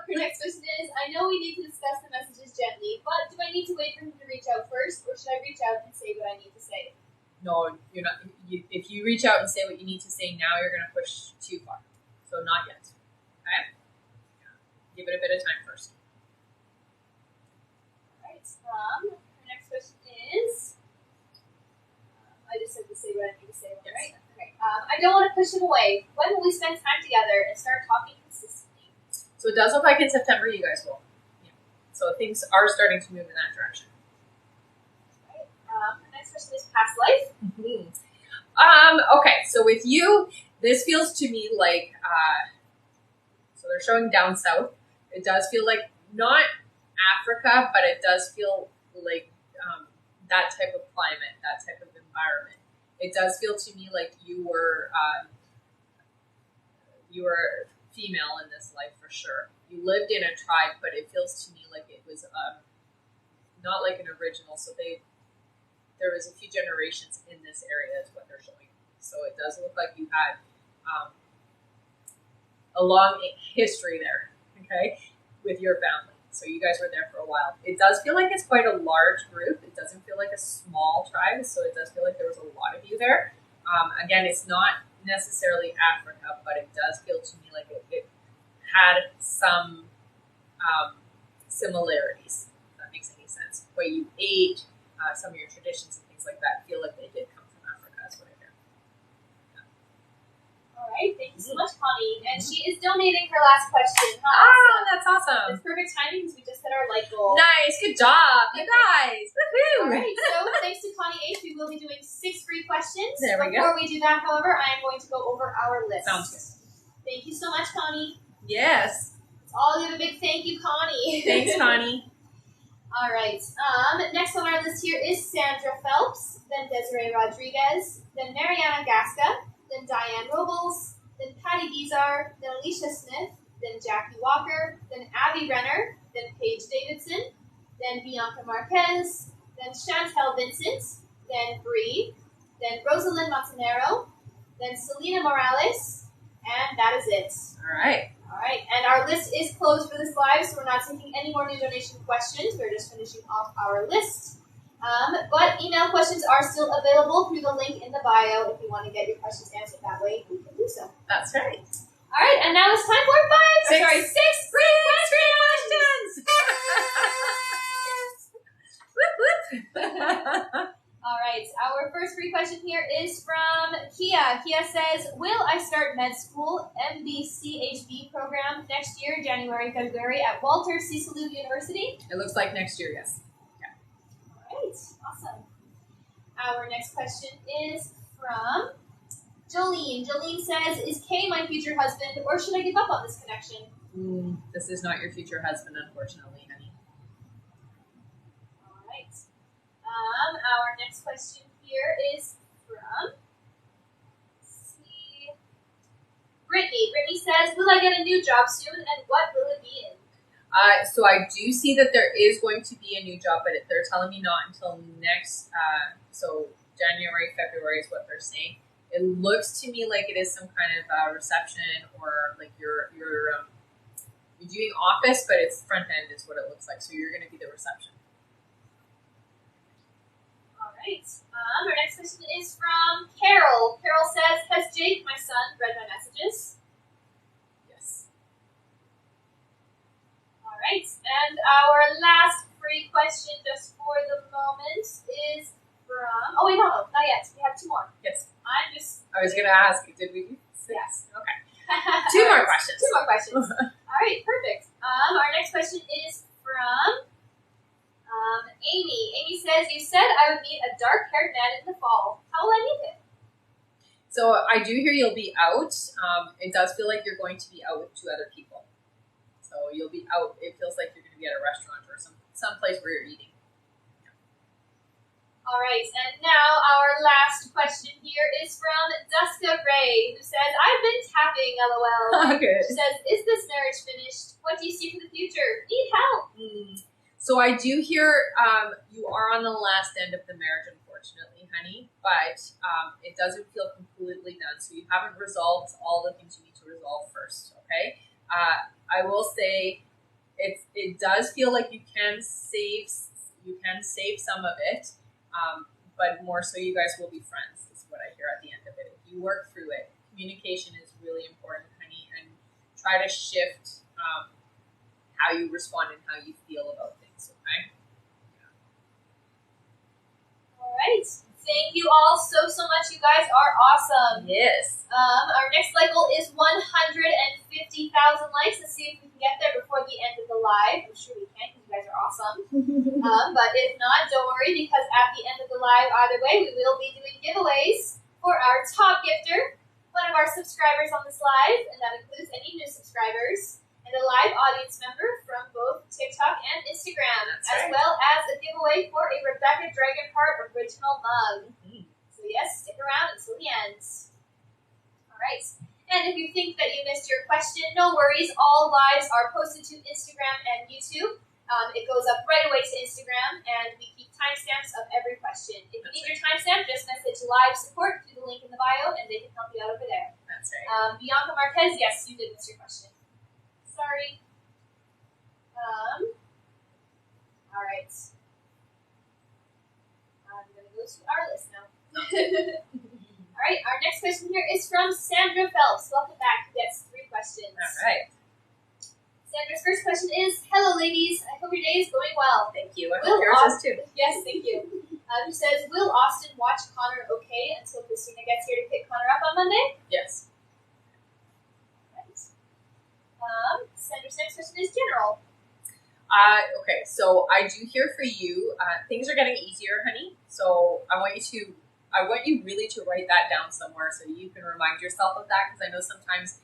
Your next question is, I know we need to discuss the messages gently, but do I need to wait for him to reach out first, or should I reach out and say what I need to say? No, you're not. If you reach out and say what you need to say now, you're going to push too far. So not yet. Okay? Give it a bit of time first. All right. Your next question is, I just said to say what I need to say, right? Okay. I don't want to push him away. When will we spend time together and start talking consistently? So it does look like in September you guys will. Yeah. So things are starting to move in that direction. Right. The next question is past life. Mm-hmm. Okay, so with you, this feels to me like, so they're showing down south. It does feel like not Africa, but it does feel like that type of climate, that type of environment. It does feel to me like you were female in this life for sure. You lived in a tribe, but it feels to me like it was not like an original. So there was a few generations in this area is what they're showing. So it does look like you had a long history there, okay, with your family. So you guys were there for a while. It does feel like it's quite a large group. It doesn't feel like a small tribe. So it does feel like there was a lot of you there. Again, it's not necessarily Africa, but it does feel to me like it had some similarities, if that makes any sense. The way you ate, some of your traditions and things like that feel like they did come from Africa, is what I hear. All right, thank you so much, Connie. And she is donating her last question. That's awesome. It's perfect timing because we just hit our like goal. Nice, good job, you guys. Woohoo! All right, so thanks to Connie H, we will be doing 6 free questions. There we go. Before we do that, however, I am going to go over our list. Sounds good. Thank you so much, Connie. Yes. Let's all give a big thank you, Connie. Thanks, Connie. All right. Next on our list here is Sandra Phelps, then Desiree Rodriguez, then Mariana Gasca, then Diane Robles, then Patty Bizar, then Alicia Smith, then Jackie Walker, then Abby Renner, then Paige Davidson, then Bianca Marquez, then Chantel Vincent, then Bree, then Rosalind Montanero, then Selena Morales, and that is it. All right. All right, and our list is closed for this live, so we're not taking any more new donation questions. We're just finishing off our list. But email questions are still available through the link in the bio. If you want to get your questions answered that way, you can do so. That's right. All right, and now it's time for six free questions. Whoop, whoop. All right, our first free question here is from Kia. Kia says, will I start med school MBCHB program next year, January, February at Walter Cecilio University? It looks like next year, yes. All right, awesome. Our next question is from Jolene. Jolene says, is Kay my future husband, or should I give up on this connection? This is not your future husband, unfortunately, honey. All right. Our next question here is from, let's see, Brittany says, will I get a new job soon, and what will it be in? So I do see that there is going to be a new job, but they're telling me not until next, so January, February is what they're saying. It looks to me like it is some kind of reception, or like you're doing office, but it's front end is what it looks like. So you're going to be the reception. All right. Our next question is from Carol. Carol says, has Jake, my son, read my messages? Yes. All right. And our last free question just for the moment is from, oh wait, no, not yet. We have two more. Yes. I was going to ask, did we do six? Yes. Okay. Two more questions. Two more questions. All right, perfect. Our next question is from Amy. Amy says, you said I would meet a dark-haired man in the fall. How will I meet him? So I do hear you'll be out. It does feel like you're going to be out with two other people. So you'll be out. It feels like you're going to be at a restaurant or some place where you're eating. All right, and now our last question here is from Duska Ray, who says, I've been tapping, LOL. Good. She says, is this marriage finished? What do you see for the future? Need help. So I do hear you are on the last end of the marriage, unfortunately, honey, but it doesn't feel completely done. So you haven't resolved all the things you need to resolve first, okay? I will say it does feel like you can save some of it. But more so you guys will be friends is what I hear at the end of it. If you work through it, communication is really important, honey, and try to shift how you respond and how you feel about things, okay? All right. Thank you all so much. You guys are awesome. Yes. Our next cycle is 150,000 likes. Let's see if we can get there before the end of the live. I'm sure we can because you guys are awesome. But if not, don't worry, because at the end of the live, either way, we will be doing giveaways for our top gifter, one of our subscribers on this live, and that includes any new subscribers, and a live audience member from both TikTok and Instagram, as well as a giveaway for a Rebecca Dragonheart original mug. So yes, stick around until the end. All right. And if you think that you missed your question, no worries. All lives are posted to Instagram and YouTube. It goes up right away to Instagram, and we keep timestamps of every question. If you need your timestamp, just message live support through the link in the bio, and they can help you out over there. That's right. Bianca Marquez, yes, you did miss your question. Sorry. All right. I'm going to go to our list now. All right, our next question here is from Sandra Phelps. Welcome back. Who gets 3 questions. All right. Sandra's first question is, hello, ladies. I hope your day is going well. Thank you. I hope yours is too. Yes, thank you. Who says, will Austin watch Connor okay until Christina gets here to pick Connor up on Monday? Yes. Sandra's next question is general. Okay, so I do hear for you, things are getting easier, honey. So I want you really to write that down somewhere so you can remind yourself of that, because I know sometimes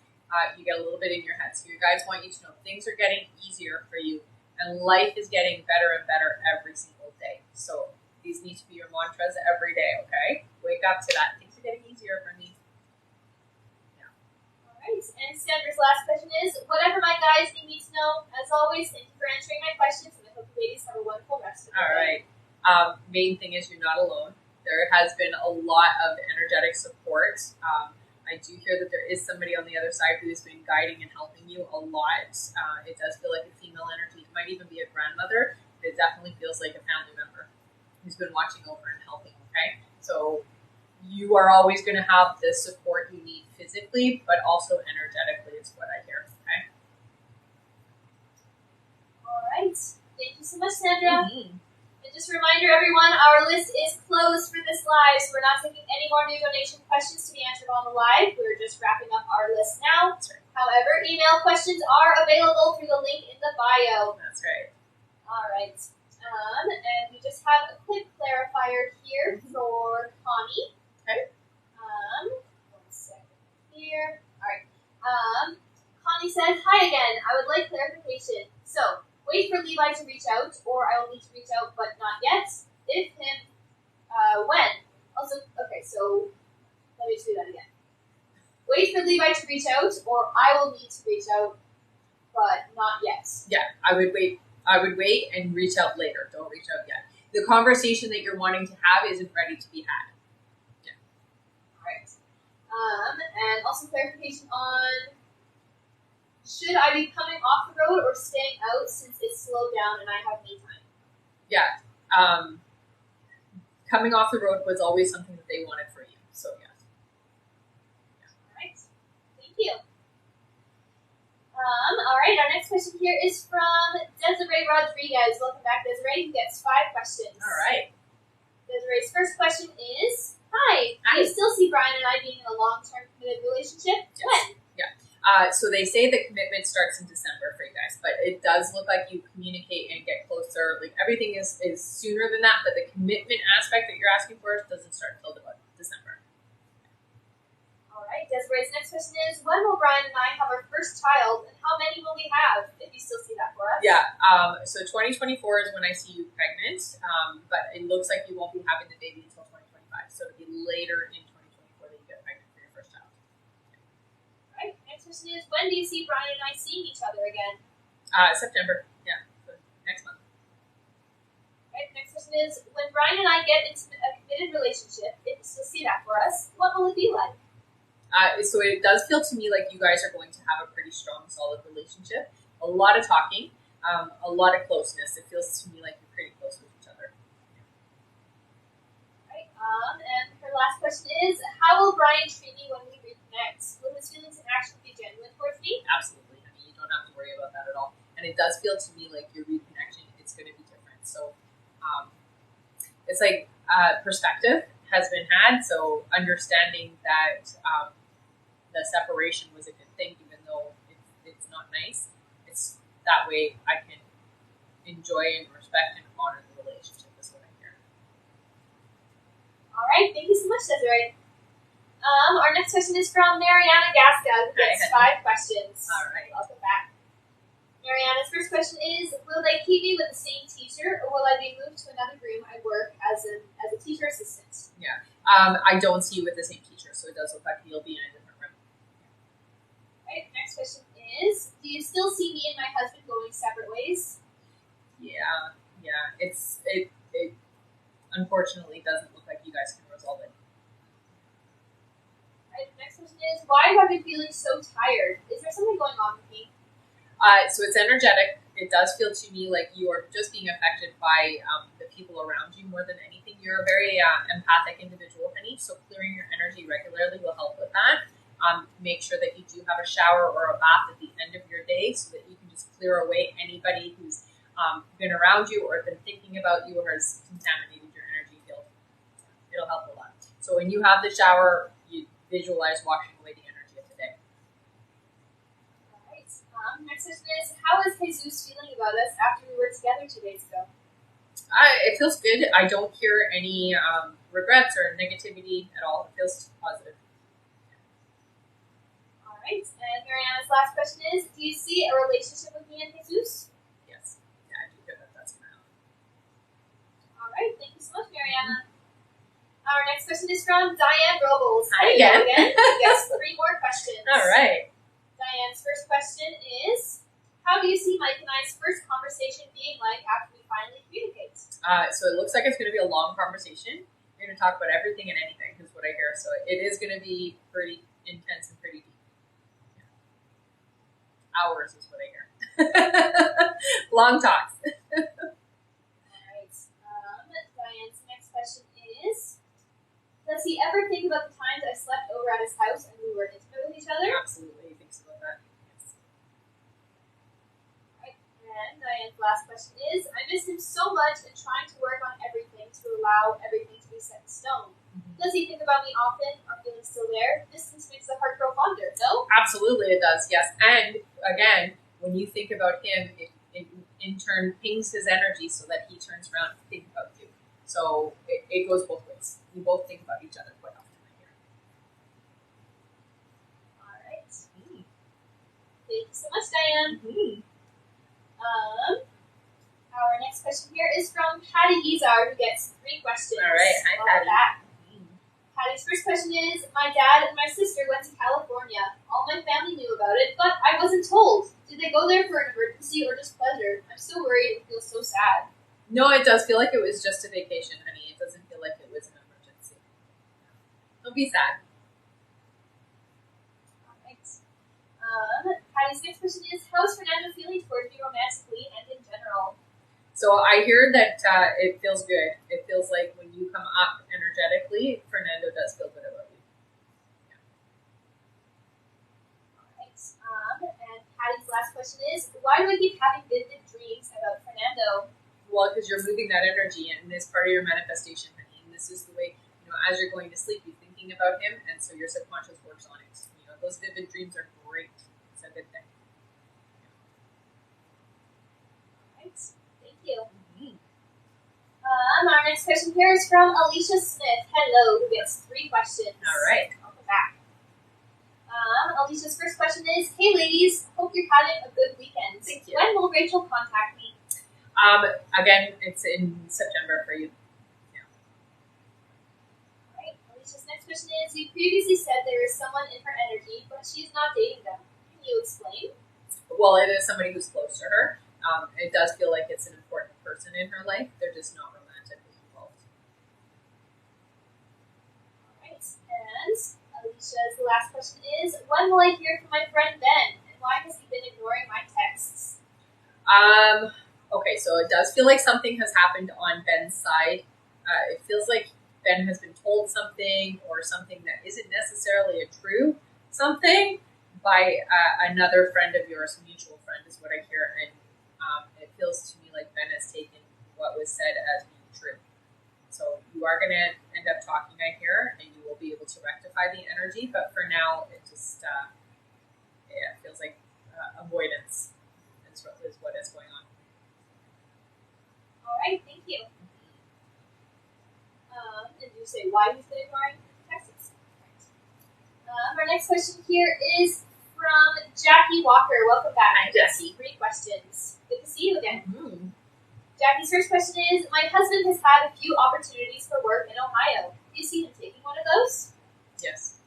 you get a little bit in your head. So your guys want you to know things are getting easier for you, and life is getting better and better every single day. So these need to be your mantras every day, okay? Wake up to that. Things are getting easier for me. Alright, and Sandra's last question is, whatever my guys need me to know, as always, thank you for answering my questions, and I hope you ladies have a wonderful rest of the day. Alright. Main thing is you're not alone. There has been a lot of energetic support. I do hear that there is somebody on the other side who has been guiding and helping you a lot. It does feel like a female energy. It might even be a grandmother, but it definitely feels like a family member who's been watching over and helping, okay? So you are always going to have the support you need physically, but also energetically is what I hear, okay? All right. Thank you so much, Sandra. And just a reminder, everyone, our list is closed for this live, so we're not taking any more new donation questions to be answered on the live. We're just wrapping up our list now. That's right. However, email questions are available through the link in the bio. That's right. All right. And we just have a quick clarifier here for Connie. Okay. 1 second here. All right. Connie says, hi again. I would like clarification. So, wait for Levi to reach out, or I will need to reach out, but not yet. If him, when? Also, okay, so let me just do that again. Wait for Levi to reach out, or I will need to reach out, but not yet. Yeah, I would wait. I would wait and reach out later. Don't reach out yet. The conversation that you're wanting to have isn't ready to be had. Yeah. All right. And also clarification on, should I be coming off the road or staying out since it's slowed down and I have me time? Yeah. Coming off the road was always something that they wanted for you. So yes. All right. Thank you. All right. Our next question here is from Desiree Rodriguez. Welcome back, Desiree. Who gets 5 questions. All right. Desiree's first question is, Hi. Do you still see Brian and I being in a long-term committed relationship? Yes. When? So they say the commitment starts in December for you guys, but it does look like you communicate and get closer. Like everything is sooner than that, but the commitment aspect that you're asking for doesn't start until about December. All right. Desiree's next question is, when will Brian and I have our first child, and how many will we have? If you still see that for us. Yeah. So 2024 is when I see you pregnant, but it looks like you won't be having the baby until 2025. So it'll be later in 2024 that you get pregnant for your first child. All right. Next question is, when do you see Brian and I seeing each other again? September. Yeah. So next month. All right. Next question is, when Brian and I get into a committed relationship, if you still see that for us, what will it be like? So it does feel to me like you guys are going to have a pretty strong, solid relationship. A lot of talking, a lot of closeness. It feels to me like you're pretty close with each other. Right. And her last question is, how will Brian treat me when we reconnect? Will his feelings and actions be genuine towards me? Absolutely. I mean, you don't have to worry about that at all. And it does feel to me like your reconnection, it's going to be different. So it's like perspective has been had. So understanding that the separation was a good thing, even though it's not nice. It's that way I can enjoy and respect and honor the relationship is what I hear. All right, thank you so much, Desiree. Our next question is from Mariana Gasca, who gets 5 questions. All right. Welcome back. Mariana's first question is, will they keep me with the same teacher, or will I be moved to another room I work as a teacher assistant? Yeah. I don't see you with the same teacher, so it does look like you'll be in a different room. Right, next question is, do you still see me and my husband going separate ways? Yeah. It unfortunately doesn't look like you guys can resolve it. Right, next question is, why have I been feeling so tired? Is there something going on with me? So it's energetic. It does feel to me like you are just being affected by the people around you more than anything. You're a very empathic individual, honey, so clearing your energy regularly will help with that. Make sure that you do have a shower or a bath at the end of your day so that you can just clear away anybody who's been around you or been thinking about you or has contaminated your energy field. It'll help a lot. So when you have the shower, you visualize washing away the energy of the day. All right. Next question is, how is Jesus feeling about us after we were together 2 days ago? It feels good. I don't hear any regrets or negativity at all. It feels positive. All right. And Mariana's last question is, do you see a relationship with me and Jesus? Yes. Yeah, I do feel that that's going to happen. All right. Thank you so much, Mariana. Our next question is from Diane Robles. Hi again. Yes, 3 more questions. All right. Diane's first question is, how do you see Mike and I's first conversation being like after we finally communicate? So it looks like it's going to be a long conversation. We're going to talk about everything and anything is what I hear. So it is going to be pretty intense and pretty deep. Yeah. Hours is what I hear. Long talks. All right. Diane's next question is, does he ever think about the times I slept over at his house and we were intimate with each other? Absolutely. He thinks about that. Yes. Right. And Diane's last question is, I miss him so much and trying to work on everything to allow everything to be set in stone. Mm-hmm. Does he think about me often? Are feelings still there? Distance makes the heart grow fonder, no? Absolutely it does, yes. And again, when you think about him, it in turn pings his energy so that he turns around to think about you. So it goes both ways. We both think about each other quite often right here. All right. Thank you so much, Diane. Mm-hmm. Our next question here is from Patty Izar, who gets 3 questions. All right. Hi, Patty. Patty's first question is, my dad and my sister went to California. All my family knew about it, but I wasn't told. Did they go there for an emergency or just pleasure? I'm so worried. It feels so sad. No, it does feel like it was just a vacation, honey. It doesn't feel like it was an emergency. Don't be sad. All right. Patty's next question is, how is Fernando feeling towards you romantically and in general? So I hear that it feels good. It feels like when you come up energetically, Fernando does feel good about you. Yeah. All right. And Patty's last question is, why do I keep having vivid dreams about Fernando? Well, because you're moving that energy and it's part of your manifestation, honey. And this is the way, as you're going to sleep, you're thinking about him, and so your subconscious works on it. Those vivid dreams are great. It's a good thing. All right. Thank you. Our next question here is from Alicia Smith. Hello, who gets 3 questions. All right. Welcome back. Alicia's first question is, hey ladies, hope you're having a good weekend. Thank you. When will Rachel contact me? Again, it's in September for you. Yeah. All right. Alicia's next question is, you previously said there is someone in her energy, but she's not dating them. Can you explain? Well, it is somebody who's close to her. It does feel like it's an important person in her life. They're just not romantically involved. All right. And Alicia's last question is, when will I hear from my friend Ben? And why has he been ignoring my texts? Okay, so it does feel like something has happened on Ben's side. It feels like Ben has been told something or something that isn't necessarily a true something by another friend of yours, a mutual friend is what I hear. And it feels to me like Ben has taken what was said as being true. So you are going to end up talking, I hear, and you will be able to rectify the energy. But for now, it just feels like avoidance is what is going on. All right, thank you. And you say why he's been ignoring texts. Right. Our next question here is from Jackie Walker. Welcome back. Hi, Jackie. 3 questions. Good to see you again. Mm-hmm. Jackie's first question is, my husband has had a few opportunities for work in Ohio. Do you see him taking one of those? Yes.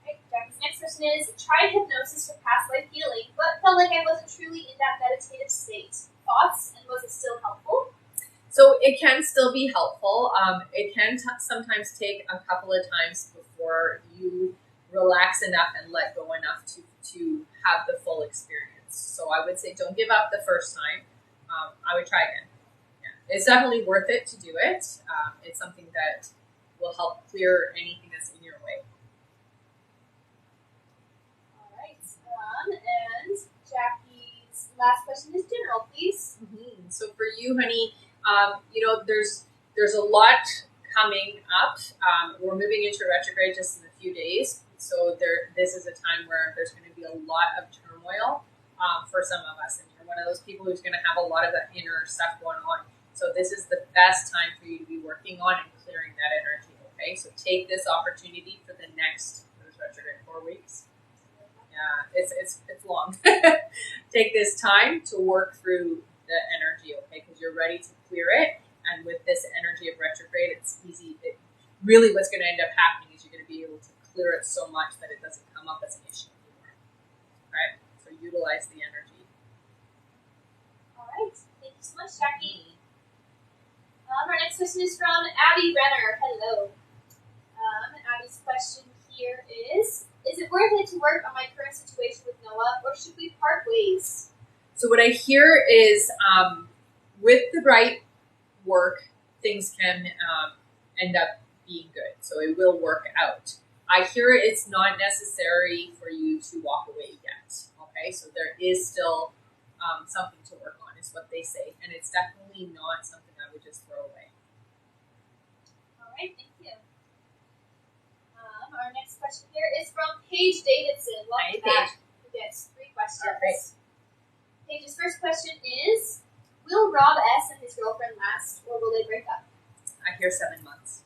Right. Jackie's next question is, tried hypnosis for past life healing, but felt like I wasn't truly in that meditative state. Thoughts, and was it still helpful? So it can still be helpful. It can sometimes take a couple of times before you relax enough and let go enough to have the full experience. So I would say don't give up the first time. I would try again. Yeah. It's definitely worth it to do it. It's something that will help clear anything that's in your way. All right. And Jackie's last question is general, please. Mm-hmm. So for you, honey, there's a lot coming up. We're moving into retrograde just in a few days. So this is a time where there's going to be a lot of turmoil for some of us. And you're one of those people who's going to have a lot of that inner stuff going on. So this is the best time for you to be working on and clearing that energy, okay? So take this opportunity for the next, retrograde, 4 weeks. Yeah, it's long. Take this time to work through the energy, okay? Because you're ready to clear it. And with this energy of retrograde, it's easy. Really what's going to end up happening is you're going to be able to clear it so much that it doesn't come up as an issue anymore. Right? So utilize the energy. All right. Thank you so much, Jackie. Our next question is from Abby Renner. Hello. Abby's question here is it worth it to work on my current situation with Noah, or should we part ways? So what I hear is with the right work, things can end up being good. So it will work out. I hear it's not necessary for you to walk away yet. Okay, so there is still something to work on, is what they say. And it's definitely not something I would just throw away. All right, thank you. Our next question here is from Paige Davidson. Welcome back. Who gets 3 questions. Right. Paige's first question is, will Rob S. and his girlfriend last, or will they break up? I hear 7 months.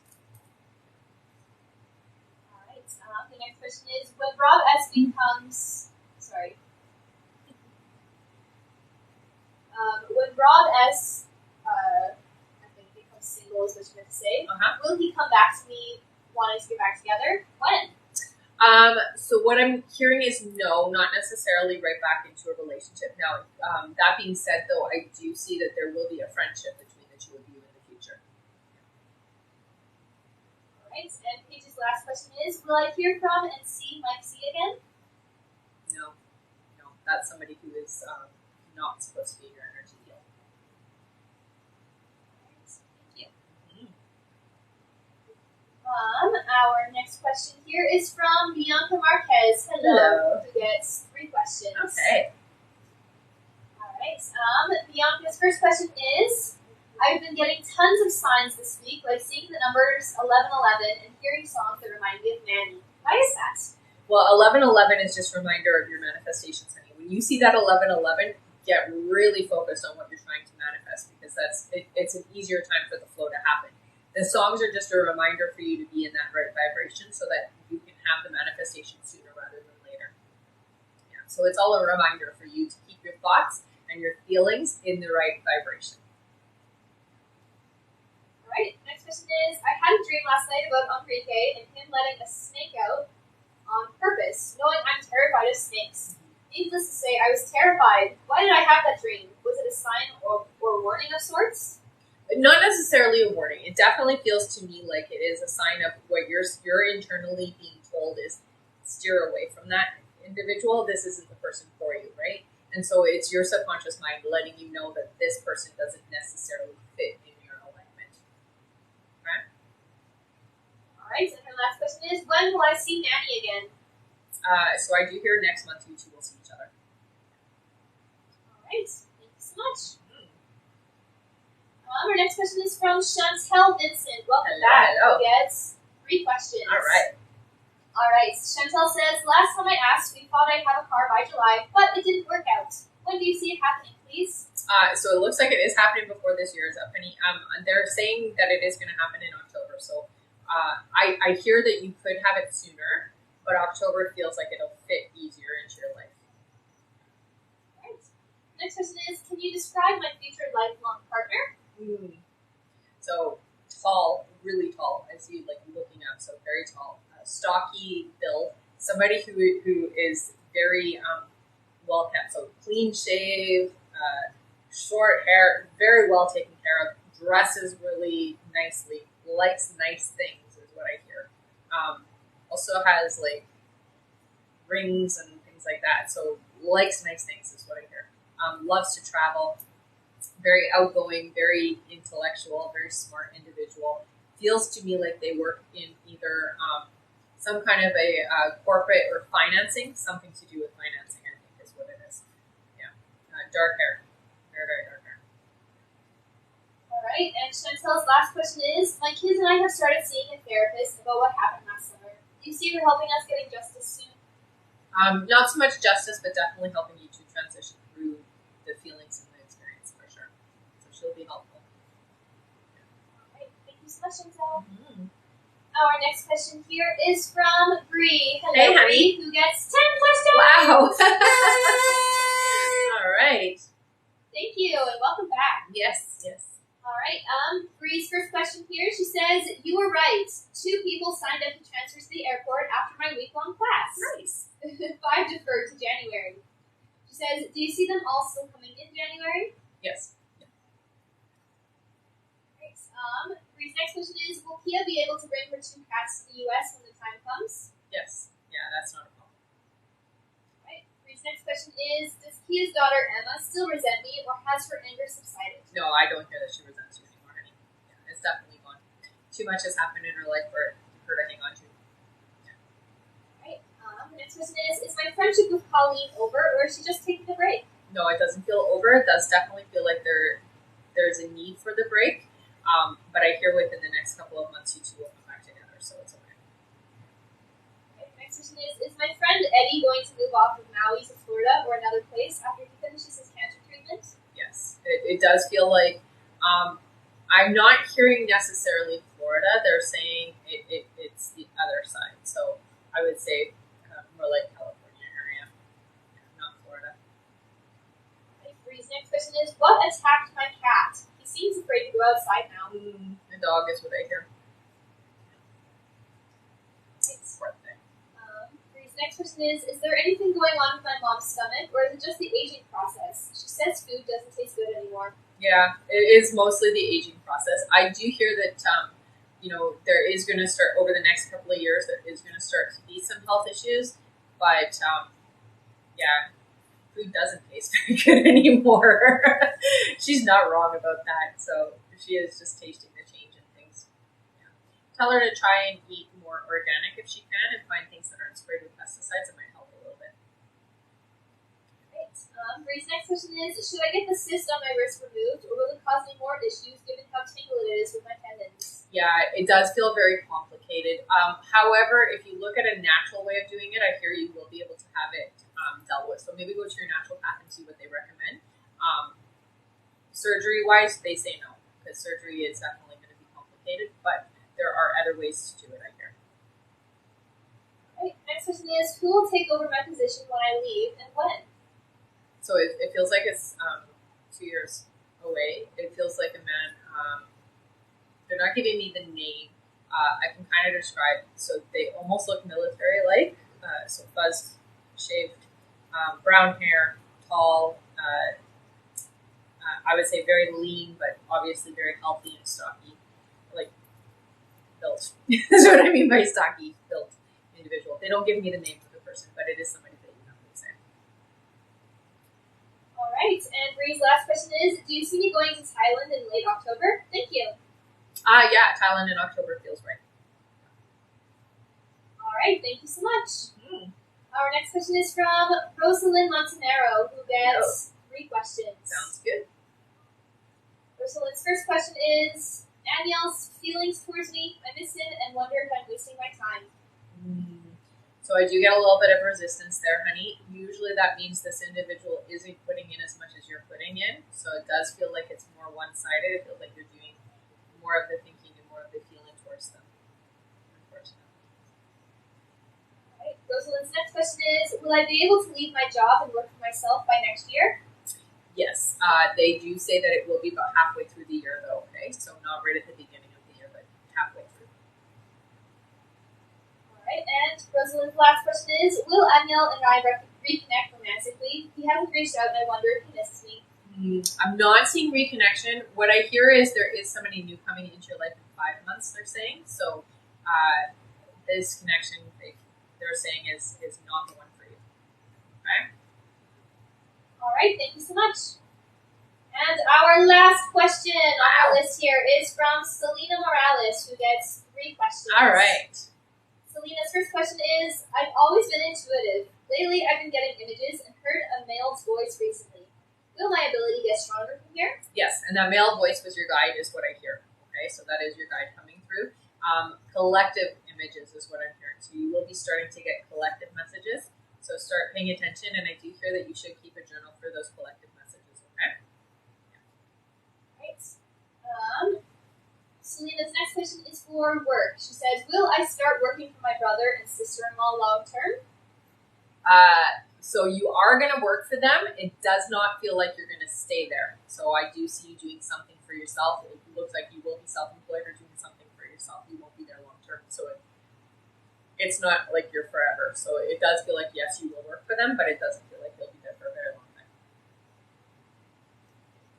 All right. The next question is, when Rob S. becomes, when Rob S. I think becomes single is what you meant to say. Uh-huh. Will he come back to me wanting to get back together? When? So what I'm hearing is no, not necessarily right back into a relationship. Now, that being said, though, I do see that there will be a friendship between the two of you in the future. All right. And Paige's last question is: will I hear from and see Mike C again? No, that's somebody who is not supposed to be in your energy deal. Our next question here is from Bianca Marquez. Hello. Who gets 3 questions. Okay. All right. Bianca's first question is: I've been getting tons of signs this week, like seeing the numbers 1111 and hearing songs that remind me of Manny. Why is that? Well, 1111 is just a reminder of your manifestations, honey. When you see that 1111, get really focused on what you're trying to manifest, because it's an easier time for the flow to happen. The songs are just a reminder for you to be in that right vibration so that you can have the manifestation sooner rather than later. Yeah. So it's all a reminder for you to keep your thoughts and your feelings in the right vibration. All right. Next question is: I had a dream last night about Enrique and him letting a snake out on purpose, knowing I'm terrified of snakes. Needless to say, I was terrified. Why did I have that dream? Was it a sign or warning of sorts? Not necessarily a warning. It definitely feels to me like it is a sign of what you're internally being told is steer away from that individual. This isn't the person for you, right? And so it's your subconscious mind letting you know that this person doesn't necessarily fit in your alignment. Okay? All right. And her last question is: when will I see Manny again? So I do hear next month you two will see each other. All right. Thank you so much. Our next question is from Chantel Vincent. Welcome back. Hello. Who gets 3 questions. All right. All right. Chantel says, last time I asked, we thought I'd have a car by July, but it didn't work out. When do you see it happening, please? So it looks like it is happening before this year is up, honey. They're saying that it is going to happen in October. So I hear that you could have it sooner, but October feels like it'll fit easier into your life. All right. Next question is, can you describe my future lifelong partner? So tall, really tall. I see you like looking up, so very tall, stocky build. Somebody who is very well kept, so clean shave, short hair, very well taken care of. Dresses really nicely, likes nice things is what I hear. Also has like rings and things like that. So likes nice things is what I hear. Loves to travel. Very outgoing, very intellectual, very smart individual. Feels to me like they work in either some kind of a corporate or financing, something to do with financing, I think is what it is. Yeah. Dark hair. Very, very dark hair. All right. And Chantel's last question is, my kids and I have started seeing a therapist about what happened last summer. Do you see her helping us getting justice soon? Not so much justice, but definitely helping you to transition through the feelings and the experience for sure. So she'll be helpful. All right. Thank you so much, Chantel. Mm-hmm. Our next question here is from Bree. Hello, Hey, honey. Bree, who gets 10 questions. Wow. All right. Thank you, and welcome back. Yes. All right. Bree's first question here. She says, "You were right. 2 people signed up to transfer to the airport after my week-long class. Nice. 5 deferred to January." She says, "Do you see them all still coming in January?" Yes. Great. Bree's next question is, will Kia be able to bring her 2 cats to the U.S. when the time comes? Yes. Yeah, that's not a problem. Right. Bree's next question is, does Kia's daughter Emma still resent me, or has her anger subsided? No, I don't hear that she resents you anymore, honey. Yeah, it's definitely gone. Too much has happened in her life for her to hang on to. Right. The next question is my friendship with Colleen over, or is she just taking a break? No, it doesn't feel over. It does definitely feel like there's a need for the break. But I hear within the next couple of months you two will come back together, so it's okay. Okay, next question is my friend Eddie going to move off of Maui to Florida or another place after he finishes his cancer treatment? Yes, it does feel like, I'm not hearing necessarily Florida. They're saying it's the other side. So I would say more like California area, not Florida. Okay, Bree's next question is, what attacked my cat? He seems afraid to go outside now. It dog is what I hear. Thanks. Poor thing. Bree's next question is there anything going on with my mom's stomach, or is it just the aging process? She says food doesn't taste good anymore. Yeah, it is mostly the aging process. I do hear that, there is going to start, over the next couple of years, there is going to start to be some health issues. But, yeah, food doesn't taste very good anymore. She's not wrong about that. So she is just tasting the change in things. Yeah. Tell her to try and eat more organic if she can and find things that aren't sprayed with pesticides. It might help a little bit. Right. Bree's next question is, should I get the cyst on my wrist removed, or will it cause me more issues given how tangled it is with my tendons? Yeah, it does feel very complicated. However, if you look at a natural way of doing it, I hear you will be able to have it dealt with. So maybe go to your naturopath and see what they recommend. Surgery-wise, they say no, because surgery is definitely going to be complicated, but there are other ways to do it, I hear. Right. Next question is, who will take over my position when I leave, and when? So it feels like it's 2 years away. It feels like a man. They're not giving me the name. I can kind of describe. So they almost look military-like. So fuzz shaved, brown hair, tall. I would say very lean, but obviously very healthy and stocky, like built. That's what I mean by stocky, built individual. They don't give me the name of the person, but it is somebody that you know what I'm saying. All right. And Bree's last question is, do you see me going to Thailand in late October? Thank you. Yeah, Thailand in October feels right. All right. Thank you so much. Mm. Our next question is from Rosalind Montanero, who gets 3 questions. Sounds good. Rosalind's first question is, Danielle's feelings towards me. I miss him and wonder if I'm wasting my time. So I do get a little bit of resistance there, honey. Usually that means this individual isn't putting in as much as you're putting in. So it does feel like it's more one-sided. It feels like you're doing more of the thinking and more of the feeling towards them, unfortunately. All right. Rosalind's next question is, will I be able to leave my job and work for myself by next year? Yes, they do say that it will be about halfway through the year, though, okay? So not right at the beginning of the year, but halfway through. All right, and Rosalind's last question is, will Aniel and I reconnect romantically? He hasn't reached out, and I wonder if he misses me. I'm not seeing reconnection. What I hear is there is somebody new coming into your life in 5 months, they're saying. So this connection, they're saying, is not the one for you, okay? All right, thank you so much. And our last question on our list here is from Selena Morales, who gets 3 questions. All right. Selena's first question is, I've always been intuitive. Lately, I've been getting images and heard a male's voice recently. Will my ability get stronger from here? Yes, and that male voice was your guide, is what I hear. Okay, so that is your guide coming through. Collective images is what I'm hearing. So you will be starting to get collective messages. So start paying attention, and I do hear that you should keep a journal for those collective messages, okay? Right. Selena's next question is for work. She says, will I start working for my brother and sister-in-law long term? So you are going to work for them. It does not feel like you're going to stay there. So I do see you doing something for yourself. It looks like you will be self-employed or doing something for yourself. You won't be there long term. So it's not like you're forever. So it does feel like, yes, you will work for them, but it doesn't feel like you'll be there for a very long time.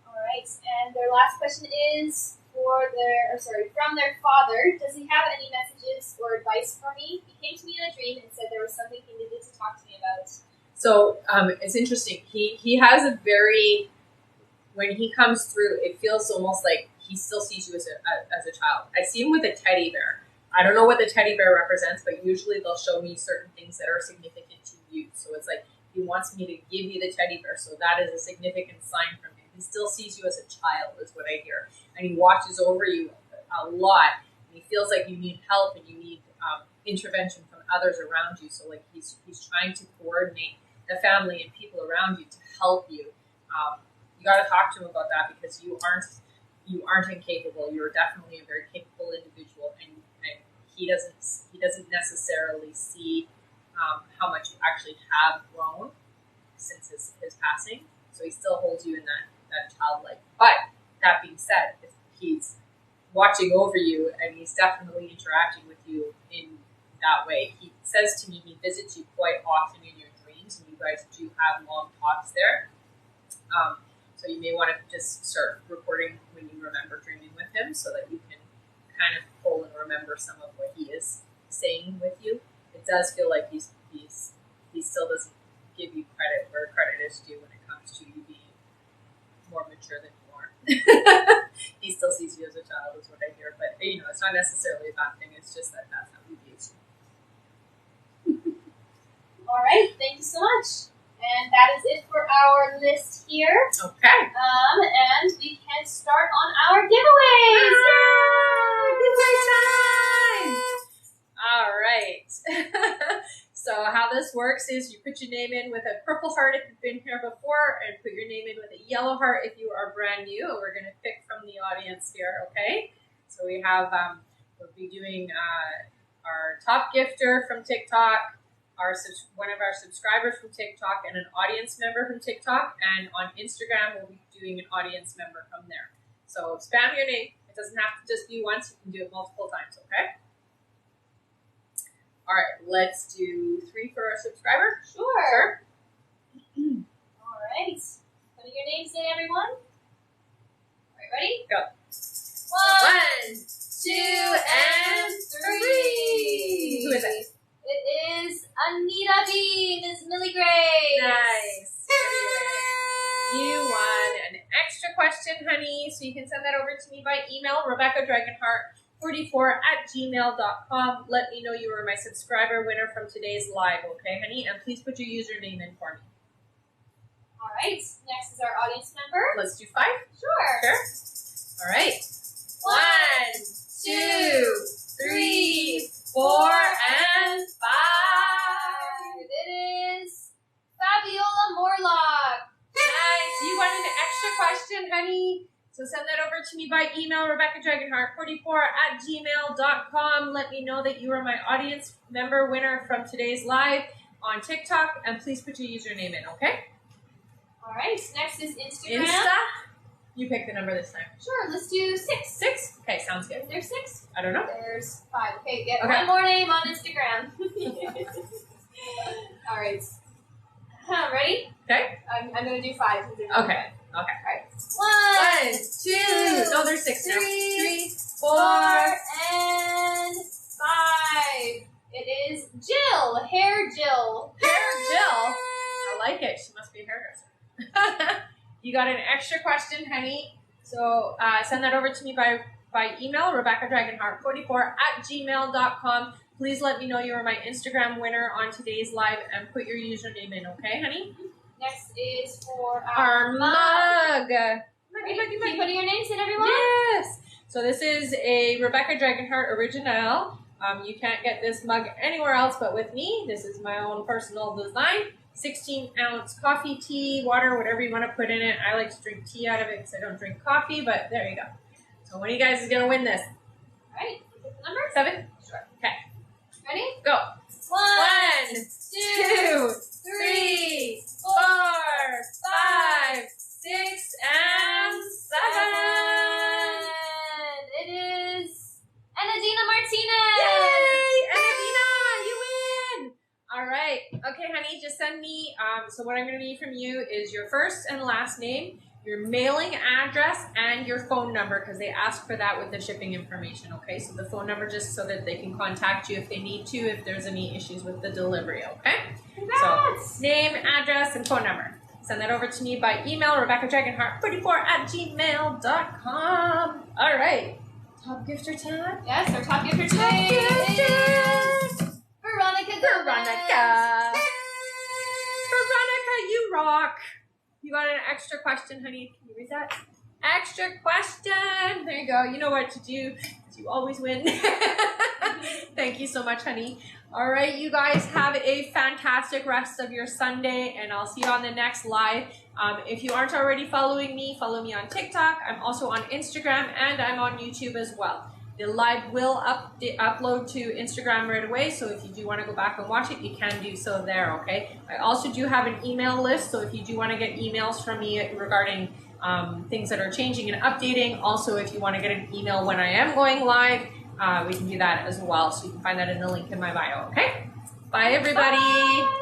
All right. And their last question is from their father. Does he have any messages or advice for me? He came to me in a dream and said there was something he needed to talk to me about. So it's interesting. He has a very, when he comes through, it feels almost like he still sees you as a child. I see him with a teddy bear. I don't know what the teddy bear represents, but usually they'll show me certain things that are significant to you. So it's like he wants me to give you the teddy bear. So that is a significant sign from him. He still sees you as a child, is what I hear. And he watches over you a lot. And he feels like you need help and you need intervention from others around you. So like he's trying to coordinate the family and people around you to help you. You got to talk to him about that, because you aren't incapable. You're definitely a very capable individual, and he doesn't necessarily see how much you actually have grown since his passing. So he still holds you in that childlike. But that being said, he's watching over you, and he's definitely interacting with you in that way. He says to me he visits you quite often in your dreams, and you guys do have long talks there. So you may want to just start recording when you remember dreaming with him, so that you can kind of pull and remember some of what he is saying with you. It does feel like he still doesn't give you credit where credit is due when it comes to you being more mature than you are. He still sees you as a child, is what I hear. But it's not necessarily a bad thing. It's just that that's how he views you. All right, thank you so much. And that is it for our list here. Okay. And we can start on our giveaways. Yay! Giveaway time! All right. So how this works is you put your name in with a purple heart if you've been here before, and put your name in with a yellow heart if you are brand new. And we're going to pick from the audience here, okay? So we have, we'll be doing our top gifter from TikTok, one of our subscribers from TikTok, and an audience member from TikTok. And on Instagram, we'll be doing an audience member from there. So spam your name. It doesn't have to just be once. You can do it multiple times, okay? All right, let's do 3 for our subscriber. Sure. All right. Put your names in, everyone. All right, ready? Go. 1, 2, 2, and 3. Who is it? It is Anita B. Ms. Millie Gray. Nice. You won an extra question, honey. So you can send that over to me by email, RebeccaDragonheart44@gmail.com. Let me know you were my subscriber winner from today's live, okay, honey? And please put your username in for me. All right. Next is our audience member. Let's do 5. Sure. All right. 1, 2, 3, 4, and 5. It is Fabiola Morlock. Nice. You won an extra question, honey. So send that over to me by email, RebeccaDragonheart44@gmail.com. Let me know that you are my audience member winner from today's live on TikTok. And please put your username in, okay? All right. Next is Instagram. Insta. You pick the number this time. Sure. Let's do 6. 6? Okay, sounds good. Is there 6? I don't know. There's 5. Okay, get Okay. one more name on Instagram. All right. Ready? Okay. I'm going to do 5. Okay. All right. 1, 2. No, there's 6 now. 3, 4, and 5. It is Jill. Hair Jill. Hair Jill. I like it. She must be a hairdresser. You got an extra question, honey. So send that over to me by email, RebeccaDragonheart44@gmail.com. Please let me know you are my Instagram winner on today's live and put your username in, okay, honey? Next is for Our mug. Keep putting your names in, everyone. Yes. So this is a Rebecca Dragonheart original. You can't get this mug anywhere else but with me. This is my own personal design. 16-ounce coffee, tea, water, whatever you want to put in it. I like to drink tea out of it because I don't drink coffee, but there you go. So one of you guys is going to win this. All right. Pick the number. 7? Sure. Okay. Ready? Go. 1, 2, 3, 4, 5, 6, and 7. It is Anadina Martinez. Yay! Anadina, you win! All right. Okay, honey, just send me, so what I'm going to need from you is your first and last name, your mailing address, and your phone number, because they ask for that with the shipping information, okay? So the phone number just so that they can contact you if they need to, if there's any issues with the delivery, okay? Congrats! So name, address, and phone number. Send that over to me by email, RebeccaDragonheart44@gmail.com. All right. Top gifter time? Yes, our top gifter today is Veronica Gomez. Veronica, you rock. You got an extra question, honey. Can you read that? Extra question. There you go. You know what to do. You always win. Thank you so much, honey. All right, you guys have a fantastic rest of your Sunday, and I'll see you on the next live. If you aren't already following me, follow me on TikTok. I'm also on Instagram, and I'm on YouTube as well. The live will upload to Instagram right away, so if you do want to go back and watch it, you can do so there, okay? I also do have an email list, so if you do want to get emails from me regarding things that are changing and updating. Also, if you want to get an email when I am going live, we can do that as well. So you can find that in the link in my bio, okay? Bye, everybody. Bye.